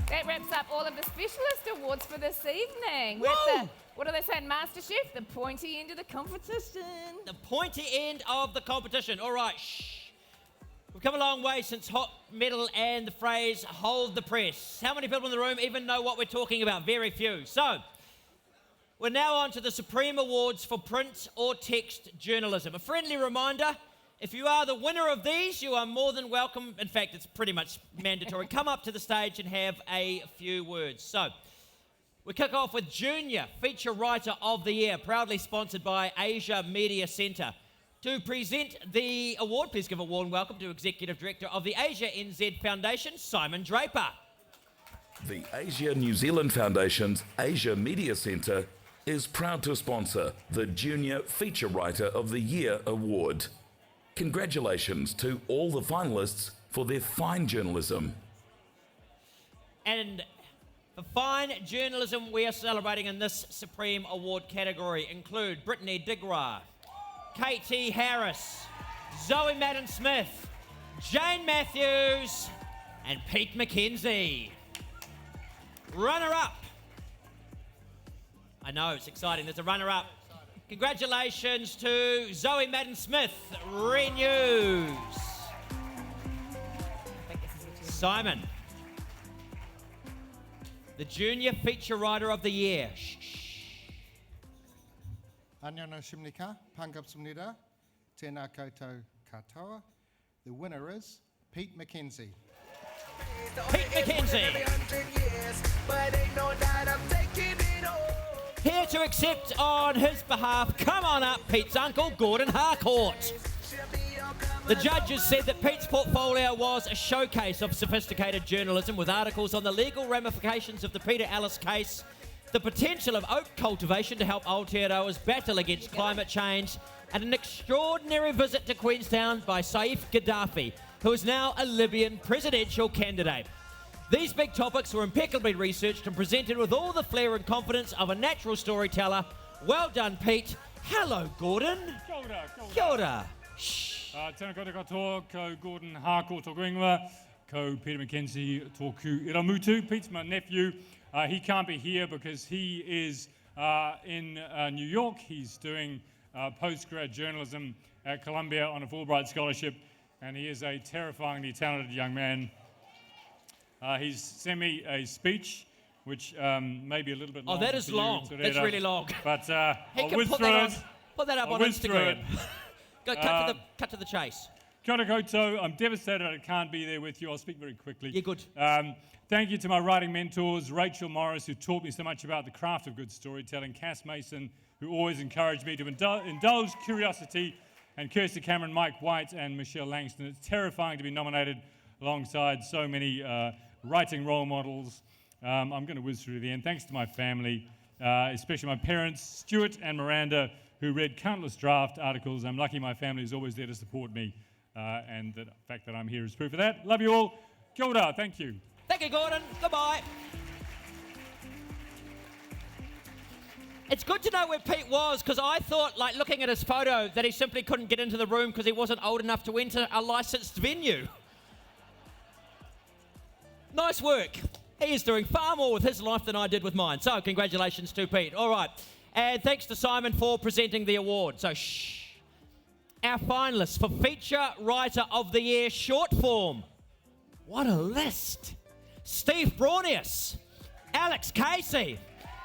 that wraps up all of the specialist awards for this evening. We're at the, what do they say in MasterChef? The pointy end of the competition. The pointy end of the competition. All right, shh. We've come a long way since hot metal and the phrase hold the press. How many people in the room even know what we're talking about? Very few. So, we're now on to the Supreme Awards for print or text journalism. A friendly reminder, if you are the winner of these, you are more than welcome. In fact, it's pretty much mandatory. Come up to the stage and have a few words. So, we kick off with Junior Feature Writer of the Year, proudly sponsored by Asia Media Centre. To present the award, please give a warm welcome to Executive Director of the Asia NZ Foundation, Simon Draper. The Asia New Zealand Foundation's Asia Media Centre is proud to sponsor the Junior Feature Writer of the Year Award. Congratulations to all the finalists for their fine journalism. And for fine journalism we are celebrating in this Supreme Award category include Brittany Digra, K.T. Harris, Zoe Madden-Smith, Jane Matthews, and Pete McKenzie. Runner-up. I know, it's exciting. There's a runner-up. Congratulations to Zoe Madden-Smith, Renews. Simon, the Junior Feature Writer of the Year. Anyono Shimnika, Pangab Sumnida, Tēnā koutou katoa. The winner is Pete McKenzie. Pete McKenzie. Here to accept on his behalf, come on up, Pete's uncle, Gordon Harcourt. The judges said that Pete's portfolio was a showcase of sophisticated journalism with articles on the legal ramifications of the Peter Ellis case, the potential of oak cultivation to help Aotearoa's battle against climate change, and an extraordinary visit to Queenstown by Saif Gaddafi, who is now a Libyan presidential candidate. These big topics were impeccably researched and presented with all the flair and confidence of a natural storyteller. Well done, Pete. Hello, Gordon. Kia ora. Kia ora. Tēnā koutou katoa, ko Gordon Harcourt tōku ingoa, ko Peter McKenzie tōku iramutu. Pete's my nephew. He can't be here because he is in New York. He's doing postgrad journalism at Columbia on a Fulbright scholarship, and he is a terrifyingly talented young man. He's sent me a speech, which may be a little bit long. Oh, that is long. That's really long. But He I'll can whiz put through that, it. put that up I'll on whiz through Instagram. it. Go, cut to the chase. Kia ora koutou. I'm devastated I can't be there with you. I'll speak very quickly. You're good. Thank you to my writing mentors, Rachel Morris, who taught me so much about the craft of good storytelling, Cass Mason, who always encouraged me to indulge curiosity, and Kirsty Cameron, Mike White, and Michelle Langston. It's terrifying to be nominated alongside so many writing role models. I'm going to whiz through to the end. Thanks to my family, especially my parents, Stuart and Miranda, who read countless draft articles. I'm lucky my family is always there to support me, and the fact that I'm here is proof of that. Love you all. Kia ora. Thank you. Thank you, Gordon. Goodbye. It's good to know where Pete was, because I thought, like looking at his photo, that he simply couldn't get into the room because he wasn't old enough to enter a licensed venue. Nice work. He is doing far more with his life than I did with mine. So congratulations to Pete. All right. And thanks to Simon for presenting the award. So shh. Our finalists for Feature Writer of the Year short form. What a list. Steve Braunius, Alex Casey,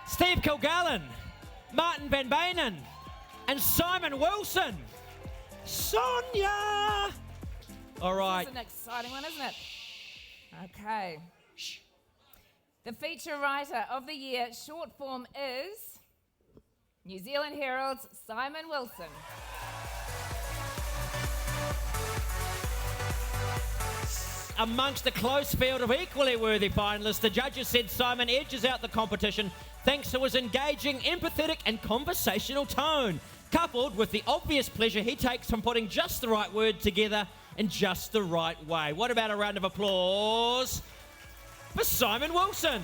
Steve Kilgallen, Martin Van Benen, and Simon Wilson. Sonia! All right. This is an exciting one, isn't it? Okay. The Feature Writer of the Year short form is New Zealand Herald's Simon Wilson. Amongst a close field of equally worthy finalists, the judges said Simon edges out the competition thanks to his engaging, empathetic and conversational tone, coupled with the obvious pleasure he takes from putting just the right word together in just the right way. What about a round of applause for Simon Wilson?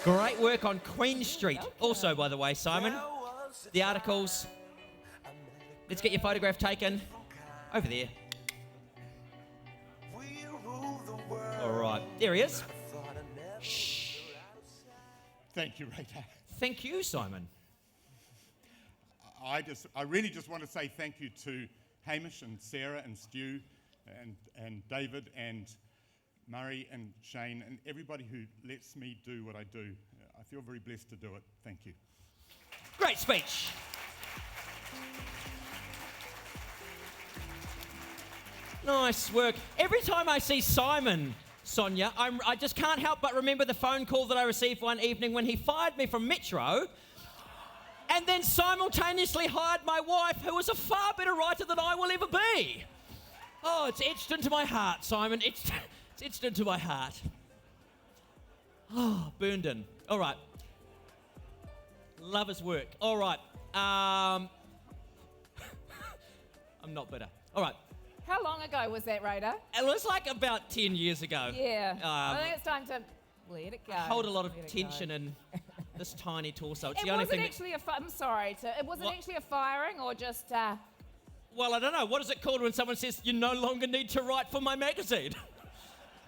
Great work on Queen Street. Also, by the way, Simon, the articles. Let's get your photograph taken. Over there. All right. There he is. Shh. Thank you, Rita. Thank you, Simon. I really just want to say thank you to Hamish and Sarah and Stu and David and Murray and Shane and everybody who lets me do what I do. I feel very blessed to do it. Thank you. Great speech. Nice work. Every time I see Simon, Sonia, I just can't help but remember the phone call that I received one evening when he fired me from Metro and then simultaneously hired my wife, who is a far better writer than I will ever be. Oh, it's etched into my heart, Simon. It's etched into my heart. Oh, burned in. All right. Love his work. All right. I'm not bitter. All right. How long ago was that, Raider? It was like about 10 years ago. Yeah. I think it's time to let it go. I hold a lot of tension in this tiny torso. It's It the only wasn't thing actually I'm sorry. It wasn't actually a firing or just... Well, I don't know. What is it called when someone says, you no longer need to write for my magazine?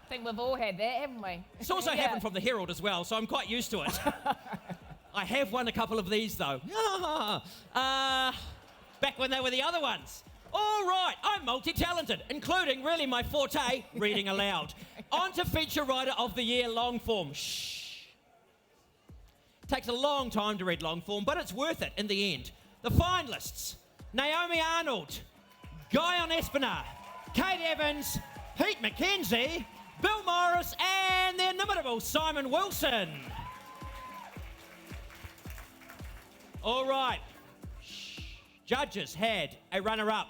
I think we've all had that, haven't we? It's also happened from the Herald as well, so I'm quite used to it. I have won a couple of these, though. Back when they were the other ones. All right, I'm multi-talented, including, really my forte, reading aloud. On to Feature Writer of the Year long form. Shh. Takes a long time to read long form, but it's worth it in the end. The finalists: Naomi Arnold, Guyon Espiner, Kate Evans, Pete McKenzie, Bill Morris, and the inimitable Simon Wilson. All right. Judges had a runner-up.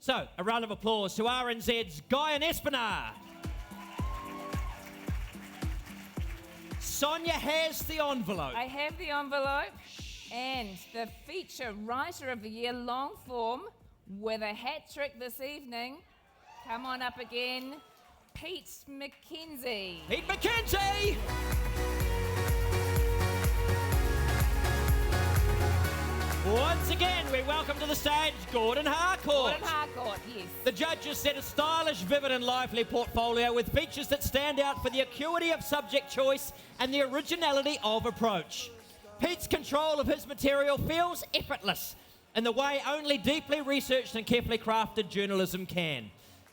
So, a round of applause to RNZ's Guyon Espiner. Sonia has the envelope. I have the envelope. And the Feature Writer of the Year long form with a hat trick this evening. Come on up again, Pete McKenzie. Pete McKenzie! Once again, we welcome to the stage Gordon Harcourt. Gordon Harcourt, yes. The judges set a stylish, vivid and lively portfolio with features that stand out for the acuity of subject choice and the originality of approach. Pete's control of his material feels effortless in the way only deeply researched and carefully crafted journalism can.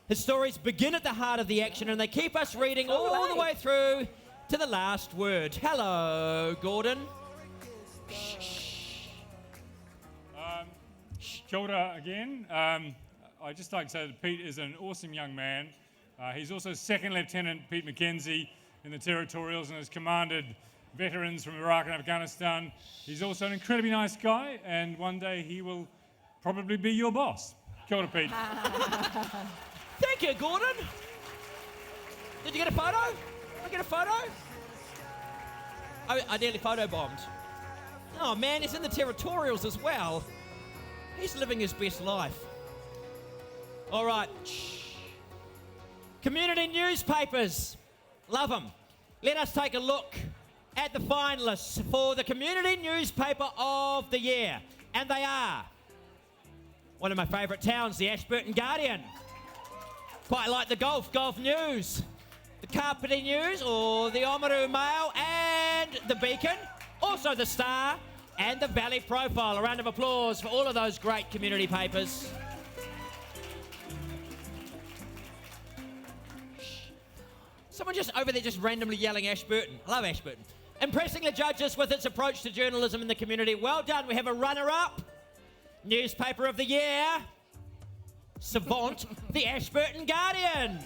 His stories begin at the heart of the action and they keep us reading all the way through to the last word. Hello, Gordon. Kia ora again. I'd just like to say that Pete is an awesome young man. He's also Second Lieutenant Pete McKenzie in the Territorials and has commanded veterans from Iraq and Afghanistan. He's also an incredibly nice guy, and one day he will probably be your boss. Kia ora, Pete. Thank you, Gordon. Did you get a photo? Did I get a photo? I nearly photobombed. Oh man, he's in the Territorials as well. He's living his best life. All right. Community newspapers. Love them. Let us take a look at the finalists for the Community Newspaper of the Year. And they are one of my favourite towns, the Ashburton Guardian. Quite like the golf news, the Kapiti News, or the Oamaru Mail, and the Beacon, also the Star, and the Valley Profile. A round of applause for all of those great community papers. Someone just over there just randomly yelling Ashburton. I love Ashburton. Impressing the judges with its approach to journalism in the community. Well done. We have a runner-up. Newspaper of the Year. Savant, the Ashburton Guardian.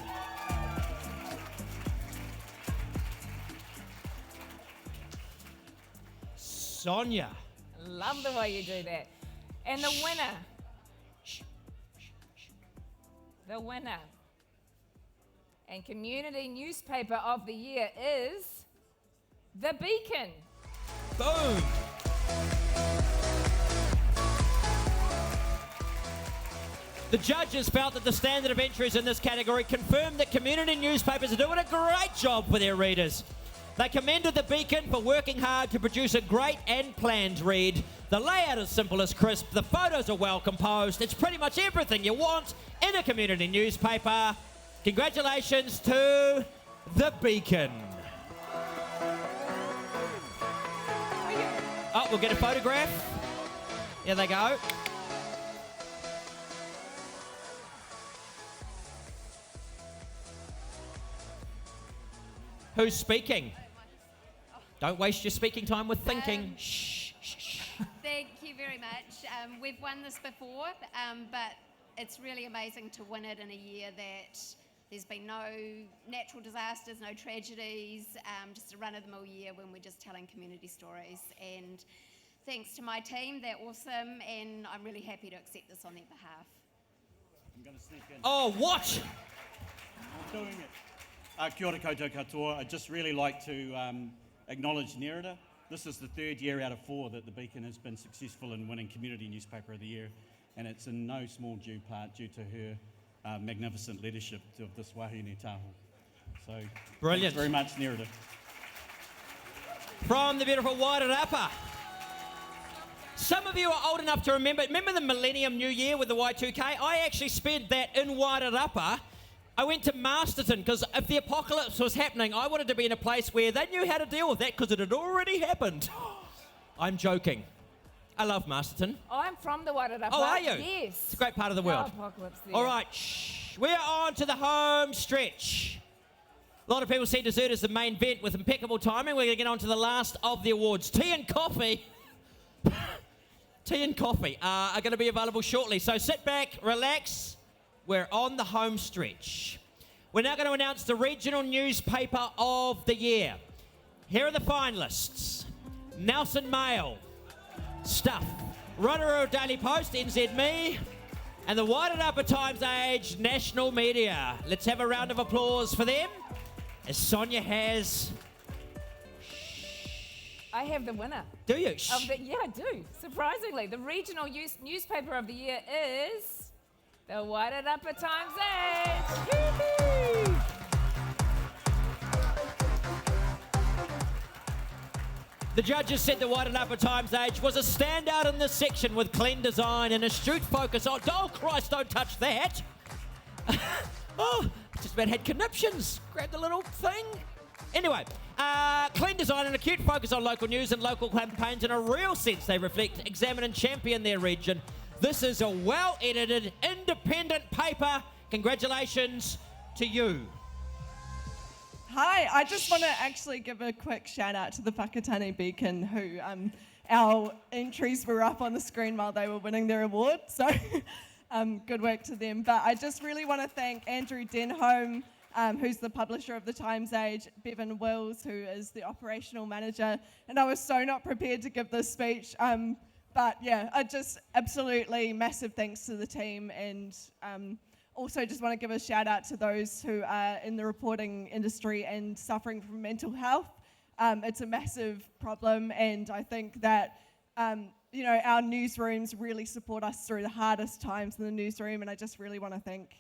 Sonia. Love the way you do that. And the winner. The winner and community newspaper of the year is The Beacon. Boom. The judges felt that the standard of entries in this category confirmed that community newspapers are doing a great job for their readers. They commended The Beacon for working hard to produce a great and planned read. The layout is simple as crisp, the photos are well composed, it's pretty much everything you want in a community newspaper. Congratulations to The Beacon. Oh, we'll get a photograph. Here they go. Who's speaking? Don't waste your speaking time with thinking. Shh, shh, shh. Thank you very much. We've won this before, but it's really amazing to win it in a year that there's been no natural disasters, no tragedies, just a run-of-the-mill year when we're just telling community stories. And thanks to my team, they're awesome, and I'm really happy to accept this on their behalf. I'm going to sneak in. Oh, what? I'm doing it. Kia ora koutou katoa. I'd just really like to acknowledge Nerida. This is the third year out of 4 that the Beacon has been successful in winning Community Newspaper of the Year, and it's in no small part due to her magnificent leadership of this wahine taho. So, brilliant. Thanks very much, Nerida. From the beautiful Wairarapa. Some of you are old enough to remember the Millennium New Year with the Y2K? I actually spent that in Wairarapa. I went to Masterton because if the apocalypse was happening, I wanted to be in a place where they knew how to deal with that because it had already happened. I'm joking. I love Masterton. I'm from the Wairarapa. Oh, are you? Yes. It's a great part of the world. No apocalypse there. All right, we're on to the home stretch. A lot of people see dessert as the main event with impeccable timing. We're going to get on to the last of the awards. Tea and coffee. Tea and coffee are going to be available shortly. So sit back, relax. We're on the home stretch. We're now going to announce the regional newspaper of the year. Here are the finalists. Nelson Mail, Stuff, Rotorua Daily Post, NZ and the Wairarapa Times Age National Media. Let's have a round of applause for them as Sonia has... I have the winner. Do you? Yeah, I do. Surprisingly, the regional newspaper of the year is... the Wairarapa Times Age. Woo-hoo! The judges said the Wairarapa Times Age was a standout in this section with clean design and astute focus on... Oh, Christ, don't touch that. Oh, just about had conniptions. Grab the little thing. Anyway, clean design and acute focus on local news and local campaigns. In a real sense, they reflect, examine and champion their region. This is a well-edited, independent paper. Congratulations to you. Hi, I just want to actually give a quick shout out to the Whakatane Beacon who our entries were up on the screen while they were winning their award, so good work to them. But I just really want to thank Andrew Denholm, who's the publisher of the Times Age, Bevan Wills, who is the operational manager, and I was so not prepared to give this speech. But yeah, I just absolutely massive thanks to the team, and also just want to give a shout out to those who are in the reporting industry and suffering from mental health. It's a massive problem, and I think that you know, our newsrooms really support us through the hardest times in the newsroom, and I just really want to thank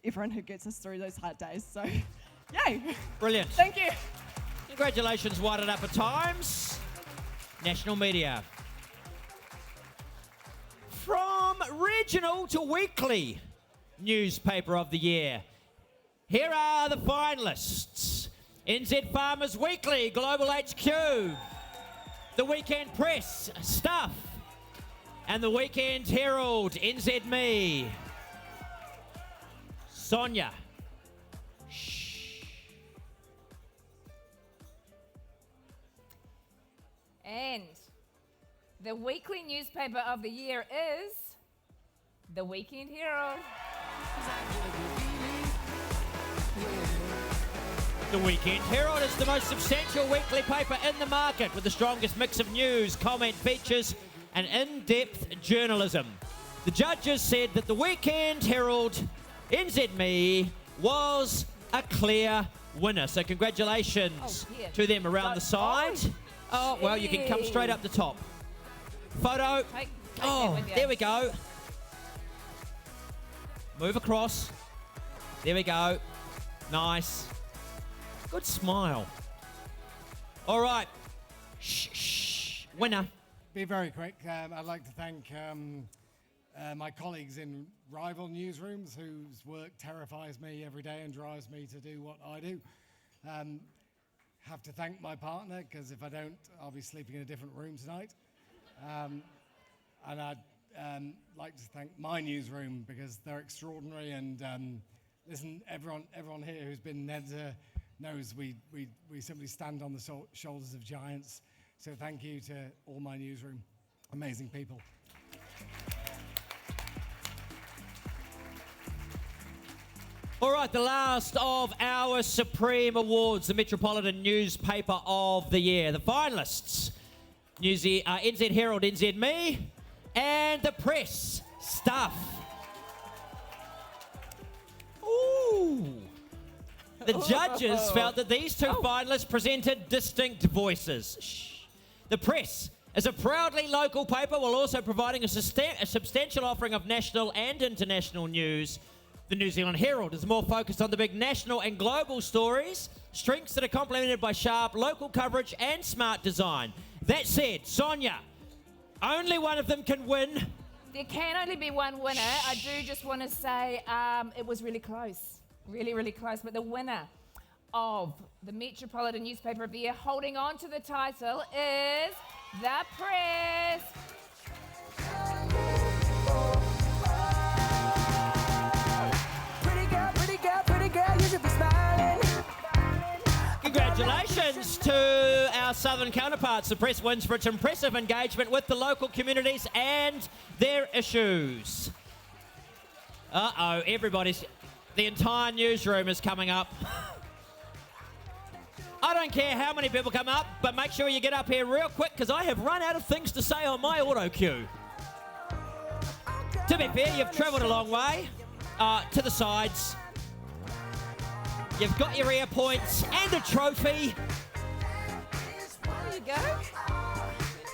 everyone who gets us through those hard days. So, yay! Brilliant. Thank you. Congratulations, Wairarapa Times, National Media. From regional to weekly newspaper of the year. Here are the finalists. NZ Farmers Weekly, Global HQ, the Weekend Press, Stuff, and the Weekend Herald, NZ Me. Sonia. And the weekly newspaper of the year is the Weekend Herald. The Weekend Herald is the most substantial weekly paper in the market with the strongest mix of news, comment, features, and in-depth journalism. The judges said that the Weekend Herald, NZME, was a clear winner. So congratulations to them around the side. Oh, well, you can come straight up the top. Photo. Oh, there we go. Move across. There we go. Nice. Good smile. All right. Shh. Winner. Be very quick. I'd like to thank my colleagues in rival newsrooms whose work terrifies me every day and drives me to do what I do. Have to thank my partner, because if I don't, I'll be sleeping in a different room tonight. And I'd like to thank my newsroom, because they're extraordinary. And listen, everyone here who's been an editor knows we simply stand on the shoulders of giants. So thank you to all my newsroom. Amazing people. All right, the last of our Supreme Awards, the Metropolitan Newspaper of the Year. The finalists, NZ Herald, NZ Me, and the Press, Stuff. Ooh. The judges felt that these two finalists presented distinct voices. Shh. The Press is a proudly local paper while also providing a substantial offering of national and international news. The New Zealand Herald is more focused on the big national and global stories, strengths that are complemented by sharp local coverage and smart design. That said, Sonia, only one of them can win. There can only be one winner. I do just want to say it was really close. Really, really close. But the winner of the Metropolitan Newspaper of the Year, holding on to the title, is the Press. Pretty girl, you should be smiling. Congratulations to our southern counterparts. The Press wins for its impressive engagement with the local communities and their issues. Uh-oh, the entire newsroom is coming up. I don't care how many people come up, but make sure you get up here real quick, because I have run out of things to say on my auto cue. To be fair, you've travelled a long way. To the sides. You've got your ear points and a trophy. There you go.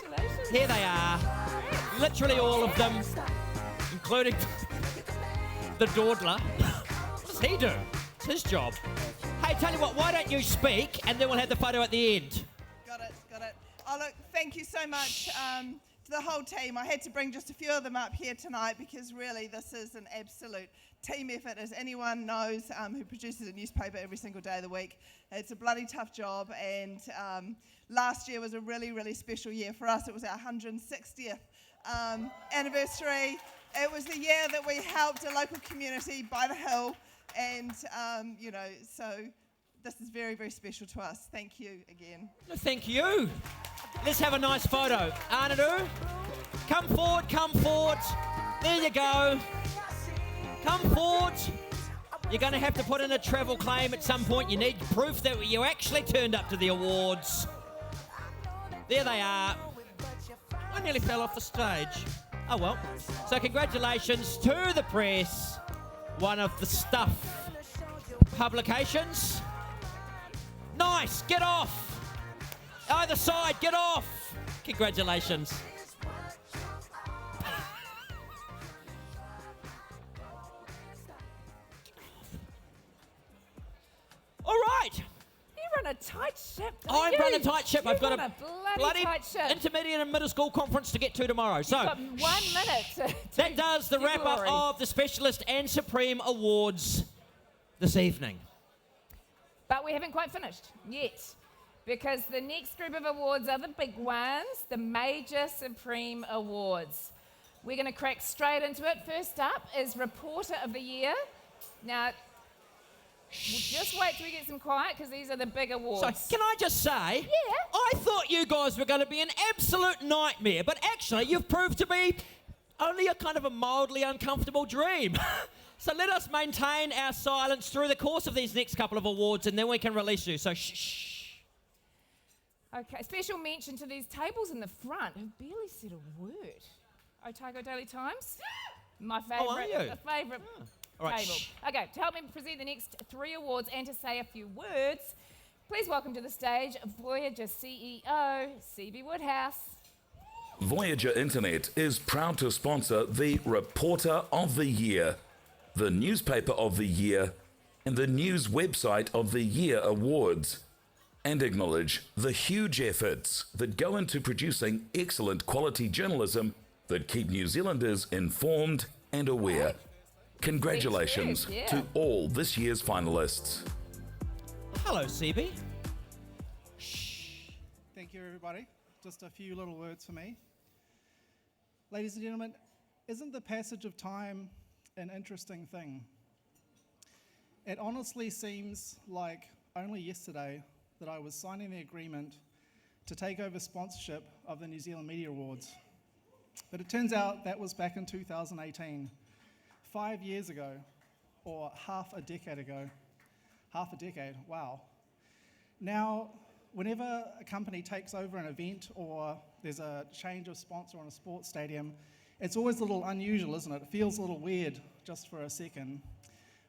Congratulations. Here they are. Literally all of them, including the dawdler. What does he do? It's his job. Hey, tell you what, why don't you speak, and then we'll have the photo at the end. Got it. Oh, look, thank you so much to the whole team. I had to bring just a few of them up here tonight, because really this is an absolute team effort, as anyone knows who produces a newspaper every single day of the week. It's a bloody tough job, and last year was a really, really special year for us. It was our 160th anniversary. It was the year that we helped a local community buy the hill, and so this is very, very special to us. Thank you again. No, thank you. Let's have a nice photo. Anadu, come forward. There you go. Come forward. You're going to have to put in a travel claim at some point. You need proof that you actually turned up to the awards. There they are. I nearly fell off the stage. Oh well. So congratulations to the Press, one of the Stuff publications. Nice, get off. Either side, get off. Congratulations. All right. You run a tight ship. I run a tight ship. I've got a bloody tight ship. intermediate and middle school conference to get to tomorrow. So You've got 1 minute. that does the your wrap up glory. of the Specialist and Supreme Awards this evening. But we haven't quite finished yet, because the next group of awards are the big ones, the Major Supreme Awards. We're going to crack straight into it. First up is Reporter of the Year. Now, just wait till we get some quiet, because these are the big awards. So, can I just say, I thought you guys were going to be an absolute nightmare, but actually you've proved to be only a kind of a mildly uncomfortable dream. So let us maintain our silence through the course of these next couple of awards, and then we can release you. So shh. Okay, special mention to these tables in the front who barely said a word. Otago Daily Times, my favourite, are you? the favourite All right, table. shh. Okay, to help me present the next 3 awards and to say a few words, please welcome to the stage Voyager CEO, C.B. Woodhouse. Voyager Internet is proud to sponsor the Reporter of the Year, the Newspaper of the Year, and the News Website of the Year awards, and acknowledge the huge efforts that go into producing excellent quality journalism that keep New Zealanders informed and aware. Congratulations Yeah. to all this year's finalists. Hello, CB. Thank you, everybody. Just a few little words for me. Ladies and gentlemen, isn't the passage of time an interesting thing? It honestly seems like only yesterday that I was signing the agreement to take over sponsorship of the New Zealand Media Awards. But it turns out that was back in 2018, 5 years ago, or half a decade ago. Half a decade, wow. Now, whenever a company takes over an event or there's a change of sponsor on a sports stadium, it's always a little unusual, isn't it? It feels a little weird just for a second.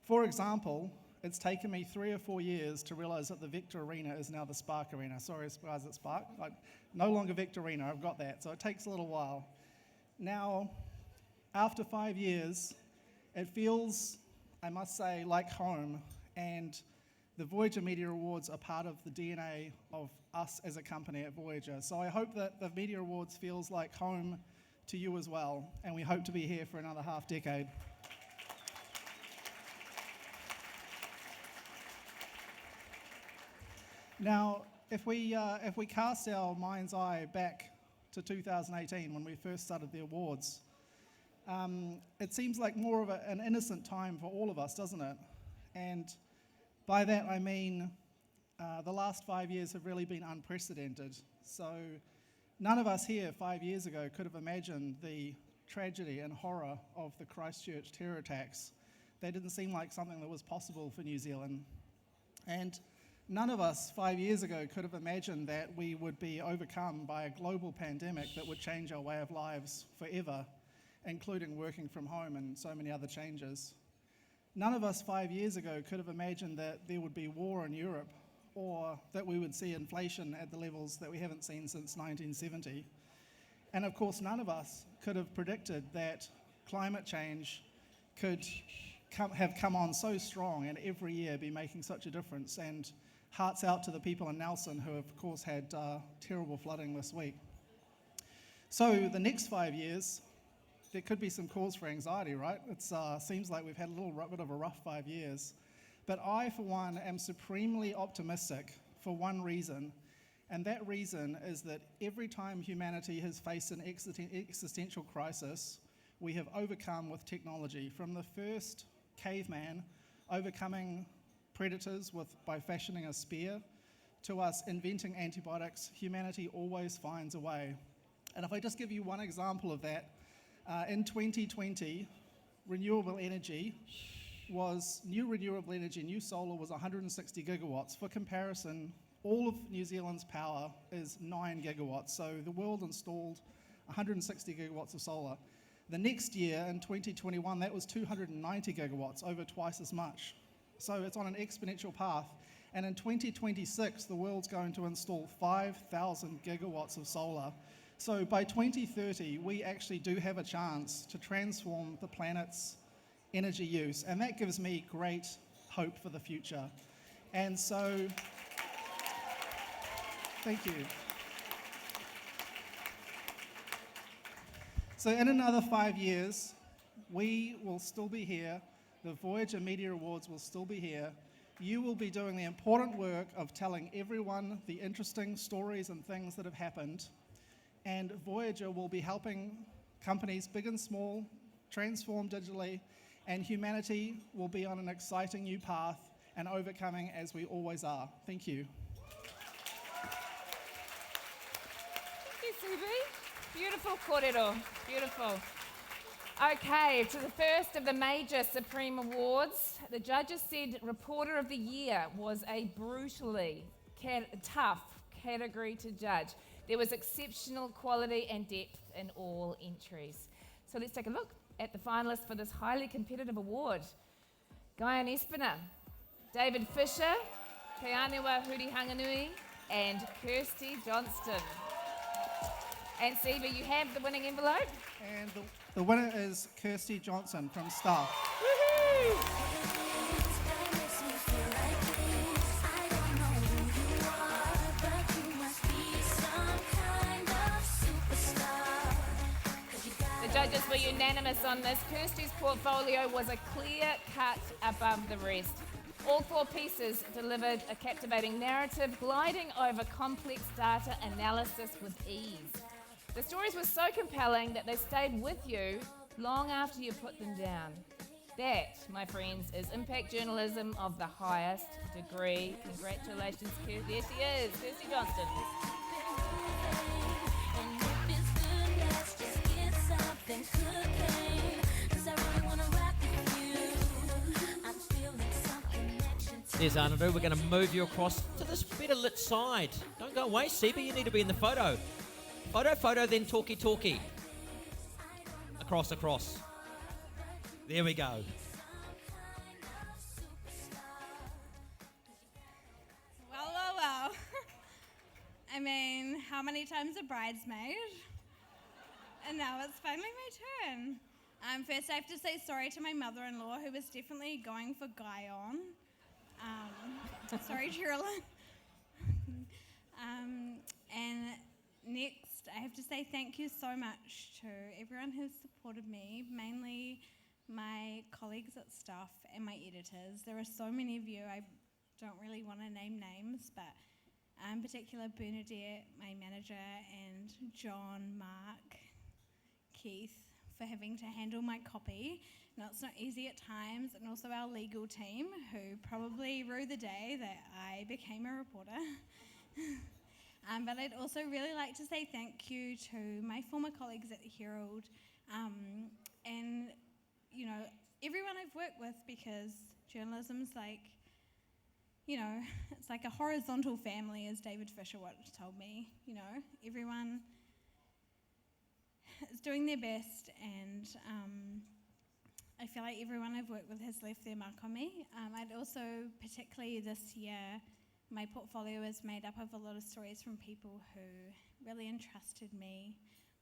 For example, it's taken me 3 or 4 years to realize that the Victor Arena is now the Spark Arena. Sorry, guys at Spark. No longer Victor Arena, I've got that. So it takes a little while. Now, after 5 years, it feels, I must say, like home. And the Voyager Media Awards are part of the DNA of us as a company at Voyager. So I hope that the Media Awards feels like home to you as well. And we hope to be here for another half decade. Now, if we cast our mind's eye back to 2018 when we first started the awards, it seems like more of an innocent time for all of us, doesn't it? And by that I mean the last 5 years have really been unprecedented. So none of us here 5 years ago could have imagined the tragedy and horror of the Christchurch terror attacks. They didn't seem like something that was possible for New Zealand. And none of us 5 years ago could have imagined that we would be overcome by a global pandemic that would change our way of lives forever, including working from home and so many other changes. None of us 5 years ago could have imagined that there would be war in Europe, or that we would see inflation at the levels that we haven't seen since 1970. And of course, none of us could have predicted that climate change could have come on so strong and every year be making such a difference. And hearts out to the people in Nelson who have, of course, had terrible flooding this week. So the next 5 years, there could be some cause for anxiety, right? It seems like we've had a little bit of a rough 5 years. But I, for one, am supremely optimistic for one reason, and that reason is that every time humanity has faced an existential crisis, we have overcome with technology. From the first caveman overcoming predators by fashioning a spear, to us inventing antibiotics, humanity always finds a way. And if I just give you one example of that, in 2020, renewable energy, new solar was 160 gigawatts. For comparison, all of New Zealand's power is 9 gigawatts. So the world installed 160 gigawatts of solar. The next year, in 2021, that was 290 gigawatts, over twice as much. So it's on an exponential path. And in 2026, the world's going to install 5,000 gigawatts of solar. So by 2030, we actually do have a chance to transform the planet's energy use. And that gives me great hope for the future. And so, thank you. So in another 5 years, we will still be here the Voyager Media Awards will still be here. You will be doing the important work of telling everyone the interesting stories and things that have happened. And Voyager will be helping companies big and small transform digitally, and humanity will be on an exciting new path and overcoming as we always are. Thank you. Thank you, CB. Beautiful kōrero, beautiful. Okay, to the first of the major Supreme Awards, the judges said Reporter of the Year was a brutally tough category to judge. There was exceptional quality and depth in all entries. So let's take a look at the finalists for this highly competitive award. Guyan Espiner, David Fisher, Te Anewa Huri Hanganui, and Kirsty Johnston. And Siva, you have the winning envelope? And the winner is Kirsty Johnson from Staff. The judges were unanimous on this. Kirsty's portfolio was a clear cut above the rest. All four pieces delivered a captivating narrative, gliding over complex data analysis with ease. The stories were so compelling that they stayed with you long after you put them down. That, my friends, is impact journalism of the highest degree. Congratulations, Kirsty. There she is, Kirsty Johnston. There's Arnadu. We're going to move you across to this better lit side. Don't go away, Seba. You need to be in the photo. Photo, then talkie. Across. There we go. Well. I mean, how many times a bridesmaid? And now it's finally my turn. First, I have to say sorry to my mother-in-law, who was definitely going for Guyon. Sorry, Geraldine. And next, I have to say thank you so much to everyone who's supported me, mainly my colleagues at Stuff and my editors. There are so many of you, I don't really want to name names, but in particular Bernadette, my manager, and John, Mark, Keith, for having to handle my copy. Now, it's not easy at times, and also our legal team, who probably rue the day that I became a reporter. But I'd also really like to say thank you to my former colleagues at Herald, and, you know, everyone I've worked with, because journalism's like, you know, it's like a horizontal family, as David Fisher once told me. You know, everyone is doing their best, and I feel like everyone I've worked with has left their mark on me. I'd also, particularly this year, my portfolio is made up of a lot of stories from people who really entrusted me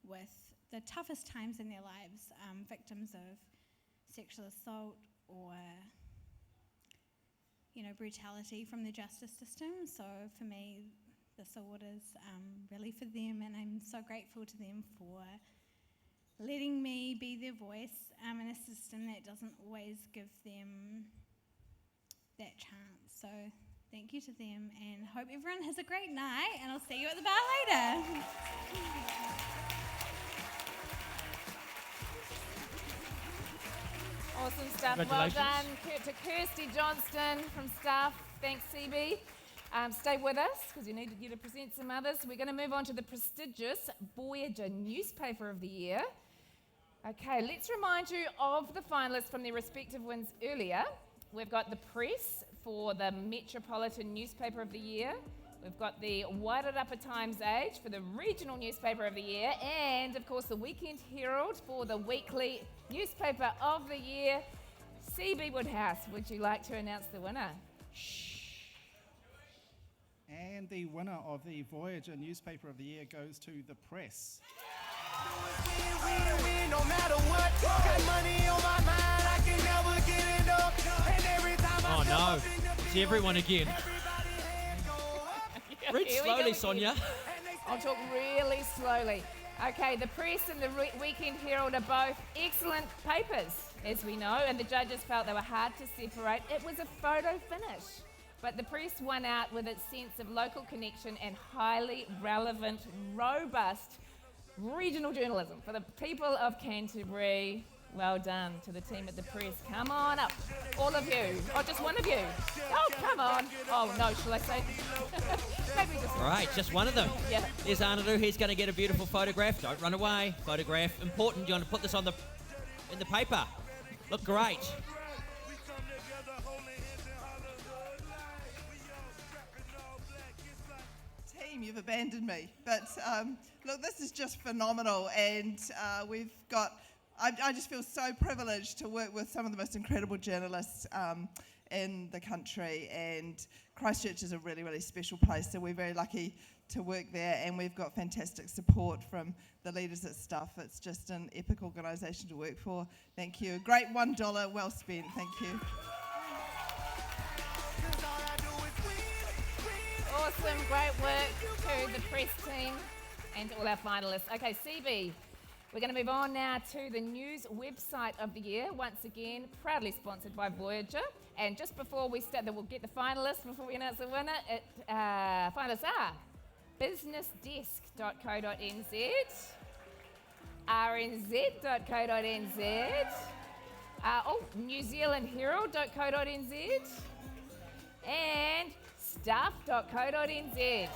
with the toughest times in their lives, victims of sexual assault or, you know, brutality from the justice system. So for me, this award is really for them, and I'm so grateful to them for letting me be their voice in a system that doesn't always give them that chance. So thank you to them, and hope everyone has a great night, and I'll see you at the bar later. Awesome stuff. Well done to Kirsty Johnston from Staff. Thanks, CB. Stay with us, because you need to get to present some others. We're going to move on to the prestigious Voyager Newspaper of the Year. Okay, let's remind you of the finalists from their respective wins earlier. We've got the Press for the Metropolitan Newspaper of the Year. We've got the Wairarapa Times Age for the Regional Newspaper of the Year. And, of course, the Weekend Herald for the Weekly Newspaper of the Year. CB Woodhouse, would you like to announce the winner? And the winner of the Voyager Newspaper of the Year goes to the Press. No matter what, got money on my mind, I can never get it up. And every time Oh no, it's everyone again. Read slowly, Sonia. I'll talk really slowly. Okay, the Press and the Weekend Herald are both excellent papers, as we know, and the judges felt they were hard to separate. It was a photo finish, but the Press won out with its sense of local connection and highly relevant, robust regional journalism. For the people of Canterbury, well done to the team at the Press. Come on up, all of you. Oh, just one of you. Oh, come on. Oh, no, shall I say? Maybe just one. Right, just one of them. Yeah. There's Anadu. He's going to get a beautiful photograph. Don't run away. Photograph. Important. You want to put this in the paper. Look great. Team, you've abandoned me. But look, this is just phenomenal. And we've got... I just feel so privileged to work with some of the most incredible journalists in the country, and Christchurch is a really, really special place, so we're very lucky to work there, and we've got fantastic support from the leaders at Stuff. It's just an epic organisation to work for. Thank you. Great $1, well spent. Thank you. Awesome, great work to the Press team and all our finalists. Okay, CB. We're going to move on now to the news website of the year. Once again, proudly sponsored by Voyager. And just before we start, we'll get the finalists before we announce the winner. Finalists are businessdesk.co.nz, rnz.co.nz, newzealandherald.co.nz, and stuff.co.nz.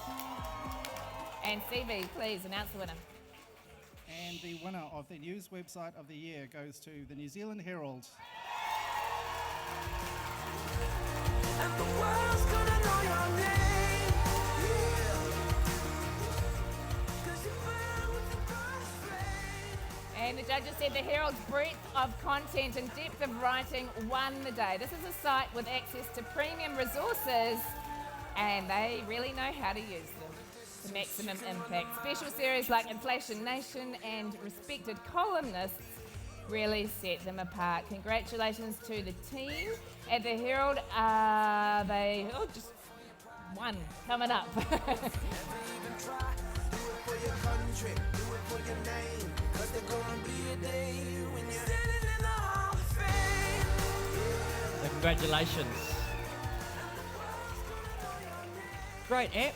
And CB, please announce the winner. And the winner of the news website of the year goes to the New Zealand Herald. And the world's gonna know your name. And the judges said the Herald's breadth of content and depth of writing won the day. This is a site with access to premium resources, and they really know how to use them to maximum impact. Special series like Inflation Nation and respected columnists really set them apart. Congratulations to the team at the Herald. They just one coming up. Congratulations. Great app.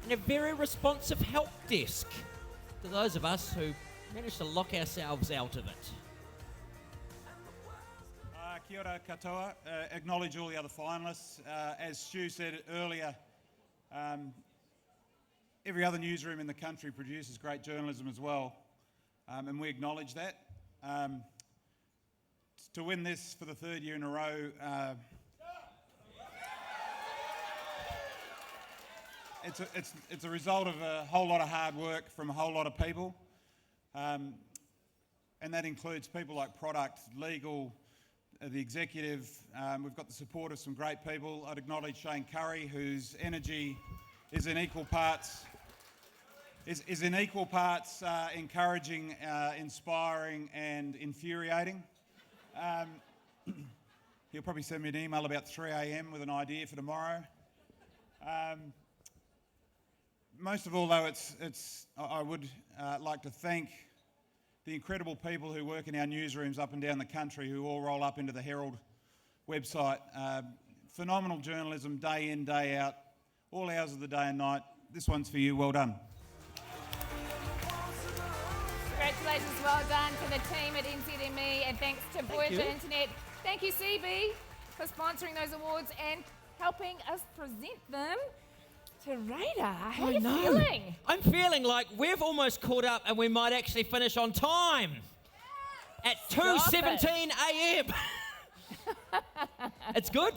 And a very responsive help desk to those of us who managed to lock ourselves out of it. Kia ora katoa. Acknowledge all the other finalists. As Stu said earlier, every other newsroom in the country produces great journalism as well, and we acknowledge that. To win this for the third year in a row, it's a result of a whole lot of hard work from a whole lot of people, and that includes people like product, legal, the executive. We've got the support of some great people. I'd acknowledge Shane Curry, whose energy is in equal parts encouraging, inspiring, and infuriating. He'll probably send me an email about 3 a.m. with an idea for tomorrow. Most of all, though, I would like to thank the incredible people who work in our newsrooms up and down the country, who all roll up into the Herald website. Phenomenal journalism, day in, day out, all hours of the day and night. This one's for you. Well done. Congratulations, well done to the team at NZME, and thanks to Voyager Internet. Thank you, CB, for sponsoring those awards and helping us present them to Radar. How are you feeling? I'm feeling like we've almost caught up and we might actually finish on time at 2:17 a.m. It's good.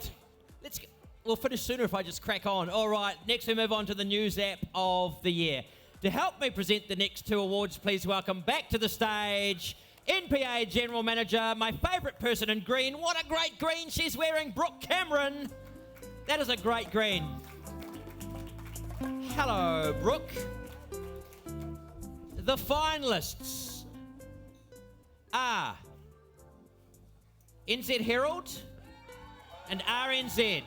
We'll finish sooner if I just crack on. All right, next we move on to the news app of the year. To help me present the next two awards, please welcome back to the stage NPA General Manager, my favourite person in green. What a great green she's wearing, Brooke Cameron. That is a great green. Hello, Brooke. The finalists are NZ Herald and RNZ.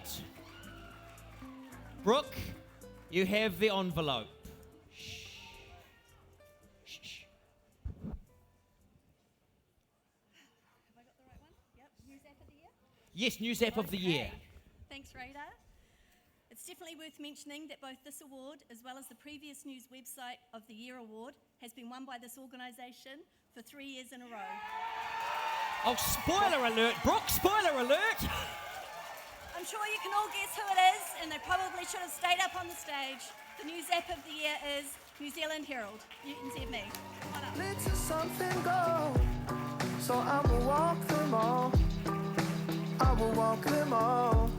Brooke, you have the envelope. Yes, News App of the Year. Thanks, Radar. It's definitely worth mentioning that both this award as well as the previous News Website of the Year award has been won by this organisation for 3 years in a row. Oh, spoiler alert, Brooke, spoiler alert! I'm sure you can all guess who it is, and they probably should have stayed up on the stage. The News App of the Year is New Zealand Herald. You can see me. Come on up. Let something go, so I will walk them all. I will walk them all.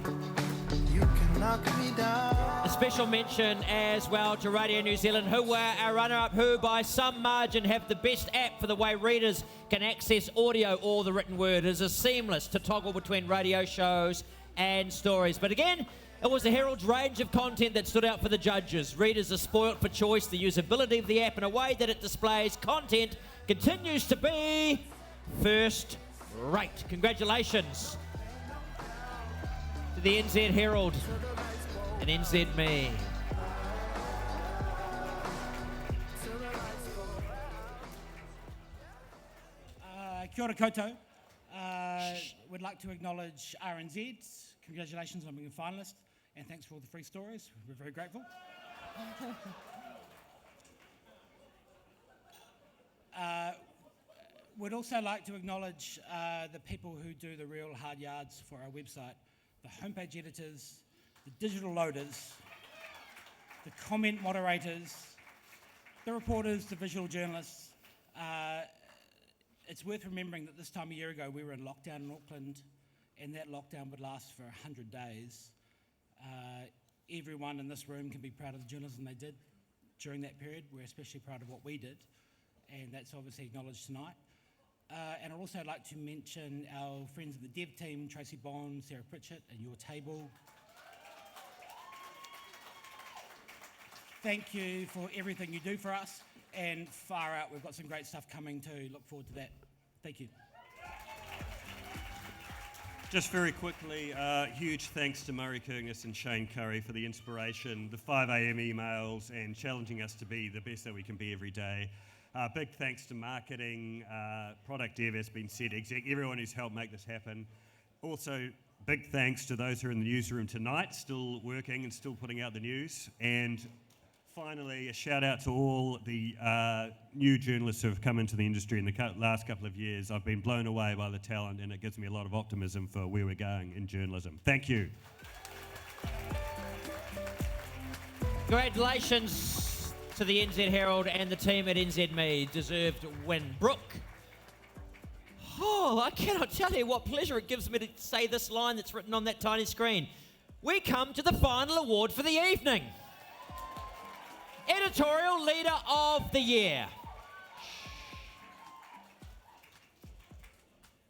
You can knock me down. A special mention as well to Radio New Zealand, who were our runner-up, who by some margin have the best app for the way readers can access audio or the written word. It is seamless to toggle between radio shows and stories. But again, it was the Herald's range of content that stood out for the judges. Readers are spoilt for choice. The usability of the app and a way that it displays content continues to be first rate. Congratulations to the NZ Herald and NZ Me. Kia ora koutou. We'd like to acknowledge RNZ. Congratulations on being a finalist, and thanks for all the free stories. We're very grateful. We'd also like to acknowledge the people who do the real hard yards for our website, the homepage editors, the digital loaders, the comment moderators, the reporters, the visual journalists. It's worth remembering that this time a year ago we were in lockdown in Auckland, and that lockdown would last for 100 days. Everyone in this room can be proud of the journalism they did during that period. We're especially proud of what we did, and that's obviously acknowledged tonight. And I'd also like to mention our friends in the dev team, Tracy Bond, Sarah Pritchett, and your table. Thank you for everything you do for us, and far out, we've got some great stuff coming too. Look forward to that. Thank you. Just very quickly, huge thanks to Murray Kurgis and Shane Curry for the inspiration, the 5 a.m. emails, and challenging us to be the best that we can be every day. Big thanks to marketing, product dev, as been said, exec, everyone who's helped make this happen. Also, big thanks to those who are in the newsroom tonight, still working and still putting out the news. And finally, a shout out to all the new journalists who have come into the industry in the last couple of years. I've been blown away by the talent, and it gives me a lot of optimism for where we're going in journalism. Thank you. Congratulations to the NZ Herald and the team at NZ Me. Deserved win. Brooke. Oh, I cannot tell you what pleasure it gives me to say this line that's written on that tiny screen. We come to the final award for the evening. Editorial Leader of the Year.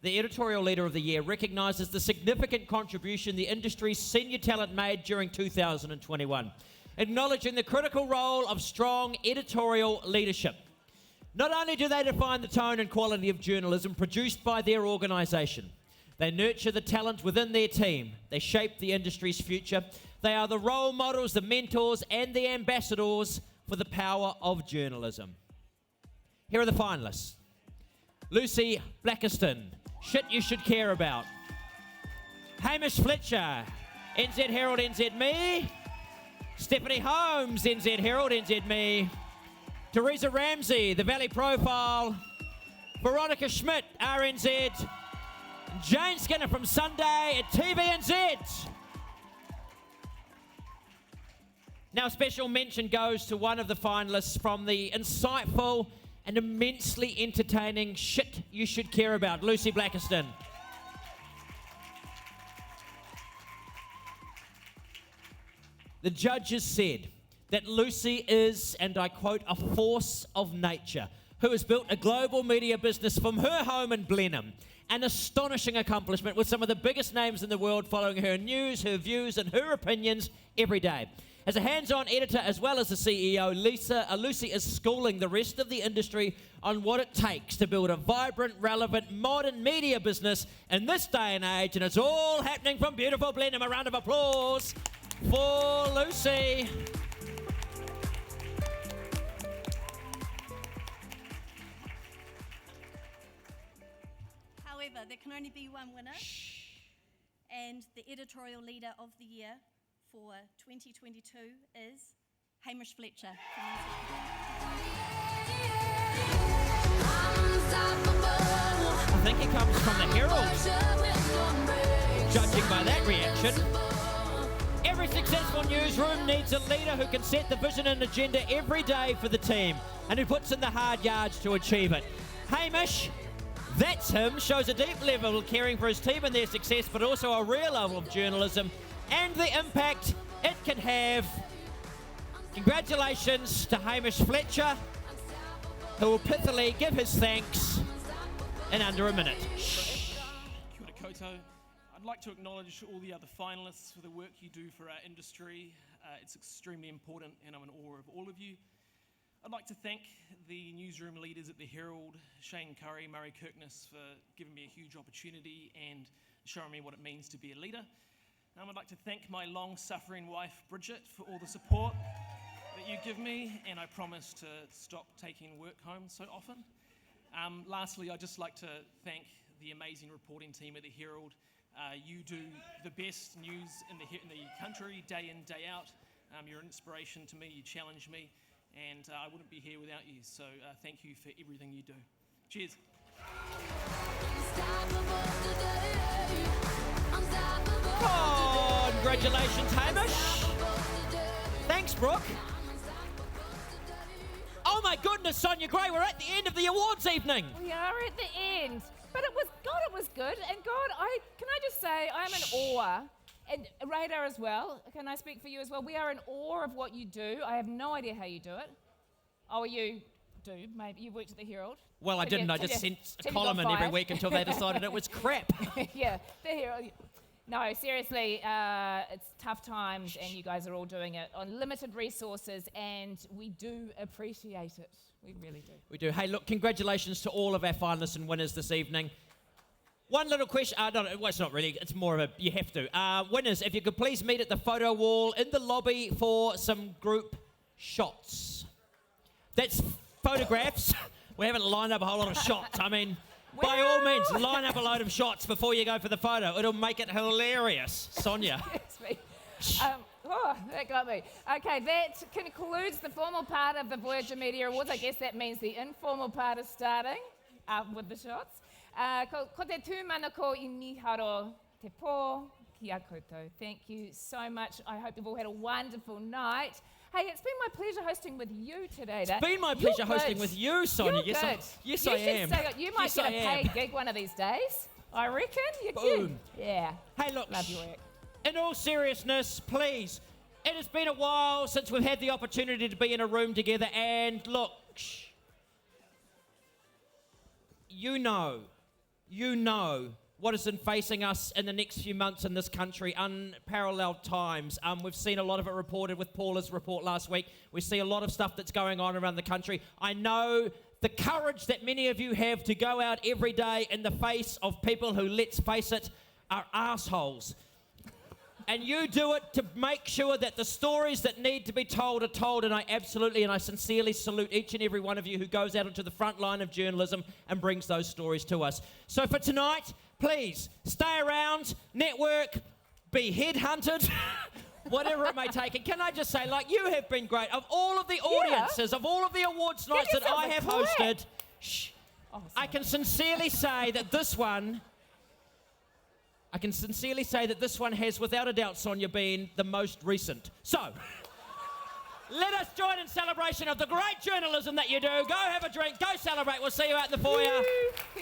The Editorial Leader of the Year recognises the significant contribution the industry's senior talent made during 2021, acknowledging the critical role of strong editorial leadership. Not only do they define the tone and quality of journalism produced by their organisation, they nurture the talent within their team. They shape the industry's future. They are the role models, the mentors, and the ambassadors for the power of journalism. Here are the finalists. Lucy Blackiston, Shit You Should Care About. Hamish Fletcher, NZ Herald, NZ Me. Stephanie Holmes, NZ Herald, NZ Me. Teresa Ramsey, The Valley Profile. Veronica Schmidt, RNZ. Jane Skinner from Sunday at TVNZ. Now, a special mention goes to one of the finalists from the insightful and immensely entertaining Shit You Should Care About, Lucy Blackiston. The judges said that Lucy is, and I quote, a force of nature who has built a global media business from her home in Blenheim. An astonishing accomplishment with some of the biggest names in the world following her news, her views, and her opinions every day. As a hands-on editor as well as the CEO, Lucy is schooling the rest of the industry on what it takes to build a vibrant, relevant, modern media business in this day and age, and it's all happening from beautiful Blenheim. A round of applause for Lucy. However, there can only be one winner. And the editorial leader of the year for 2022 is Hamish Fletcher. I think he comes from the Herald, judging by that reaction. Every successful newsroom needs a leader who can set the vision and agenda every day for the team and who puts in the hard yards to achieve it. Hamish, that's him, shows a deep level of caring for his team and their success, but also a real level of journalism and the impact it can have. Congratulations to Hamish Fletcher, who will pithily give his thanks in under a minute. Kia ora koutou. I'd like to acknowledge all the other finalists for the work you do for our industry. It's extremely important and I'm in awe of all of you. I'd like to thank the newsroom leaders at the Herald, Shane Curry, Murray Kirkness, for giving me a huge opportunity and showing me what it means to be a leader. I'd like to thank my long-suffering wife, Bridget, for all the support that you give me, and I promise to stop taking work home so often. Lastly, I'd just like to thank the amazing reporting team at the Herald. You do the best news in the country, day in, day out. You're an inspiration to me, you challenge me, and I wouldn't be here without you. So thank you for everything you do. Cheers. Congratulations, Hamish. Thanks, Brooke. Oh my goodness, Sonia Gray, we're at the end of the awards evening. We are at the end. But it was good. And God, can I just say, I'm in awe. And Radar as well, can I speak for you as well? We are in awe of what you do. I have no idea how you do it. Oh, you do, maybe. You worked at the Herald. Well, I didn't. I just sent a column in every week until they decided it was crap. Yeah, the Herald. No, seriously, it's tough times and you guys are all doing it on limited resources and we do appreciate it. We really do. We do. Hey, look, congratulations to all of our finalists and winners this evening. One little question. Well, it's not really. It's more of a, you have to. Winners, if you could please meet at the photo wall in the lobby for some group shots. That's photographs. We haven't lined up a whole lot of shots. I mean, by all means, line up a load of shots before you go for the photo. It'll make it hilarious. Sonia. Oh, that got me. Okay, that concludes the formal part of the Voyager Media Awards. I guess that means the informal part is starting with the shots. Ko te tūmana ko I miharo te pō ki a koutou. Thank you so much. I hope you've all had a wonderful night. Hey, it's been my pleasure hosting with you today. It's been my pleasure hosting with you, Sonia. You're Yes, I am. You might get a paid gig one of these days. I reckon. You're Boom. Yeah. Hey, look. Love your work. In all seriousness, please, it has been a while since we've had the opportunity to be in a room together, and look, you know what is facing us in the next few months in this country, unparalleled times. We've seen a lot of it reported with Paula's report last week. We see a lot of stuff that's going on around the country. I know the courage that many of you have to go out every day in the face of people who, let's face it, are assholes. And you do it to make sure that the stories that need to be told are told, and I sincerely salute each and every one of you who goes out into the front line of journalism and brings those stories to us. So for tonight, please stay around, network, be headhunted, whatever it may take. And can I just say, you have been great. Of all of the audiences, of all of the awards nights that I have hosted, I can sincerely say that this one has, without a doubt, Sonia, been the most recent. So, let us join in celebration of the great journalism that you do. Go have a drink, go celebrate. We'll see you out in the foyer.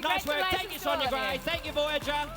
Nice work. Thank you, Sonia Gray. Thank you, Voyager.